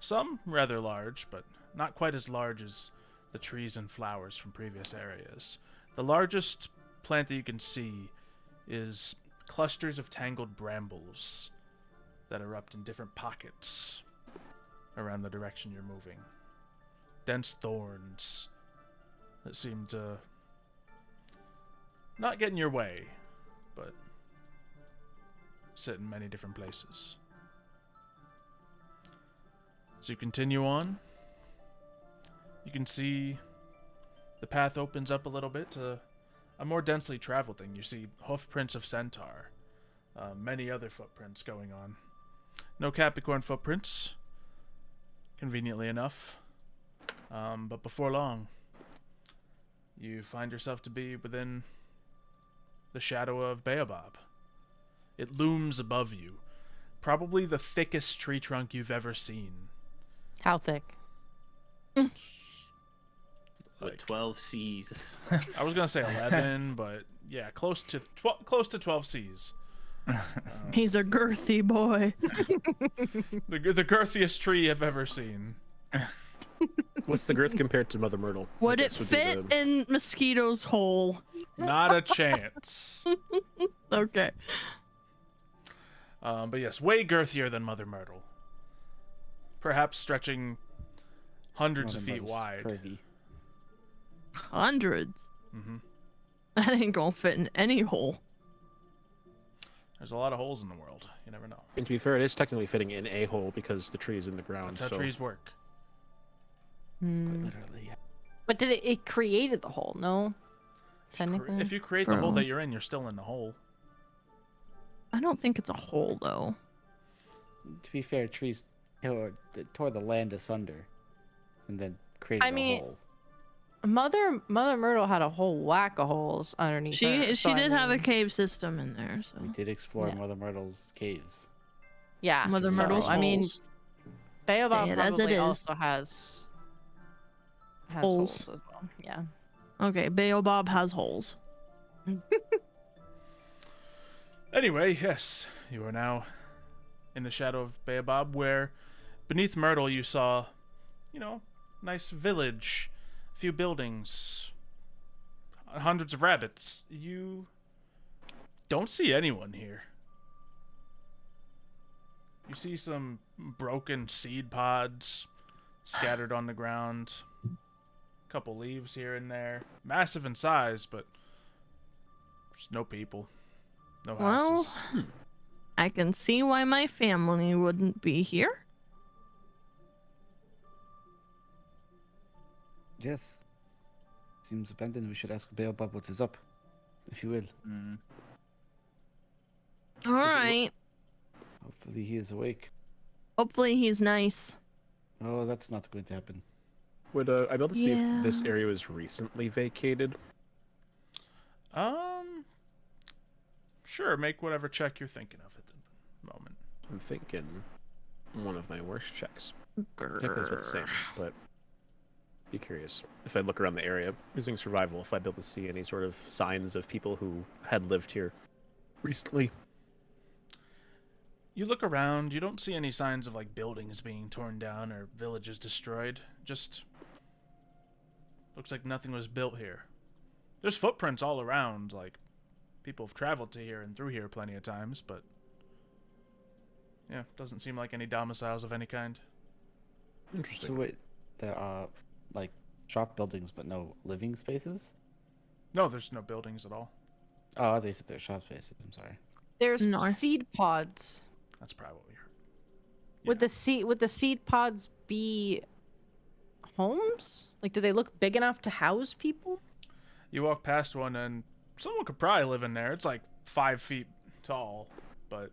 Some rather large, but not quite as large as the trees and flowers from previous areas. The largest plant that you can see is clusters of tangled brambles that erupt in different pockets around the direction you're moving. Dense thorns that seem to not get in your way, but sit in many different places. As you continue on, you can see the path opens up a little bit to a more densely traveled thing. You see hoof prints of centaur, many other footprints going on. No Capycorn footprints, conveniently enough. But before long, you find yourself to be within the shadow of Baobab. It looms above you, probably the thickest tree trunk you've ever seen. How thick? Like 12 C's. I was gonna say 11, but yeah, close to 12 C's. He's a girthy boy. The girthiest tree I've ever seen. What's the girth compared to Mother Myrtle? I Would it guess would be fit the- in Mosquito's hole? Not a chance. Okay. But yes, way girthier than Mother Myrtle. Perhaps stretching hundreds of feet Myrtle's wide. Curvy. Hundreds. Hmm. That ain't gonna fit in any hole. There's a lot of holes in the world. You never know. And to be fair, it is technically fitting in a hole because the tree is in the ground. That's how so trees work. Hmm. Literally. Yeah. But did it created the hole? No. Technically. If you create the hole Bro. that you're in, you're still in the hole. I don't think it's a hole though. To be fair, trees tore the land asunder, and then created I mean, a hole. Mother Myrtle had a whole whack of holes underneath her. She so I did have a mean, cave system in there, so We did explore Yeah. Mother Myrtle's caves. Yeah. Mother so, Myrtle's I mean, holes. Baobab Say it as it probably is. also has Holes. holes as well. Yeah. Okay, Baobab has holes. Anyway, yes, you are now in the shadow of Baobab, where beneath Myrtle you saw, nice village, a few buildings, hundreds of rabbits. You don't see anyone here. You see some broken seed pods scattered on the ground, a couple leaves here and there, massive in size, but there's no people. No Well, houses. I can see why my family wouldn't be here. Yes. Seems abandoned. We should ask Baobab what is up, if you will. Mm. All right. Hopefully he is awake. Hopefully he's nice. Oh, that's not going to happen. Would I be able to see if this Yeah. area was recently vacated? Sure, make whatever check you're thinking of at the moment. I'm thinking one of my worst checks. Technically it's about the same, but be curious if I look around the area using survival, if I'd be able to see any sort of signs of people who had lived here recently. You look around, you don't see any signs of like buildings being torn down or villages destroyed. Just looks like nothing was built here. There's footprints all around, like people have traveled to here and through here plenty of times, but yeah, doesn't seem like any domiciles of any kind. Interesting. So wait, there are like shop buildings, but no living spaces. No, there's no buildings at all. Oh, they said they're shop spaces. I'm sorry. There's No. seed pods. That's probably what we heard. Would the seed pods be homes? Like, do they look big enough to house people? You walk past one and someone could probably live in there. It's like 5 feet tall, but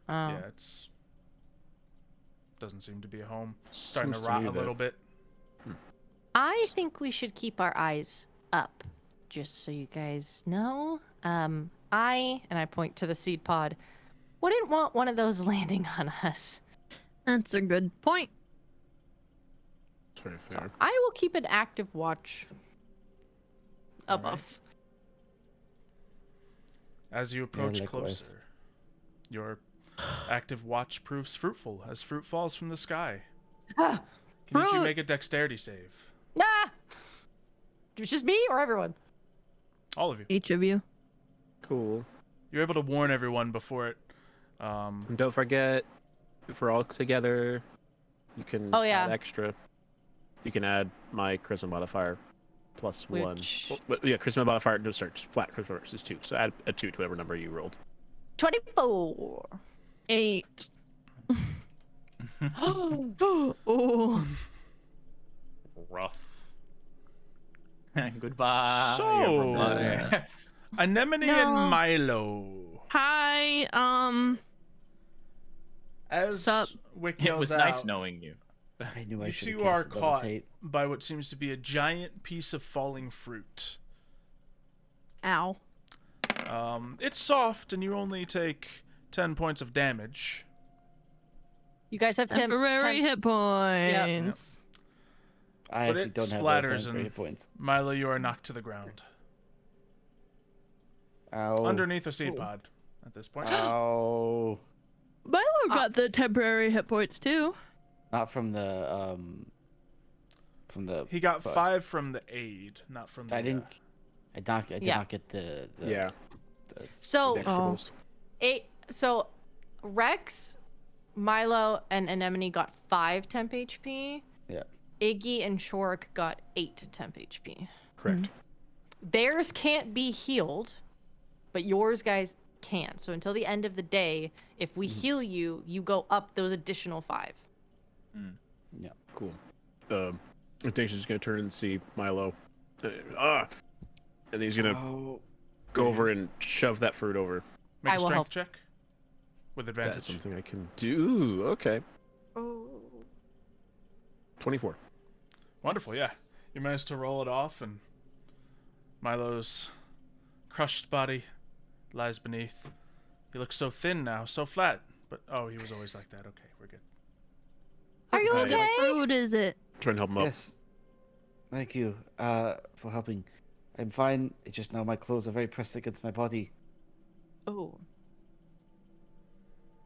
Oh. yeah, it's doesn't seem to be a home. Starting to Seems to rot me a that- little bit. I think we should keep our eyes up, just so you guys know. And I point to the seed pod, wouldn't want one of those landing on us. That's a good point. It's very So fair. I will keep an active watch All right. above. As you approach likewise. closer, your active watch proves fruitful as fruit falls from the sky. Ah, Can each you Fruit! make a dexterity save? nah! It's just me or everyone? All of you. Each of you. Cool. You're able to warn everyone before it. And don't forget, if we're all together, you can Oh, yeah. add extra. You can add my charisma modifier plus one. Which- Yeah, charisma modifier, no search. Flat charisma versus 2. So add a 2 to whatever number you rolled. 24. 8. Oh. Rough. Goodbye. So- everybody. Anemone No. and Milo. Hi. As Sup? Wick It yells was out, nice knowing you. I knew I you should two have are cast caught levitate. by what seems to be a giant piece of falling fruit. Ow. It's soft, and you only take 10 points of damage. You guys have Temporary hit points. I But actually it don't have splatters those and hit points. Milo, you are knocked to the ground. Ow. Underneath a seed Ooh. pod at this point. Ow. Milo got the temporary hit points too. Not from the He got bug. 5 from the aid, not from the. I didn't. I did Yeah. not get the Yeah. So Vegetables. so Rex, Milo, and Anemone got 5 temp HP. Yeah. Iggy and Shorik got 8 temp HP. Correct. Theirs can't be healed, but yours guys can. So until the end of the day, if we heal you, you go up those additional 5. Yeah. Cool. I think she's just gonna turn and see Milo. And he's gonna Oh. go over and shove that fruit over. Make I a will strength help. check with That's advantage. something I can do. Okay. Oh. 24. Wonderful, yeah. You managed to roll it off, and Milo's crushed body lies beneath. He looks so thin now, so flat. But oh, he was always like that. Okay, we're good. Are you Hey. okay? What fruit is it? Trying to help him up. Yes. Thank you. For helping. I'm fine. It's just now my clothes are very pressed against my body. Oh.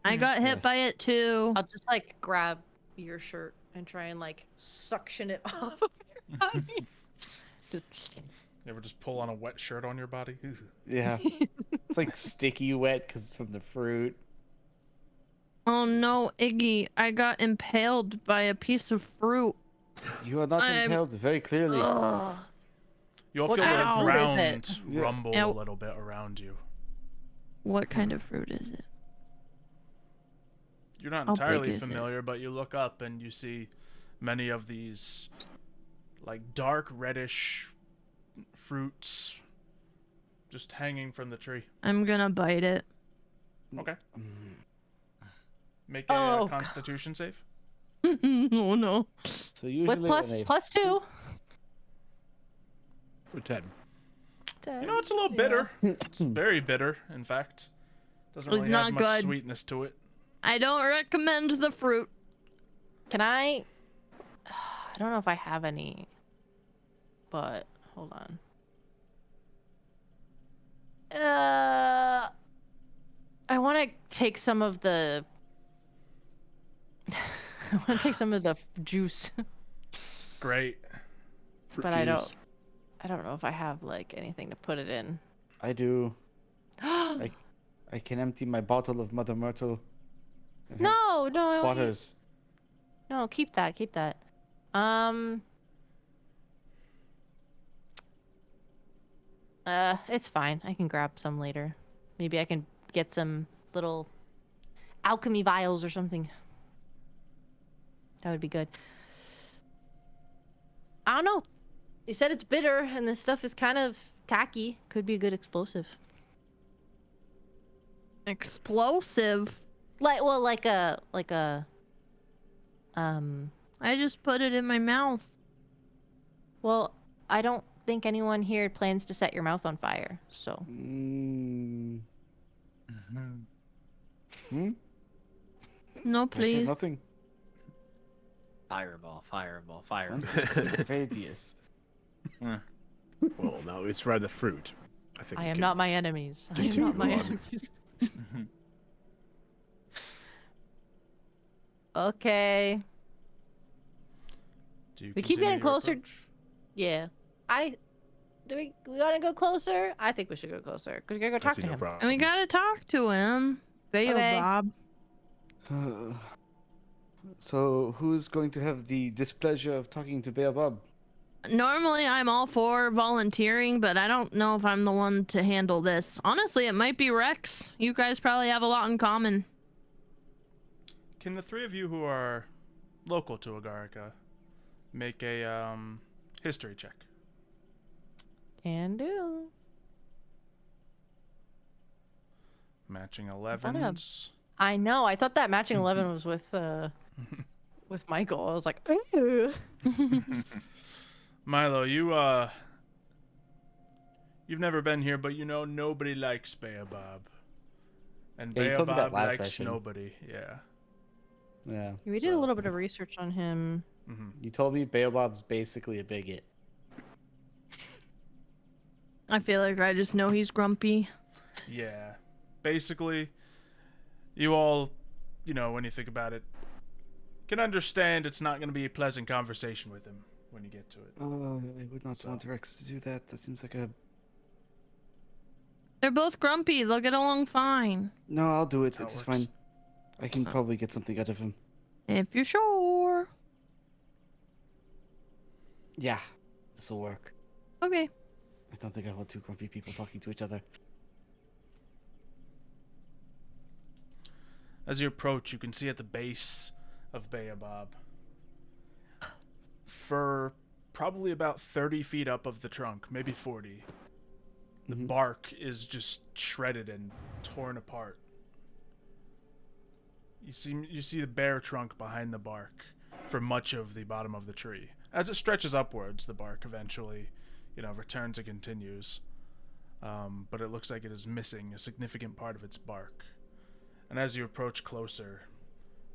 I got hit Yes. by it too. I'll just like grab your shirt and try and like suction it off of your body. Just You ever just pull on a wet shirt on your body? Ugh. Yeah. It's like sticky wet because from the fruit. Oh no, Iggy, I got impaled by a piece of fruit. You are not I'm- impaled very clearly. Ugh. You'll What feel kind the of fruit is ground it? Yeah. rumble Ow. a little bit around you. What kind of fruit is it? You're not How big entirely is it? familiar, but you look up and you see many of these like dark reddish fruits just hanging from the tree. I'm gonna bite it. Okay. Mm. Make a Oh, God. constitution save. Oh no. So usually with when they plus 2. So 10. You know, it's a little bitter. It's very bitter, in fact. Doesn't It's really have not much good. sweetness to it. I don't recommend the fruit. Can I I don't know if I have any, but hold on. I want to take some of the I want to take some of the juice, Great. Fruit but juice. I don't know if I have like anything to put it in. I do. I can empty my bottle of Mother Myrtle. and have No, Waters. no, keep that. It's fine. I can grab some later. Maybe I can get some little alchemy vials or something. That would be good. I don't know. You said it's bitter, and this stuff is kind of tacky. Could be a good explosive. Explosive. Like a I just put it in my mouth. well, I don't think anyone here plans to set your mouth on fire. So Mm. Hmm? No, I said please. nothing. Fireball. Radius. Well, now let's try the fruit. think I we am can not my enemies. I am continue not my on. enemies. Okay. Do you We keep continue getting your closer. approach? Yeah. We want to go closer? I think we should go closer because we're gonna go I talk see to no him. problem. And we gotta talk to him. Okay. Bob. So, who's going to have the displeasure of talking to Beelzebub? Normally, I'm all for volunteering, but I don't know if I'm the one to handle this. Honestly, it might be Rex. You guys probably have a lot in common. Can the three of you who are local to Agarica make a history check? Can do. Matching 11s. I know. I thought that matching 11 was with Michael. I was like, ooh. Milo, you've never been here, but you know nobody likes Beelzebub. And Yeah, you told me that Beelzebub last likes session. nobody. Yeah. Yeah. We did a So- little bit of research on him. Mm-hmm. You told me Baobab's basically a bigot. I feel like I just know he's grumpy. Yeah. Basically, you all, when you think about it, can understand it's not going to be a pleasant conversation with him when you get to it. I would not want Rex to do that. That seems like a... They're both grumpy. They'll get along fine. No, I'll do it. That's how It's it fine. works. I can probably get something out of him. If you're sure. Yeah, this will work. Okay. I don't think I want two grumpy people talking to each other. As you approach, you can see at the base of Baobab, for probably about 30 feet up of the trunk, maybe 40, the bark is just shredded and torn apart. You see the bare trunk behind the bark for much of the bottom of the tree. As it stretches upwards, the bark eventually, returns and continues. But it looks like it is missing a significant part of its bark. And as you approach closer,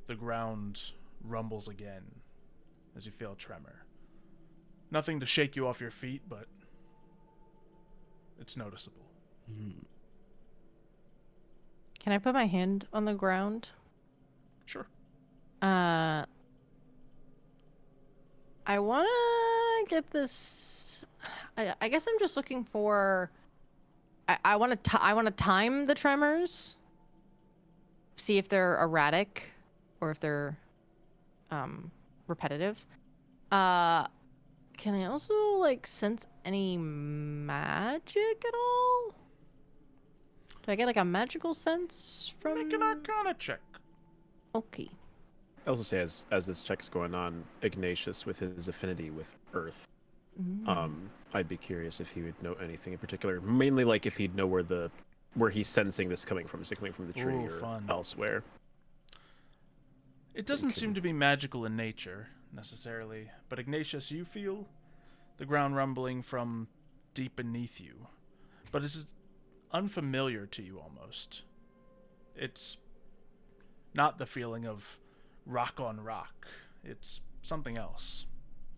the ground rumbles again as you feel a tremor. Nothing to shake you off your feet, but it's noticeable. Can I put my hand on the ground? Sure. I want to get this. I guess I'm just looking for. I want to time the tremors. See if they're erratic, or if they're repetitive. Can I also sense any magic at all? Do I get a magical sense from? Make an Arcana check. Okay. I also say, as this check is going on, Ignatius, with his affinity with Earth, I'd be curious if he would know anything in particular. Mainly, if he'd know where he's sensing this coming from. Is it coming from the tree or fun. elsewhere? It doesn't seem to be magical in nature, necessarily. But Ignatius, you feel the ground rumbling from deep beneath you. But it's unfamiliar to you almost. It's not the feeling of rock on rock. It's something else.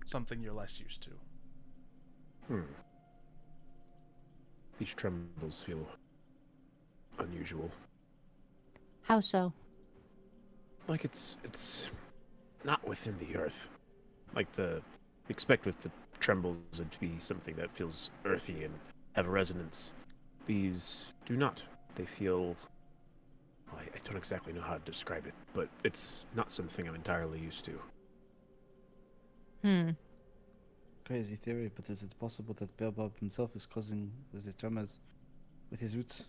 Something you're less used to. These trembles feel unusual. How so? It's not within the earth. Expect with the trembles it to be something that feels earthy and have a resonance. These do not. They feel... I don't exactly know how to describe it, but it's not something I'm entirely used to. Crazy theory, but is it possible that Baobab himself is causing the tremors with his roots?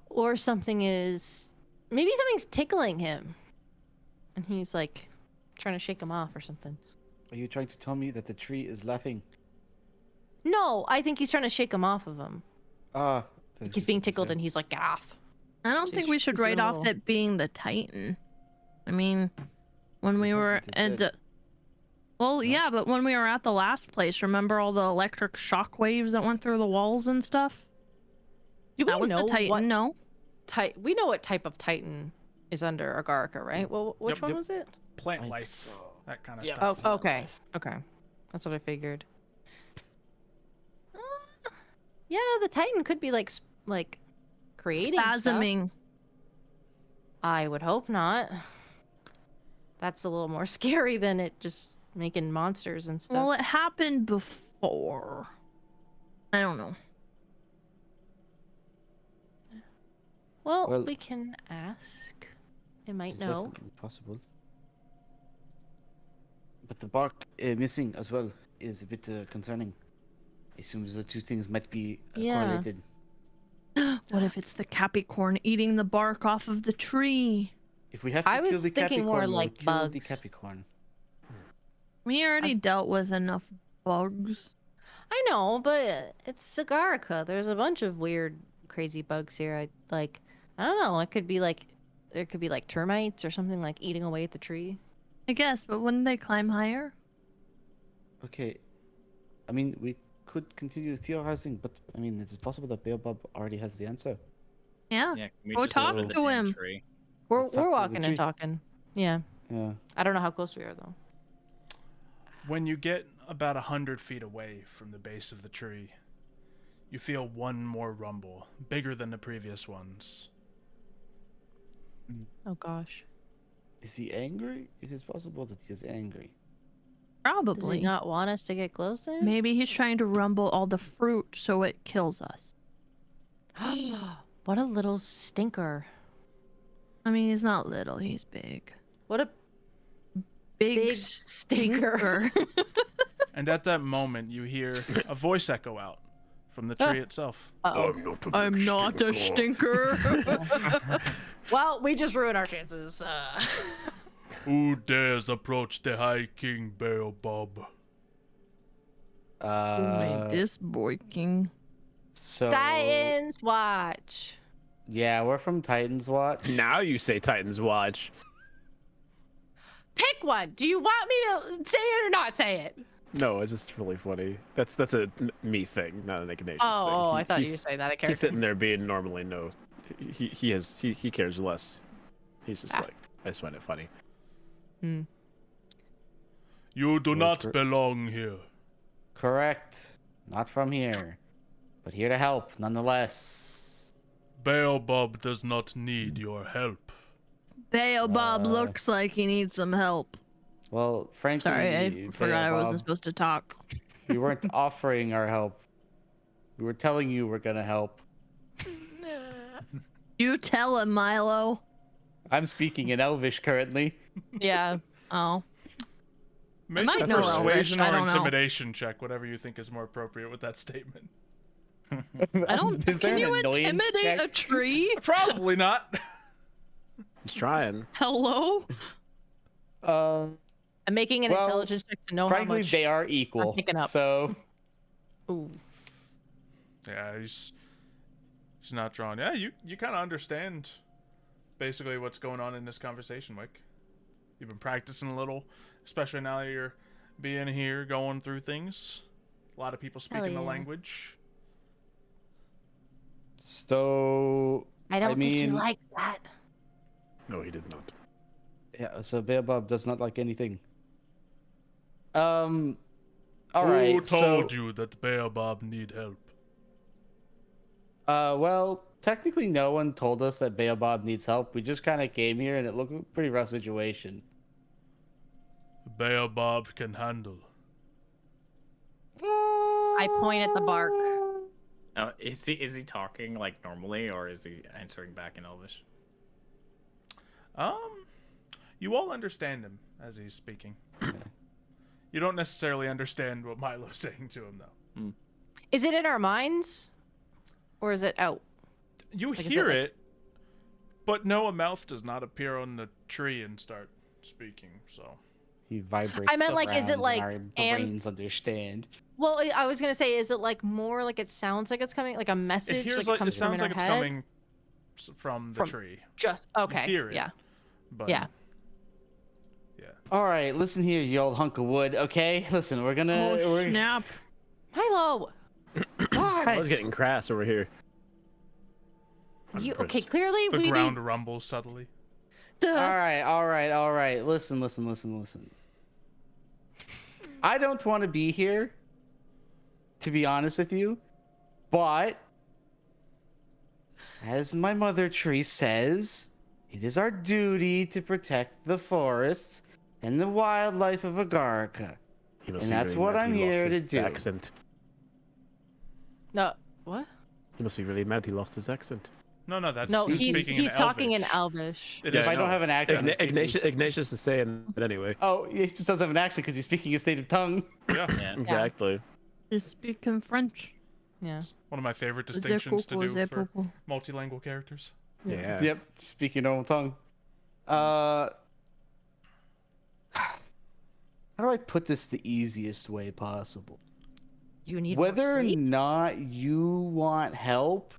Or maybe something's tickling him, and he's trying to shake him off or something. Are you trying to tell me that the tree is laughing? No, I think he's trying to shake him off of him. He's being tickled, and he's like, "Get off!" I don't think we should he's doing write a off little- it being the Titan. I mean, when we were Titan's at dead. yeah, but when we were at the last place, remember all the electric shock waves that went through the walls and stuff? Do we That was know the Titan, what no? we know what type of Titan is under Agarica, right? Well, which Yep, one yep. was it? Plant I life. saw- That kind of Yeah. stuff. Oh, okay. That's what I figured. Yeah, the Titan could be creating stuff. Spasming. I would hope not. That's a little more scary than it just making monsters and stuff. Well, it happened before. I don't know. Well, we can ask. It might It's know. definitely possible. But the bark missing as well is a bit concerning. I assume the two things might be Yeah. correlated. What if it's the Capycorn eating the bark off of the tree? If we have to I kill was the thinking more Capricorn, we'll like kill the bugs. Capricorn. We already Us- dealt with enough bugs. I know, but it's Agarica. There's a bunch of weird, crazy bugs here. I don't know. It could be there could be termites or something eating away at the tree. I guess, but wouldn't they climb higher? Okay. I mean, we could continue theorizing, but I mean, it is possible that Baobab already has the answer. Yeah. Yeah, can we Go just talk go to the to damn him. tree? We're Let's talk to the walking tree. and talking. Yeah. Yeah. I don't know how close we are though. When you get about 100 feet away from the base of the tree, you feel one more rumble, bigger than the previous ones. Oh gosh. Is he angry? Is it possible that he is angry? Does Probably. he not want us to get closer? Maybe he's trying to rumble all the fruit so it kills us. What a little stinker. I mean, he's not little, he's big. What a Big, big stinker. And at that moment, you hear a voice echo out from the tree itself. Uh-oh. I'm not a stinker. Well, we just ruined our chances. Who dares approach the High King Baobab? Who made this boy king? So Titans watch. yeah, we're from Titan's Watch. Now you say Titans Watch. Pick one. Do you want me to say it or not say it? No, it's just really funny. That's a me thing, not an Ignatius thing. I thought you he's- say that. He's sitting there being normally no. He cares less. He's just like, I just find it funny. You do not cor- belong here. Correct. Not from here, but here to help nonetheless. Baobab does not need your help. Baobab looks like he needs some help. Well, frankly, Sorry, I forgot I wasn't Baobab, supposed to talk. we weren't offering our help. We were telling you we're gonna help. You tell him, Milo. I'm speaking in Elvish currently. Yeah. Oh. Make might a know persuasion Elvish, I or don't know. intimidation check, whatever you think is more appropriate with that statement. I don't. Is there Can an you annoyance intimidate check? a tree? Probably not. He's trying. Hello? I'm making an Well, intelligence check to know frankly, how much. they are equal. picking up. So Ooh. Yeah, he's not drawn. Yeah, you kind of understand basically what's going on in this conversation, Wick. You've been practicing a little, especially now that you're being here, going through things. A lot of people speaking the yeah. language. So I don't think he mean- liked that. No, he did not. yeah, so Baobab does not like anything. All Who right. told you that Baobab need help? Well, technically, no one told us that Baobab needs help. We just kind of came here, and it looked a pretty rough situation. Baobab can handle. I point at the bark. Is he talking like normally, or is he answering back in Elvish? You all understand him as he's speaking. You don't necessarily understand what Milo's saying to him, though. Is it in our minds, or is it out? You Like, is it hear like- it, but no, a mouth does not appear on the tree and start speaking. So He vibrates. I meant, like, is it around like and our brains understand? Well, I was gonna say, is it like more like it sounds like it's coming, like a message, it hears like it like comes it sounds from like in it's our head? coming from the From- tree. Just okay. hear it. Yeah. But Yeah. yeah. All right, listen here, you old hunk of wood. Okay, listen, we're gonna. Oh, we're... snap. Milo, I was getting crass over here. I'm you impressed. okay? Clearly, The we ground need. rumbles subtly. Duh. All right. Listen. I don't want to be here, to be honest with you, but as my mother tree says, it is our duty to protect the forests and the wildlife of Agarica. He must And be that's really what mad I'm he lost here his to do. Accent. No, what? He must be really mad he lost his accent. No, that's No, He's he's speaking talking in Elvish. Elvish. It Yeah, is If I don't no. have an accent, I'm speaking- Ignatius is saying it anyway. Oh, he just doesn't have an accent because he's speaking his native tongue. Yeah, Yeah. Exactly. Just speaking French. Yeah. one of my favorite C'est distinctions to cool, do c'est for cool. multilingual characters. Yeah. Yep, speaking normal tongue. How do I put this the easiest way possible? You need more Whether or sleep? not you want help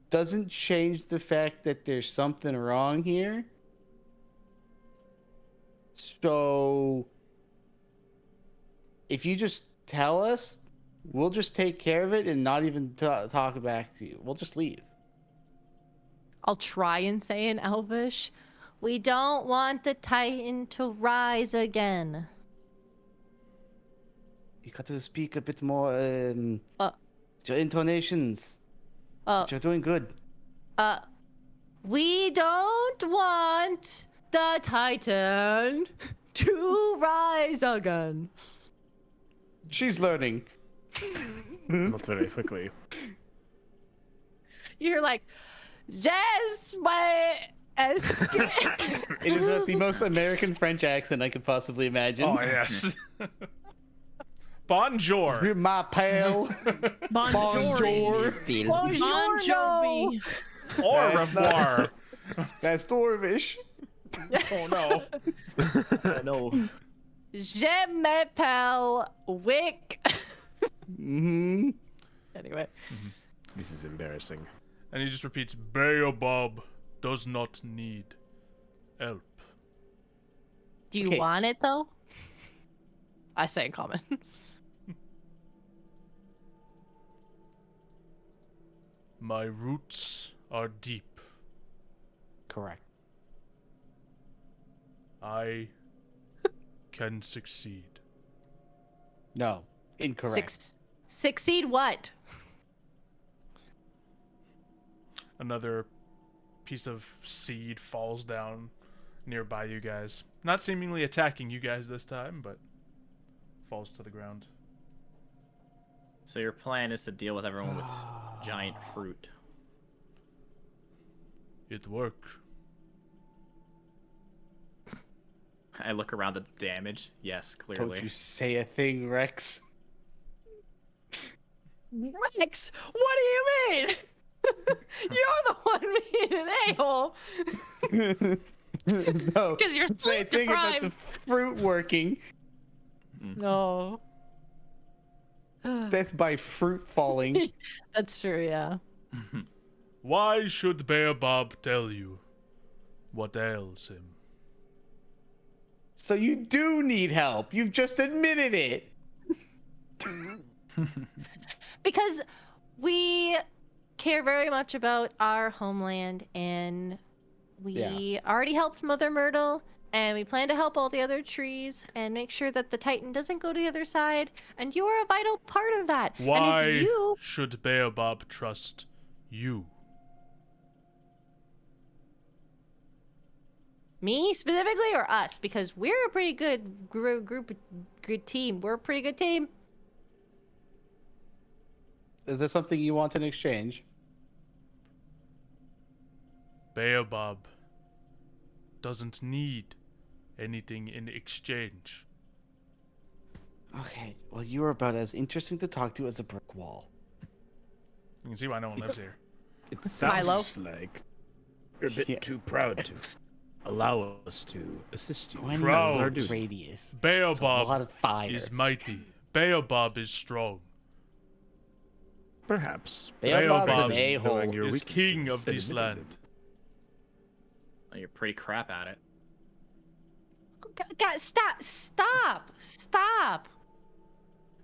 doesn't change the fact that there's something wrong here. So, if you just tell us, we'll just take care of it and not even talk back to you. We'll just leave. I'll try and say in Elvish, We don't want the Titan to rise again. You got to speak a bit more. Uh. Your intonations. Uh, But you're doing good. We don't want the Titan to rise again. She's learning. Not very quickly. You're like, yes, my. It is the most American French accent I could possibly imagine. Oh yes. Bonjour. You're my pal. Bonjour. Bon Jovi. Au revoir. That's Dwarvish. Oh no. No. Je m'appelle Wick. Mm-hmm. Anyway. This is embarrassing. And he just repeats, Baobab does not need help. Do you Okay. want it though? I say in common. My roots are deep. Correct. I can succeed. No. Incorrect. Succeed what? Another piece of seed falls down nearby you guys. Not seemingly attacking you guys this time, but falls to the ground. So your plan is to deal with everyone with giant fruit. It worked. I look around at the damage. Yes, clearly. Don't you say a thing, Rex. Rex, what do you mean? You're the one being an a-hole. No. 'Cause you're don't say a sleep thing about the deprived. fruit working. No. Death by fruit falling. That's true, yeah. Why should Baobab tell you what ails him? So you do need help. You've just admitted it. Because we care very much about our homeland, and we already helped Mother Myrtle, and we plan to help all the other trees and make sure that the Titan doesn't go to the other side, and you are a vital part of that. Why And if you... should Baobab trust you? Me specifically, or us? Because we're a pretty good good team. We're a pretty good team. Is there something you want in exchange? Baobab doesn't need anything in exchange. Okay, well, you are about as interesting to talk to as a brick wall. You can see why no one lives here. It Milo. sounds like you're a bit Yeah. too proud to allow us to assist you. 20 Proud. miles Our duty. radius. It's a lot Baobab of fire. is mighty. Baobab is strong. Perhaps. Baobab is an a-hole. Knowing your Is king weaknesses of and this admitting land. Well, you're pretty crap at it. God, stop!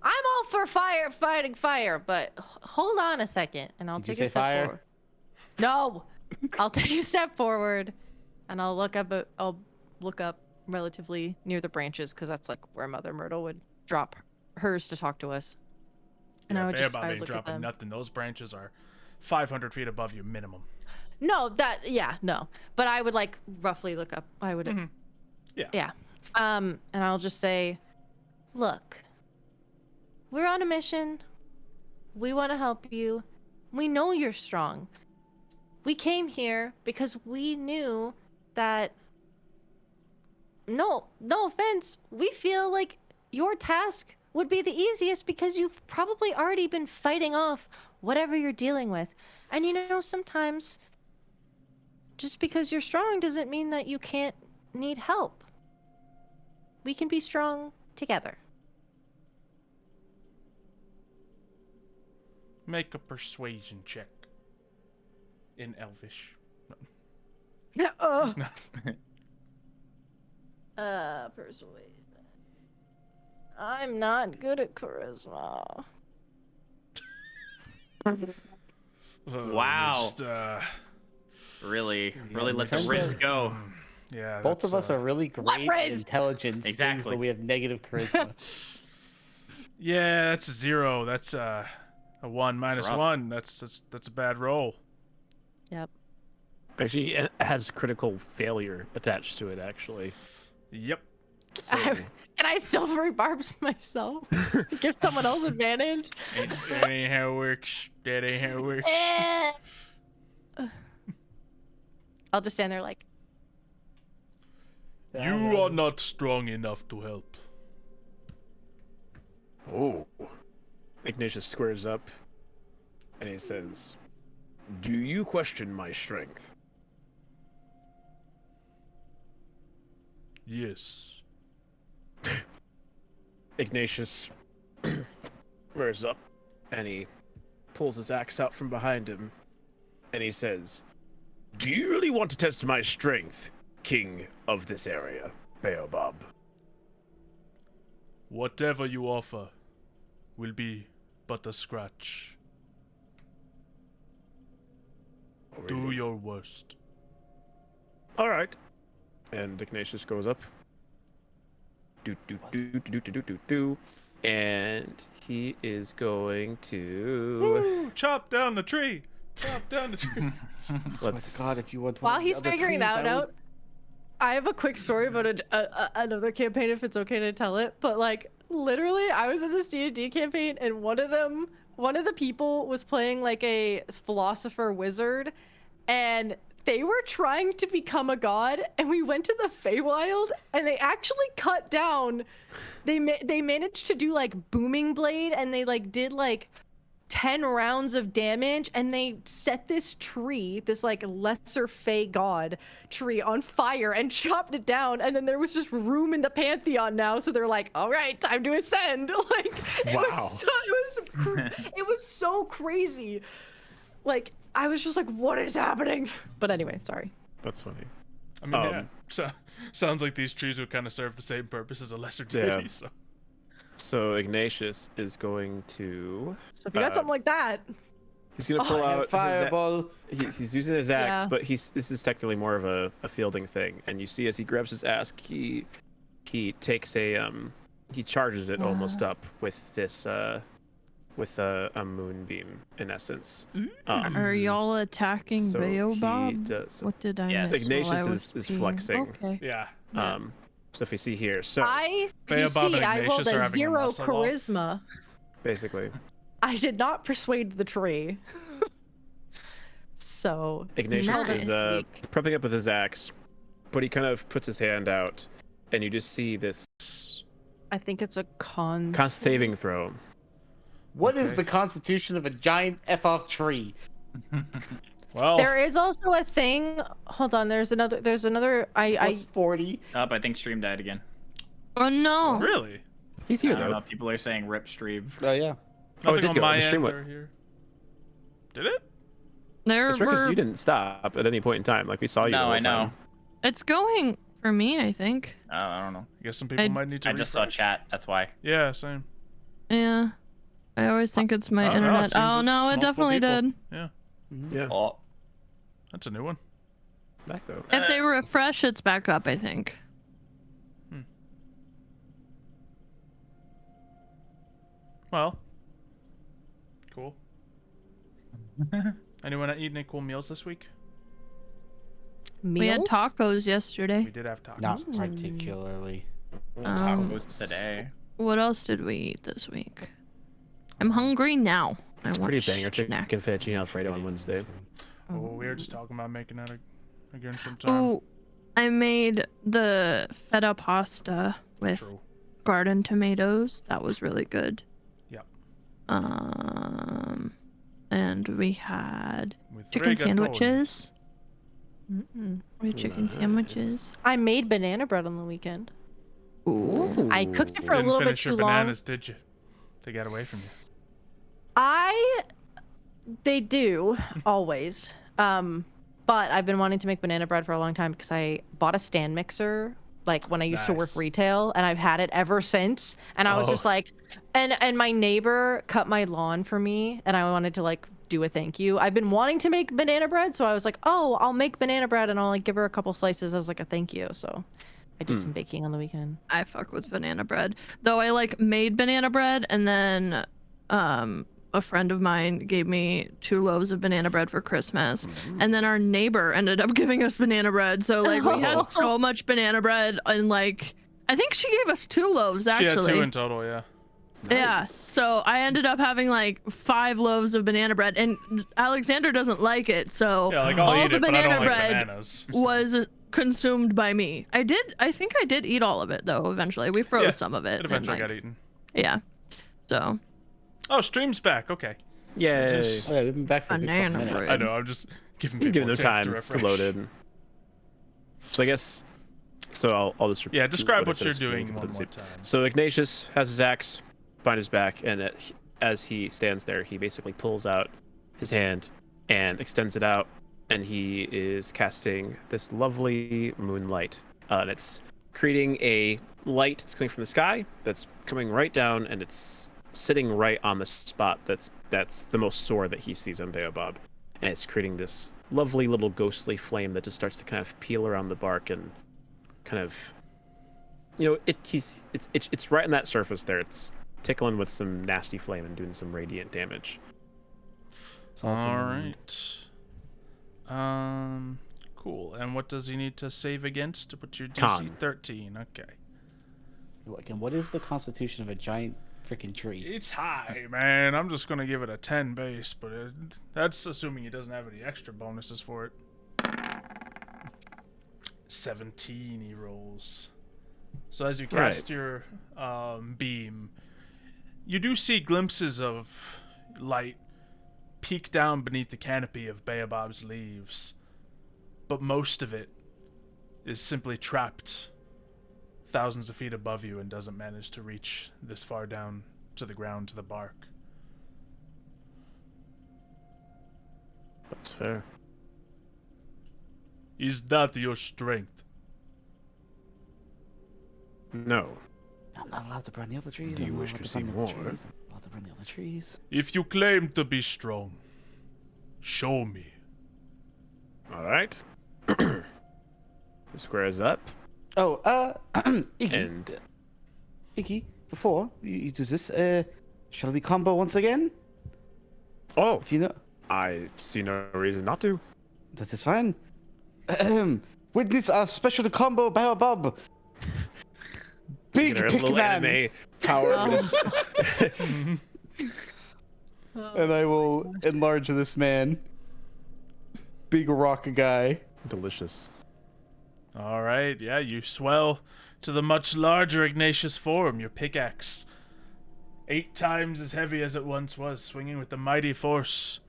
I'm all for fighting fire, but hold on a second, and I'll Did you take say a step fire? forward. No, I'll take a step forward, and I'll look up. I'll look up relatively near the branches, because that's like where Mother Myrtle would drop hers to talk to us. And I would just Baobab I would ain't look at dropping them. nothing. Those branches are 500 feet above you minimum. No, no. But I would like roughly look up. I would. Mhm. Yeah. Yeah. And I'll just say, look, we're on a mission. We want to help you. We know you're strong. We came here because we knew that. No offense. We feel like your task would be the easiest because you've probably already been fighting off whatever you're dealing with. And sometimes just because you're strong doesn't mean that you can't need help. We can be strong together. Make a persuasion check. In Elvish. Persuade. I'm not good at charisma. Let me Wow. just, Really Yeah, let the Nintendo- risk go. Yeah. Both of that's, us are really great at Leverage! intelligence things, Exactly. but we have negative charisma. Yeah, that's a 0. That's a 1 minus rough. 1. That's a bad roll. Yep. Actually, it has critical failure attached to it, actually. Yep. So, Can I silvery barbs myself? Give someone else advantage? That ain't how it works. That ain't how it works. I'll just stand there like, You are not strong enough to help. oh. Ignatius squares up, and he says, "Do you question my strength?" Yes. Ignatius rears up, and he pulls his axe out from behind him, and he says, "Do you really want to test my strength, king of this area, Baobab?" Whatever you offer will be but a scratch. Do your worst. All right. And Ignatius goes up. Do. And he is going to. Woo! Chop down the tree. Chop down the tree. Let's. God, if you want one while of the he's other figuring trees, that I would- out, I have a quick story about another campaign if it's okay to tell it. But like, literally, I was in this D&D campaign, and one of the people was playing like a philosopher wizard, and they were trying to become a god, and we went to the Feywild, and they actually cut down. They managed to do like booming blade, and they like did like 10 rounds of damage, and they set this tree, this like lesser fey god tree, on fire and chopped it down, and then there was just room in the pantheon now, so they're like, all right, time to ascend. Like, Wow. it was so crazy. Like, I was just like, what is happening? But anyway, sorry. That's funny. I mean, yeah. So, sounds like these trees would kind of serve the same purpose as a lesser deity. Yeah. So. So Ignatius is going to. So if you got something like that, He's gonna pull out his fireball. He's using his axe, Yeah. but this is technically more of a fielding thing. And you see, as he grabs his axe, he takes he charges it almost up with this with a moonbeam, in essence. Are y'all attacking so he Baobab? does- What did I Yes. miss? while I Ignatius was is peeing? flexing. Okay. Yeah. So if you see here, so you Baobab see, and I rolled Ignatius are a having a 0 muscle off. charisma. basically, I did not persuade the tree. So Ignatius is nice. prepping up with his axe, but he kind of puts his hand out, and you just see this I think it's a con. saving throw. What is Okay. the constitution of a giant F-off tree? Well, There is also a thing. Hold on. There's another. I Plus 40. I think stream died again. Oh no. really? He's I here don't though. know. People are saying rip stream. Oh, yeah. Oh, Nothing it did on go. my The stream end went. or here. Did it? There It's because were. you didn't stop at any point in time. Like we saw you. the No, whole I know. time. It's going for me, I think. I don't know. I guess some people I- might need to I just saw refresh. chat. That's why. Yeah, same. Yeah. I always think it's my Oh, no, it internet. seems Oh it's no, it multiple definitely people. did. Yeah, Yeah. Oh, that's a new one. Back though. If they refresh, it's back up, I think. Well, cool. Anyone eat any cool meals this week? We had meals? tacos yesterday. We did have tacos. Not particularly. tacos today. What else did we eat this week? I'm hungry now. It's I want pretty banger snack. chicken fettuccine alfredo on Wednesday. Oh, we were just talking about making that again sometime. Oh, I made the feta pasta with True. garden tomatoes. That was really good. Yep. And we had With chicken rigatoni. sandwiches. Mm-mm. We had chicken sandwiches. I made banana bread on the weekend. Ooh. I cooked it for a Didn't little bit finish too your long. bananas, did you? They got away from you. They do always. But I've been wanting to make banana bread for a long time because I bought a stand mixer like when I used to work Nice. retail, and I've had it ever since. And I was just like, and my neighbor cut my lawn for me, and I wanted to like do a thank you. I've been wanting to make banana bread, so I was like, oh, I'll make banana bread and I'll like give her a couple slices as like a thank you. So I did some baking on the weekend. I fuck with banana bread. Though I like made banana bread and then a friend of mine gave me 2 loaves of banana bread for Christmas. And then our neighbor ended up giving us banana bread. So like we had so much banana bread and like I think she gave us 2 loaves actually. She had 2 in total, yeah. Yeah. Nice. So I ended up having like 5 loaves of banana bread and Alexander doesn't like it. So Yeah, like I'll all eat the it, but I banana don't like bread bananas. was consumed by me. I think I did eat all of it though eventually. We froze Yeah, some of it. It and, eventually like, got eaten. yeah. So Oh, stream's back. Okay. Yay. Oh, yeah, we've been back for a good couple Banana minutes. I know. I'm just giving He's people giving them a chance time to to refresh. load in. So I guess. So I'll just. Yeah, describe what it what you're says for me, doing people one didn't more see. time. So Ignatius has his axe behind his back, and as he stands there, he basically pulls out his hand and extends it out, and he is casting this lovely moonlight. And it's creating a light that's coming from the sky that's coming right down, and it's sitting right on the spot that's the most sore that he sees on Baobab. And it's creating this lovely little ghostly flame that just starts to kind of peel around the bark and kind of, you know, it's right on that surface there. It's tickling with some nasty flame and doing some radiant damage. Salty All lemon. right. Cool. And what does he need to save against to put your DC? Con. 13. Okay. Again, what is the constitution of a giant freaking tree? It's high, man. I'm just gonna give it a 10 base, but that's assuming he doesn't have any extra bonuses for it. 17 he rolls. So as you cast your beam, you do see glimpses of light peek down beneath the canopy of Baobab's leaves, but most of it is simply trapped thousands of feet above you and doesn't manage to reach this far down to the ground, to the bark. That's fair. Is that your strength? No. I'm not allowed to burn the other trees. Do you I'm not wish allowed to see burn the other more? trees. I'm not allowed to burn the other trees. If you claim to be strong, show me. All right. The square is up, Oh, Iggy. and Iggy, before you do this, shall we combo once again? oh, If you know, I see no reason not to. that is fine. Witness our special combo, Baobab. Big Get our pick little man. anime power. Oh. And I will enlarge this man. Big rock guy. Delicious. All right, yeah, you swell to the much larger Ignatius form, your pickaxe 8 times as heavy as it once was, swinging with the mighty force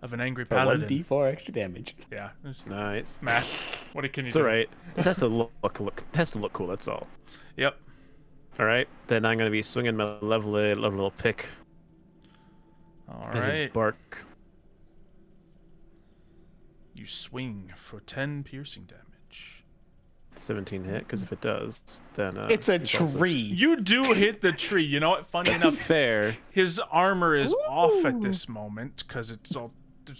of an angry For paladin. 1d4 extra damage. Yeah, Nice. math. What can you It's do? all right. This has to look. Has to look cool. That's all. Yep. All right. Then I'm gonna be swinging my lovely little pick All at his right. bark. You swing for 10 piercing damage. 17 hit, because if it does, then It's a he's also- tree. You do hit the tree. You know what? Funny That's enough, fair. his armor is off at Ooh. this moment because it's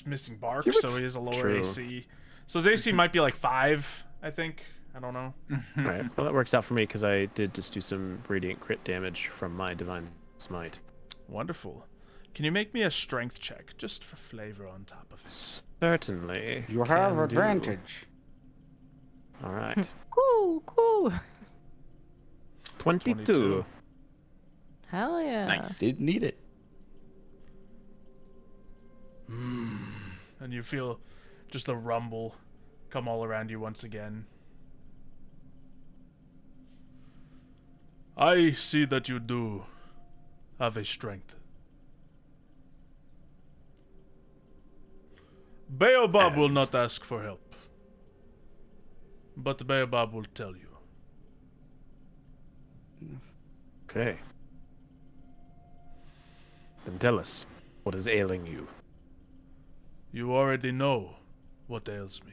missing bark, Yeah, but so he has a lower True. AC. So his AC might be like 5, I think. I don't know. All right. Well, that works out for me because I did just do some radiant crit damage from my divine smite. Wonderful. Can you make me a strength check just for flavor on top of it? Certainly. You have can do. advantage. All right. Cool. 22. Hell yeah. Nice. Didn't need it. And you feel just a rumble come all around you once again. I see that you do have a strength. Baobab will not ask for help, but Baobab will tell you. Okay. Then tell us, what is ailing you? You already know what ails me.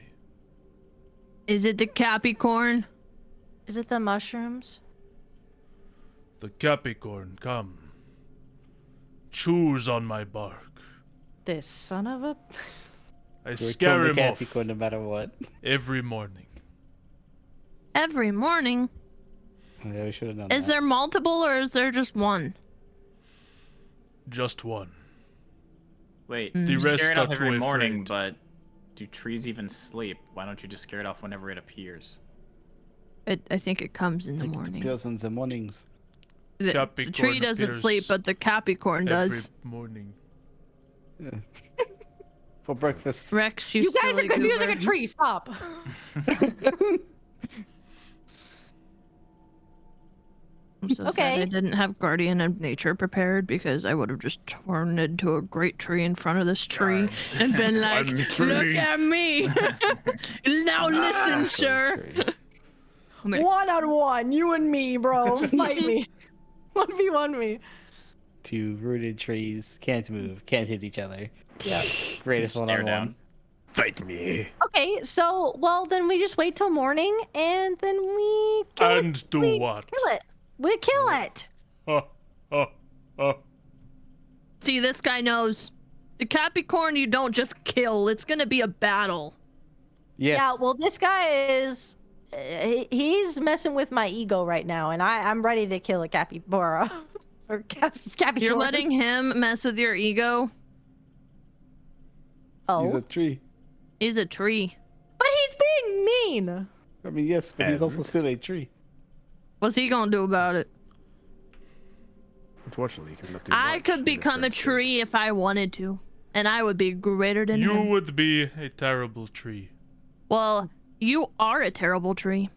Is it the Capycorn? Is it the mushrooms? The Capycorn, come. Choose on my bark. This son of a... I We're scare killing him the off Capycorn no matter what. every morning. Every morning. Yeah, we should have known Is that. there multiple or is there just one? Just one. Wait, The you rest scare it are off every too morning, afraid. but do trees even sleep? Why don't you just scare it off whenever it appears? I think it comes in the Think it morning. appears in the mornings. The Capricorn tree doesn't appears sleep, but the Capycorn Every does. morning. Yeah. For breakfast. Rex, you You guys are silly confusing goober. a tree. Stop. I'm so sad Okay. I didn't have Guardian of Nature prepared because I would have just turned into a great tree in front of this tree and been like, I'm the look tree." at me. Now listen, sir. I'm like, 1-on-1, you and me, bro. Fight me. 1v1 me. Two rooted trees, can't move, can't hit each other. Yeah. Greatest Stare one-on-one. down. Fight me. Okay, so, well, then we just wait till morning and then we kill it. And do We what? Kill it. We kill it. Oh, oh, oh. see, this guy knows. The Capycorn you don't just kill. It's gonna be a battle. Yes. Yeah, well, this guy is... he's messing with my ego right now, and I'm ready to kill a capybara. Or Capycorn. You're letting him mess with your ego? Oh. He's a tree. He's a tree. But he's being mean. I mean, yes, but he's also And? still a tree. What's he gonna do about it? Unfortunately, you cannot do I much could in this become a episode. tree if I wanted to. And I would be greater than You him. would be a terrible tree. Well, you are a terrible tree.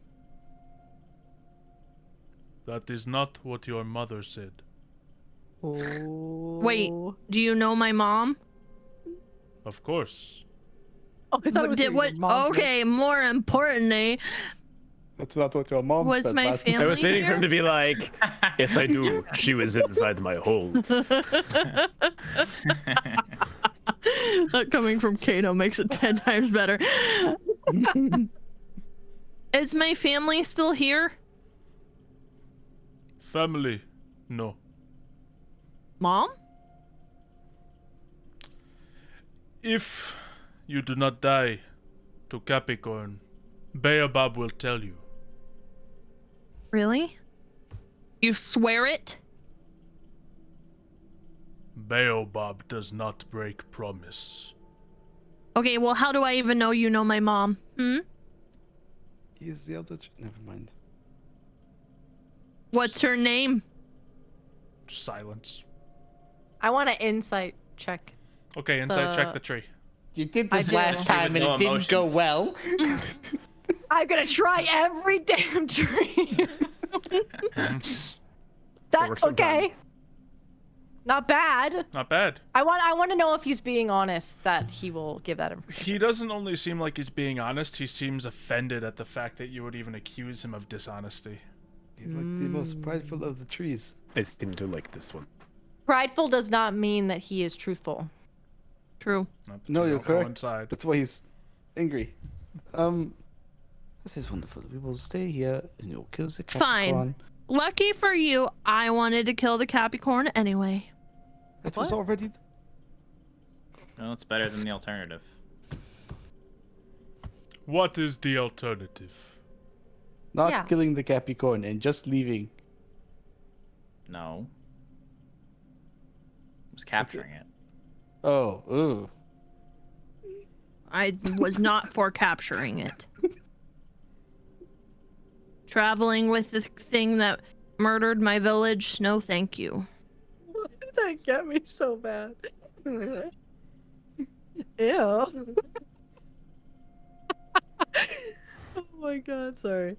That is not what your mother said. Wait, do you know my mom? Of course. Oh, I thought it was Did your what? mom. Okay, more importantly, That's not what your mom Was said my last family- I was waiting for him here? to be like, yes, I do. She was inside my hold. that coming from Kato makes it 10 times better. Is my family still here? Family. No. Mom? If you do not die to Capricorn, Baobab will tell you. Really? You swear it? Baobab does not break promise. Okay, well, how do I even know you know my mom? He's the other tree. Never mind. What's her name? Silence. I want an insight check. Okay, inside check the tree. You did I this do. last time and No it didn't go emotions. well. I'm gonna try every damn tree. That works sometime. okay? Not bad. Not bad. I want to know if he's being honest that he will give that information. He doesn't only seem like he's being honest, he seems offended at the fact that you would even accuse him of dishonesty. He's like the most prideful of the trees. I seem to like this one. Prideful does not mean that he is truthful. True. Not No, to you're correct. coincide. That's why he's angry. This is wonderful. We will stay here and you'll kill the Fine. Capricorn. Lucky for you, I wanted to kill the Capycorn anyway. That was What? already. Well, it's better than the alternative. What is the alternative? Not Yeah. killing the Capricorn and just leaving. No. I was capturing it. Oh, ooh. I was not for capturing it. Traveling with the thing that murdered my village? No, thank you. Why did that get me so bad? Ew. Oh my god, sorry.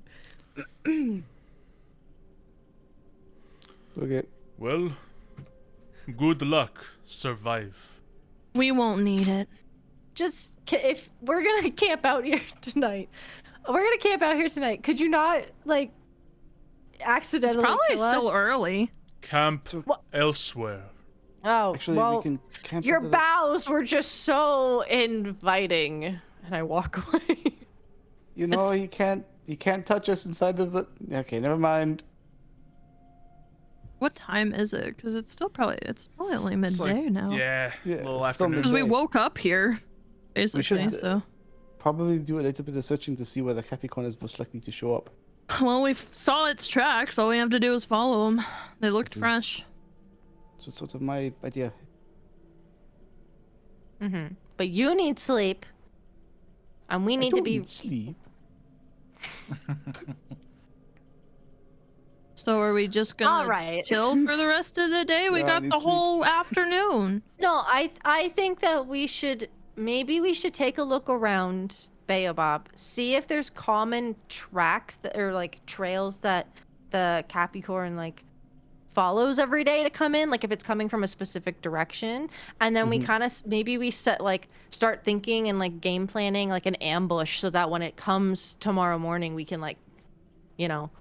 Okay. Well, good luck. Survive. We won't need it. Just if we're gonna camp out here tonight, could you not like It's accidentally probably kill us? still early. Camp What? elsewhere. Oh, Actually, well, we can camp your under the- bows were just so inviting, and I walk away. You know, you can't You can't touch us inside of the. Okay, never mind. What time is it? Because it's probably only It's midday like, now. yeah, Yeah, a little it's still afternoon. Because we midday. woke up here, basically. should, So, Probably do a little bit of searching to see where the Capycorn is most likely to show up. well, we saw its tracks. All we have to do is follow them. They looked It is- fresh. So sort of my idea. But you need sleep, and we I need to don't be. need sleep. So are we just gonna All right. chill for the rest of the day? We Yeah, I got need the sleep. whole afternoon. No, I think that we should take a look around Baobab, see if there's common tracks that or like trails that the Capricorn like follows every day to come in, like if it's coming from a specific direction, and then we kind of maybe we start thinking and like game planning like an ambush so that when it comes tomorrow morning we can like,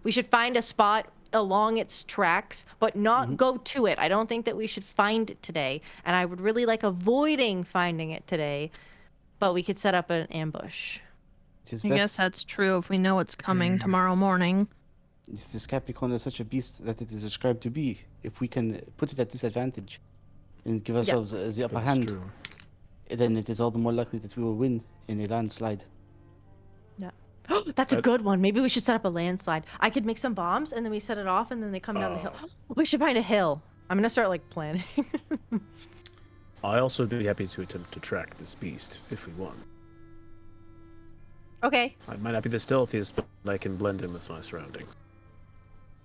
we should find a spot along its tracks, but not go to it. I don't think that we should find it today, and I would really like avoiding finding it today, but we could set up an ambush. It is I guess that's true if we know it's coming tomorrow morning. This Capricorn is such a beast that it is described to be. If we can put it at disadvantage and give ourselves the upper That's hand, true. then it is all the more likely that we will win in a landslide. That's a good one. Maybe we should set up a landslide. I could make some bombs, and then we set it off, and then they come down the hill. We should find a hill. I'm gonna start like planning. I also would be happy to attempt to track this beast if we want. Okay. I might not be the stealthiest, but I can blend in with my surroundings.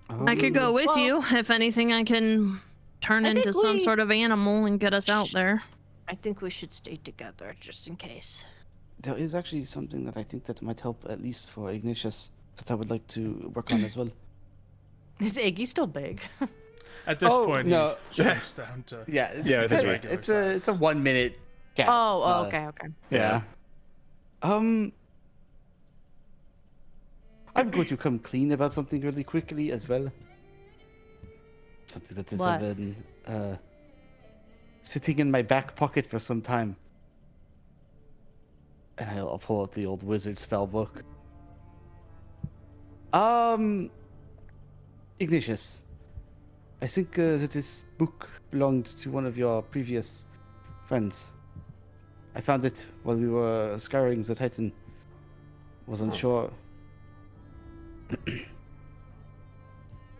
I could go with Well- you. If anything, I can turn I into think some we- sort of animal and get us out there. I think we should stay together just in case. There is actually something that I think that might help, at least for Ignatius, that I would like to work on as well. Is Iggy still big? At this Oh, point, no. he shrinks down to. Yeah, it's, Yeah, that's right. regular it's a size. 1 minute. Cat. Oh, It's, okay, okay. Yeah. I'm going to come clean about something really quickly as well. Something that has What? been sitting in my back pocket for some time. And I'll pull out the old wizard spell book. Ignatius, I think that this book belonged to one of your previous friends. I found it while we were scouring the Titan. Wasn't sure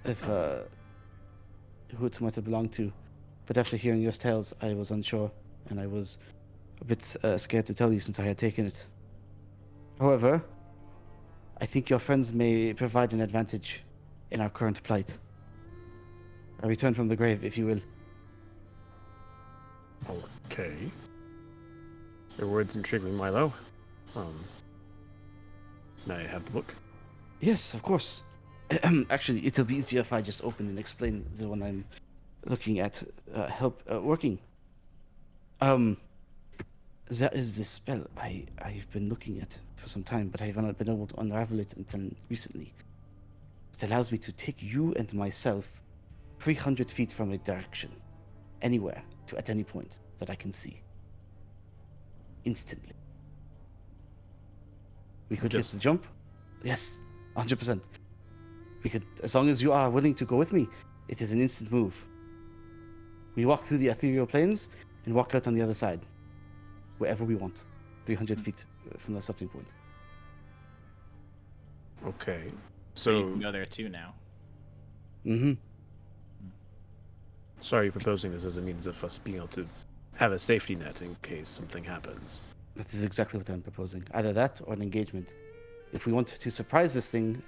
if who it might have belonged to, but after hearing your tales, I was unsure, and I was a bit scared to tell you since I had taken it. However, I think your friends may provide an advantage in our current plight. A return from the grave, if you will. Okay. Your words intrigue me, Milo. May I have the book? Yes, of course. Actually, it'll be easier if I just open and explain the one I'm looking at. Working. That is the spell I've been looking at for some time, but I have not been able to unravel it until recently. It allows me to take you and myself 300 feet from a direction, anywhere, at any point that I can see. Instantly. We could Just- get the jump? Yes, 100%. We could, as long as you are willing to go with me, it is an instant move. We walk through the ethereal planes and walk out on the other side, wherever we want, 300 feet from the starting point. Okay. You So, can go there too now. Mm-hmm. so are you proposing this as a means of us being able to have a safety net in case something happens? That is exactly what I'm proposing. Either that or an engagement. If we want to surprise this thing,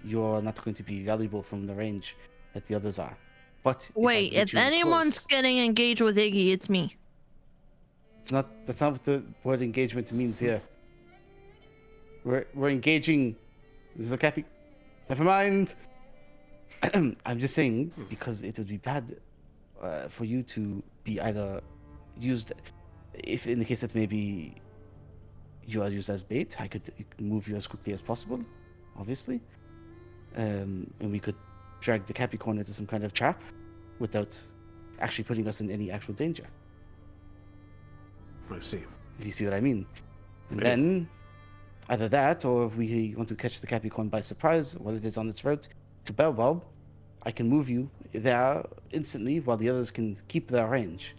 you're not going to be valuable from the range that the others are. But Wait, if anyone's getting engaged with Iggy, it's me. that's not what the word engagement means here. We're engaging. This is a cappy. Never mind. I'm just saying because it would be bad for you to be either used, if in the case that maybe you are used as bait. I could move you as quickly as possible, obviously, and we could drag the Capycorn into some kind of trap without actually putting us in any actual danger. I see. If you see what I mean. And Yeah. then Either that, or if we want to catch the Capycorn by surprise while it is on its route to Baobab, I can move you there instantly while the others can keep their range.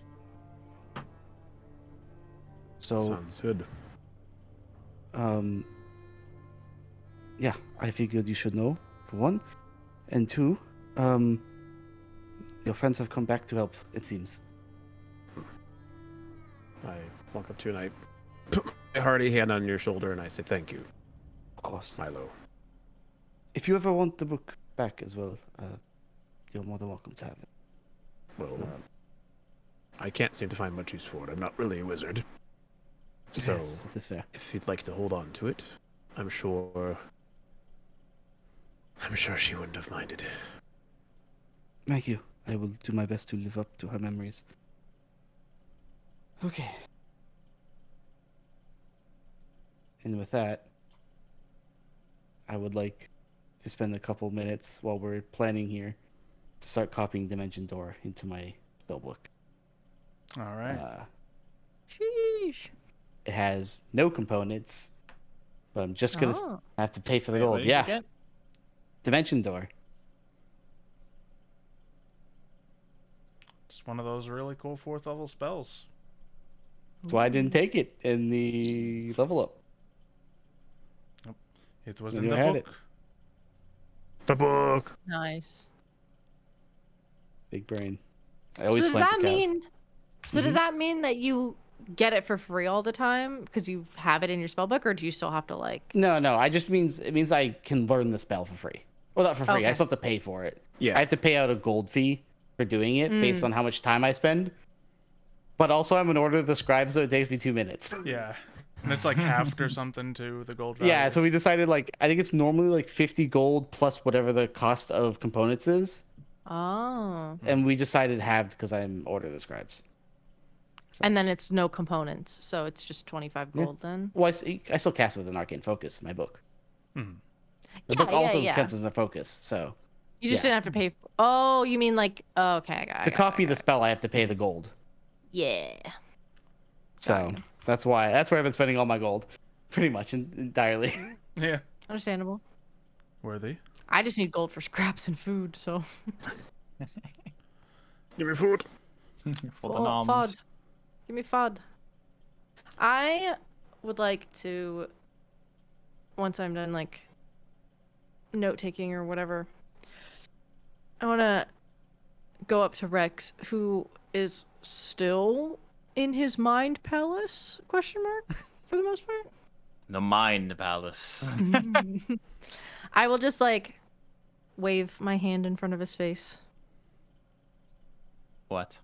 So, Sounds good. yeah, I figured you should know, for one. And two, your friends have come back to help, it seems. I walk up to you and I put my hearty hand on your shoulder and I say thank you, Of course. Milo. If you ever want the book back as well, you're more than welcome to have it. Well, I can't seem to find much use for it. I'm not really a wizard. So, Yes, this is fair. if you'd like to hold on to it, I'm sure she wouldn't have minded. Thank you. I will do my best to live up to her memories. Okay. And with that, I would like to spend a couple minutes while we're planning here to start copying Dimension Door into my spellbook. All right. Sheesh. It has no components, but I'm just gonna Oh. have to pay for the Wait, what gold. did you Yeah, get? Dimension Door. It's one of those really cool 4th level spells. That's why I didn't take it in the level up. It was You in the had book. it. The book! Nice. Big brain. I So always does plan to that count. mean? So does Mhm. that mean that you get it for free all the time because you have it in your spellbook, or do you still have to like? No, it means I can learn the spell for free. Well, not for free. I Okay. still have to pay for it. Yeah. I have to pay out a gold fee for doing it based on how much time I spend. But also, I'm an order of the scribe, so it takes me 2 minutes. Yeah. And it's like halved or something to the gold value. Yeah, so we decided I think it's normally like 50 gold plus whatever the cost of components is, Oh. and we decided halved because I'm order of the scribes. And then it's no components, so it's just 25 Yeah. gold then. Well, I still cast with an arcane focus in my book. Mhm. The Yeah, book also yeah. counts as a focus, so You just yeah. didn't have to pay. Oh, you mean like? Oh, okay, I got. to copy the spell, I have to pay the gold. Yeah. So you. that's where I've been spending all my gold, pretty much entirely. Yeah. Understandable. Worthy. I just need gold for scraps and food, so. Give me food. For the Oh, noms. FOD. Give me FOD. I would like to, once I'm done, like, note taking or whatever, I want to go up to Rex, who is still in his mind palace, question mark, for the most part. The Mind Palace. I will just, like, wave my hand in front of his face. What?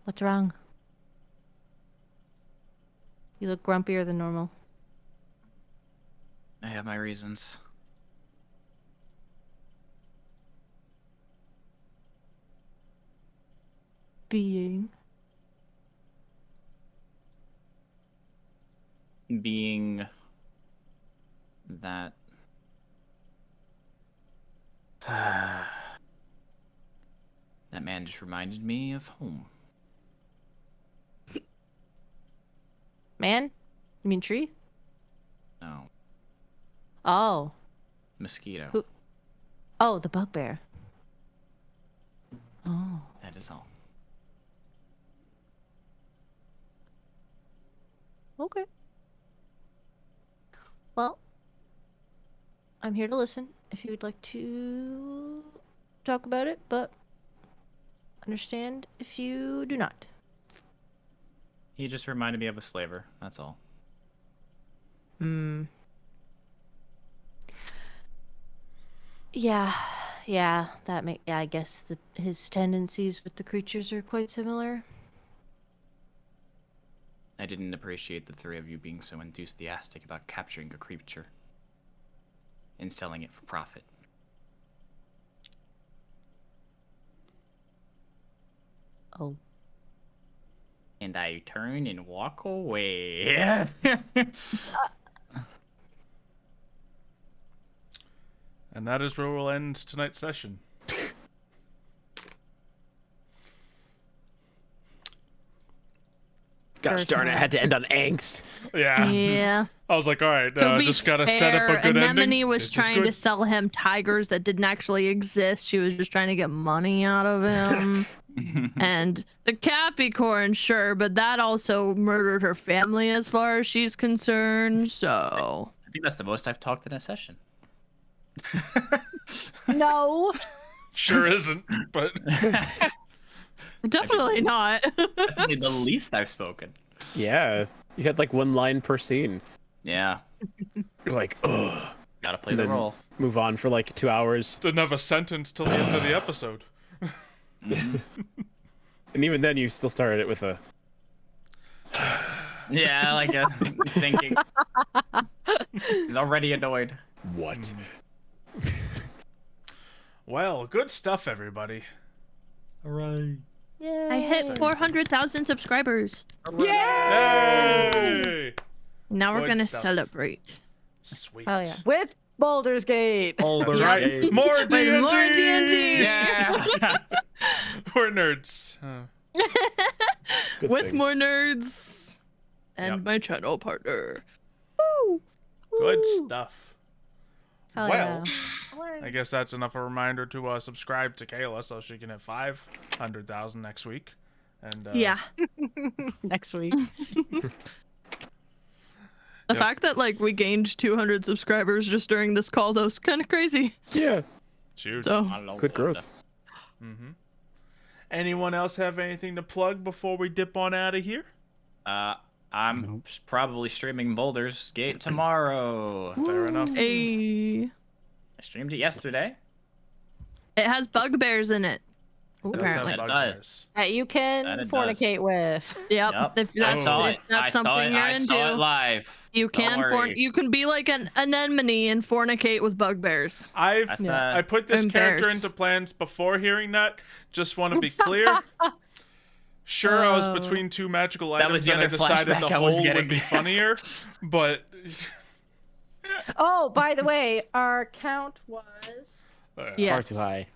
What's wrong? You look grumpier than normal. I have my reasons. Being. Being that that man just reminded me of home. Man? You mean tree? No, Oh. mosquito. Who- Oh, the bugbear. Oh. That is all. Okay. Well, I'm here to listen if you would like to talk about it, but understand if you do not. He just reminded me of a slaver. That's all. Hmm. Yeah, yeah, I guess his tendencies with the creatures are quite similar. I didn't appreciate the three of you being so enthusiastic about capturing a creature and selling it for profit. Oh. And I turn and walk away. And that is where we'll end tonight's session. Gosh darn it, had to end on angst. Yeah. Yeah. I was like, all right, To be just gotta set up a fair, good Anemone ending. was This is trying to good. sell him tigers that didn't actually exist. She was just trying to get money out of him. And the Capycorn, sure, but that also murdered her family as far as she's concerned. So I think that's the most I've talked in a session. No. Sure isn't, but definitely not. Definitely the least I've spoken. Yeah, you had like one line per scene. Yeah, You're like, ugh. gotta play And the then role. Move on for like 2 hours. didn't have a sentence till the end of the episode. And even then, you still started it with a. Yeah, like thinking. He's already annoyed. What? Well, good stuff, everybody. All right. Yeah. I hit 400,000 subscribers. Yay! Now we're Good gonna stuff. celebrate. Sweet. Oh yeah. With Baldur's Gate. That's right. More With D&D. more D&D. Yeah. We're nerds. Good With thing. more nerds and Yep. my channel partner. Woo! Good Woo! stuff. Hell Well, yeah. I guess that's enough of a reminder to subscribe to Kayla so she can hit 500,000 next week. And Yeah. Next week. The Yep. fact that like we gained 200 subscribers just during this call though is kind of crazy. Yeah. it's huge. So Good growth. Mm-hmm. Anyone else have anything to plug before we dip on out of here? I'm probably streaming Baldur's Gate tomorrow. Fair enough. hey, I streamed it yesterday. it has bugbears in it. It does have Apparently. It bugbears. does. That you can That it fornicate with. Yep. Yep. If I that's, saw if it. that's I saw something it. you're I into, saw it live. you Don't can worry. you can be like an anemone and fornicate with bugbears. That's Yeah. I put this And character bears. into plans before hearing that. Just want to be clear. Sure, I was Oh. between two magical That items was the and I other decided flashback the I was whole would getting. be funnier, but Oh, by the way, our count was. Yeah. Far Yes. too high.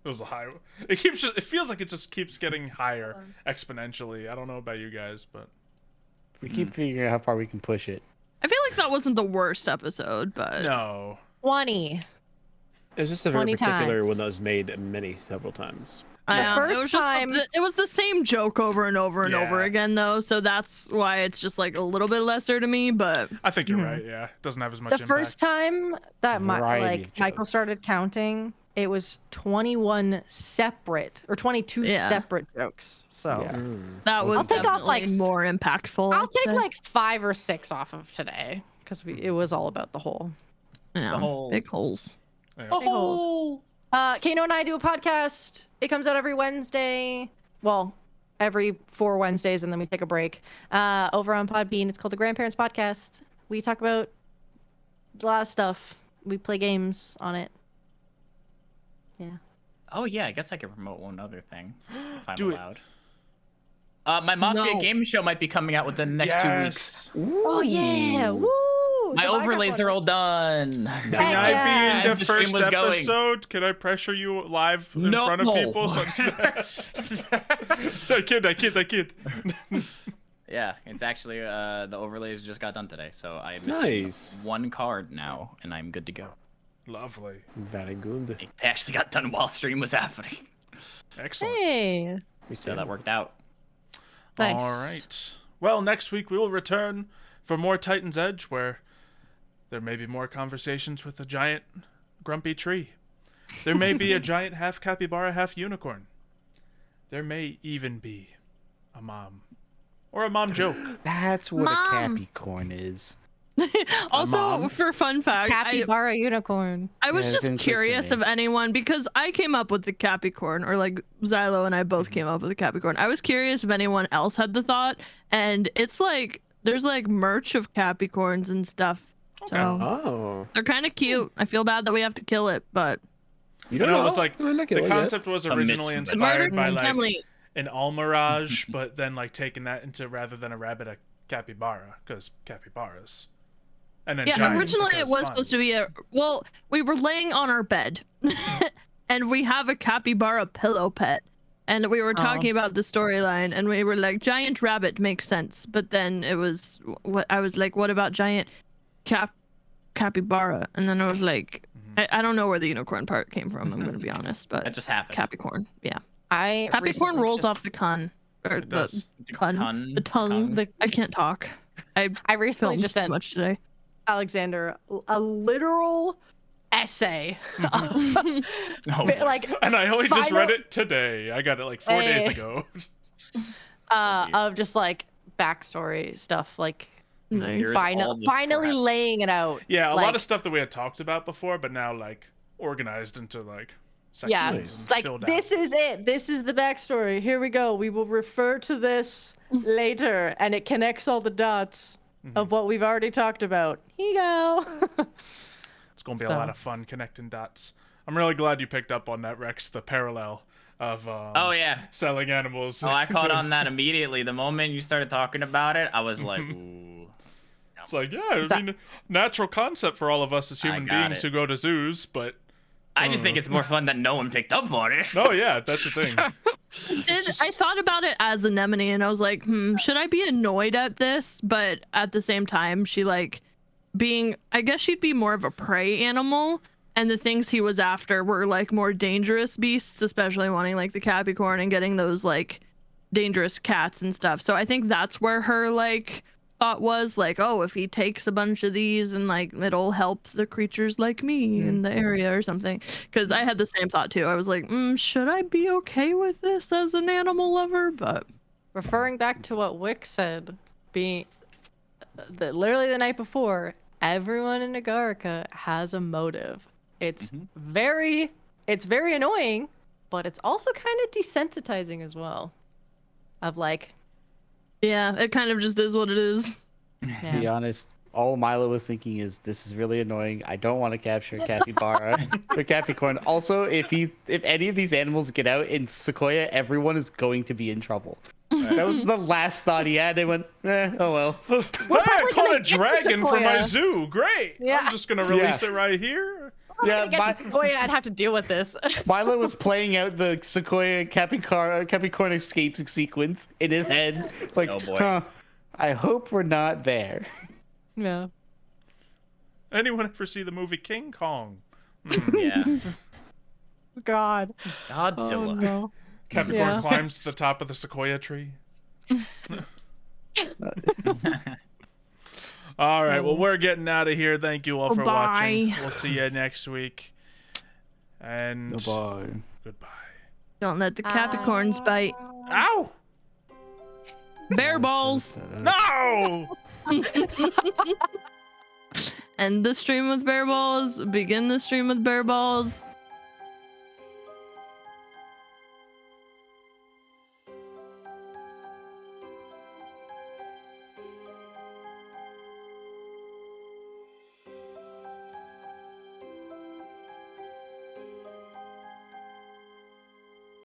It was a high. It feels like it just keeps getting higher exponentially. I don't know about you guys, but We keep figuring out how far we can push it. I feel like that wasn't the worst episode, but no. 20. It was just a very 20 particular times. one that was made several times. I The it first was just time- it was the same joke over and over and over Yeah. again though, so that's why it's just like a little bit lesser to me. But I think you're Mhm. right. Yeah, it doesn't have as much The impact. first time that Variety of Michael jokes. started counting, it was 21 separate or 22 Yeah. separate jokes. So Yeah. that was I'll take off, definitely like, more impactful. I'll I'd take say. like 5 or 6 off of today because it was all about the whole. Yeah, the whole- big holes. Yeah. Big holes. Kano and I do a podcast. It comes out every Wednesday. Well, every 4 Wednesdays, and then we take a break. Over on Podbean, it's called the Grandparents Podcast. We talk about a lot of stuff. We play games on it. Yeah. Oh yeah, I guess I could promote one other thing if I'm Do it. allowed. My Mafia No. game show might be coming out within the next 2 weeks. Yes. Oh yeah! Woo! My The Minecraft overlays are one. all done. Can Heck I yeah. be in As the the stream first was going. episode? Can I pressure you live in No. front of people? I kid. Yeah, it's actually the overlays just got done today, so I'm Nice. missing 1 card now, and I'm good to go. Lovely. Very good. They actually got done while stream was happening, Excellent. Hey. We so said that worked out. Nice. All right. Well, next week we will return for more Titan's Edge, where there may be more conversations with a giant grumpy tree. There may be a giant half capybara, half unicorn. There may even be a mom. Or a mom joke. That's what Mom. a Capycorn is. Also, mom. for fun fact, Capybara unicorn. I was Yeah, it just didn't click for curious me. of anyone because I came up with the Capricorn, or like Xylo and I both came up with the Capricorn. I was curious if anyone else had the thought, and it's like there's like merch of Capricorns and stuff. So Oh. they're kind of cute. I feel bad that we have to kill it, but You I don't know, know. it was like I'm not the killing it. concept was originally Amidst inspired by like family. an almirage, but then like taking that into rather than a rabbit, a capybara, because capybaras. And then Yeah, giant originally it because was fun. supposed to be we were laying on our bed, and we have a capybara pillow pet. and we were talking about the storyline, and we were like, giant rabbit makes sense, but then it was what I was like, what about giant capybara? And then I was like, I don't know where the unicorn part came from. I'm gonna be honest, but That just happened. Capricorn, yeah. I Capricorn recently rolls just- off the con, or It the does. con, the tongue. I can't talk. I I recently filmed just too sent much today. Alexander a literal essay. Oh, boy. Like And I only just final- read it today. I got it like 4 days Hey. ago. of just like backstory stuff, like Nice. Here's all this finally crap. laying it out. Yeah, a like, lot of stuff that we had talked about before, but now like organized into like sections. Yeah, and it's like filled this out. is it. This is the backstory. Here we go. We will refer to this later, and it connects all the dots of what we've already talked about. Here you go. It's gonna be a lot So. of fun connecting dots. I'm really glad you picked up on that, Rex. The parallel of Oh yeah. selling animals. Oh, I caught to- on that immediately. The moment you started talking about it, I was like, ooh. It's like, yeah, I mean, natural concept for all of us as I human got beings it. who go to zoos, but I just think it's more fun that no one picked up on it. no, yeah, that's the thing. I thought about it as anemone, and I was like, should I be annoyed at this? But at the same time, she like I guess she'd be more of a prey animal, and the things he was after were like more dangerous beasts, especially wanting like the Capycorn and getting those like dangerous cats and stuff. So I think that's where her like thought was like, oh, if he takes a bunch of these and like it'll help the creatures like me in the area or something. Because I had the same thought too. I was like, should I be okay with this as an animal lover? But Referring back to what Wick said, literally the night before, everyone in Agarica has a motive. It's very annoying, but it's also kind of desensitizing as well. Of like, yeah, it kind of just is what it is. To be honest, all Milo was thinking is, this is really annoying. I don't want to capture a capybara or Capricorn. Also, if any of these animals get out in Sequoia, everyone is going to be in trouble. That was the last thought he had. They went, oh well. Hey, I caught a get dragon for my Sequoia. zoo. Great. Yeah. I'm just gonna release it right here. Yeah, I'd have to deal with this. Milo was playing out the Sequoia Capricorn escape sequence in his head. Like, Oh, boy. huh, I hope we're not there. Yeah. Anyone ever see the movie King Kong? Yeah. God. Godzilla. Oh, no. Capricorn Yeah. climbs to the top of the sequoia tree. All right, well, we're getting out of here. Thank you all for watching. Bye. We'll see you next week. And Goodbye. goodbye. Don't let the Capricorns bite. Ow! Bear balls. No! End the stream with bear balls. Begin the stream with bear balls.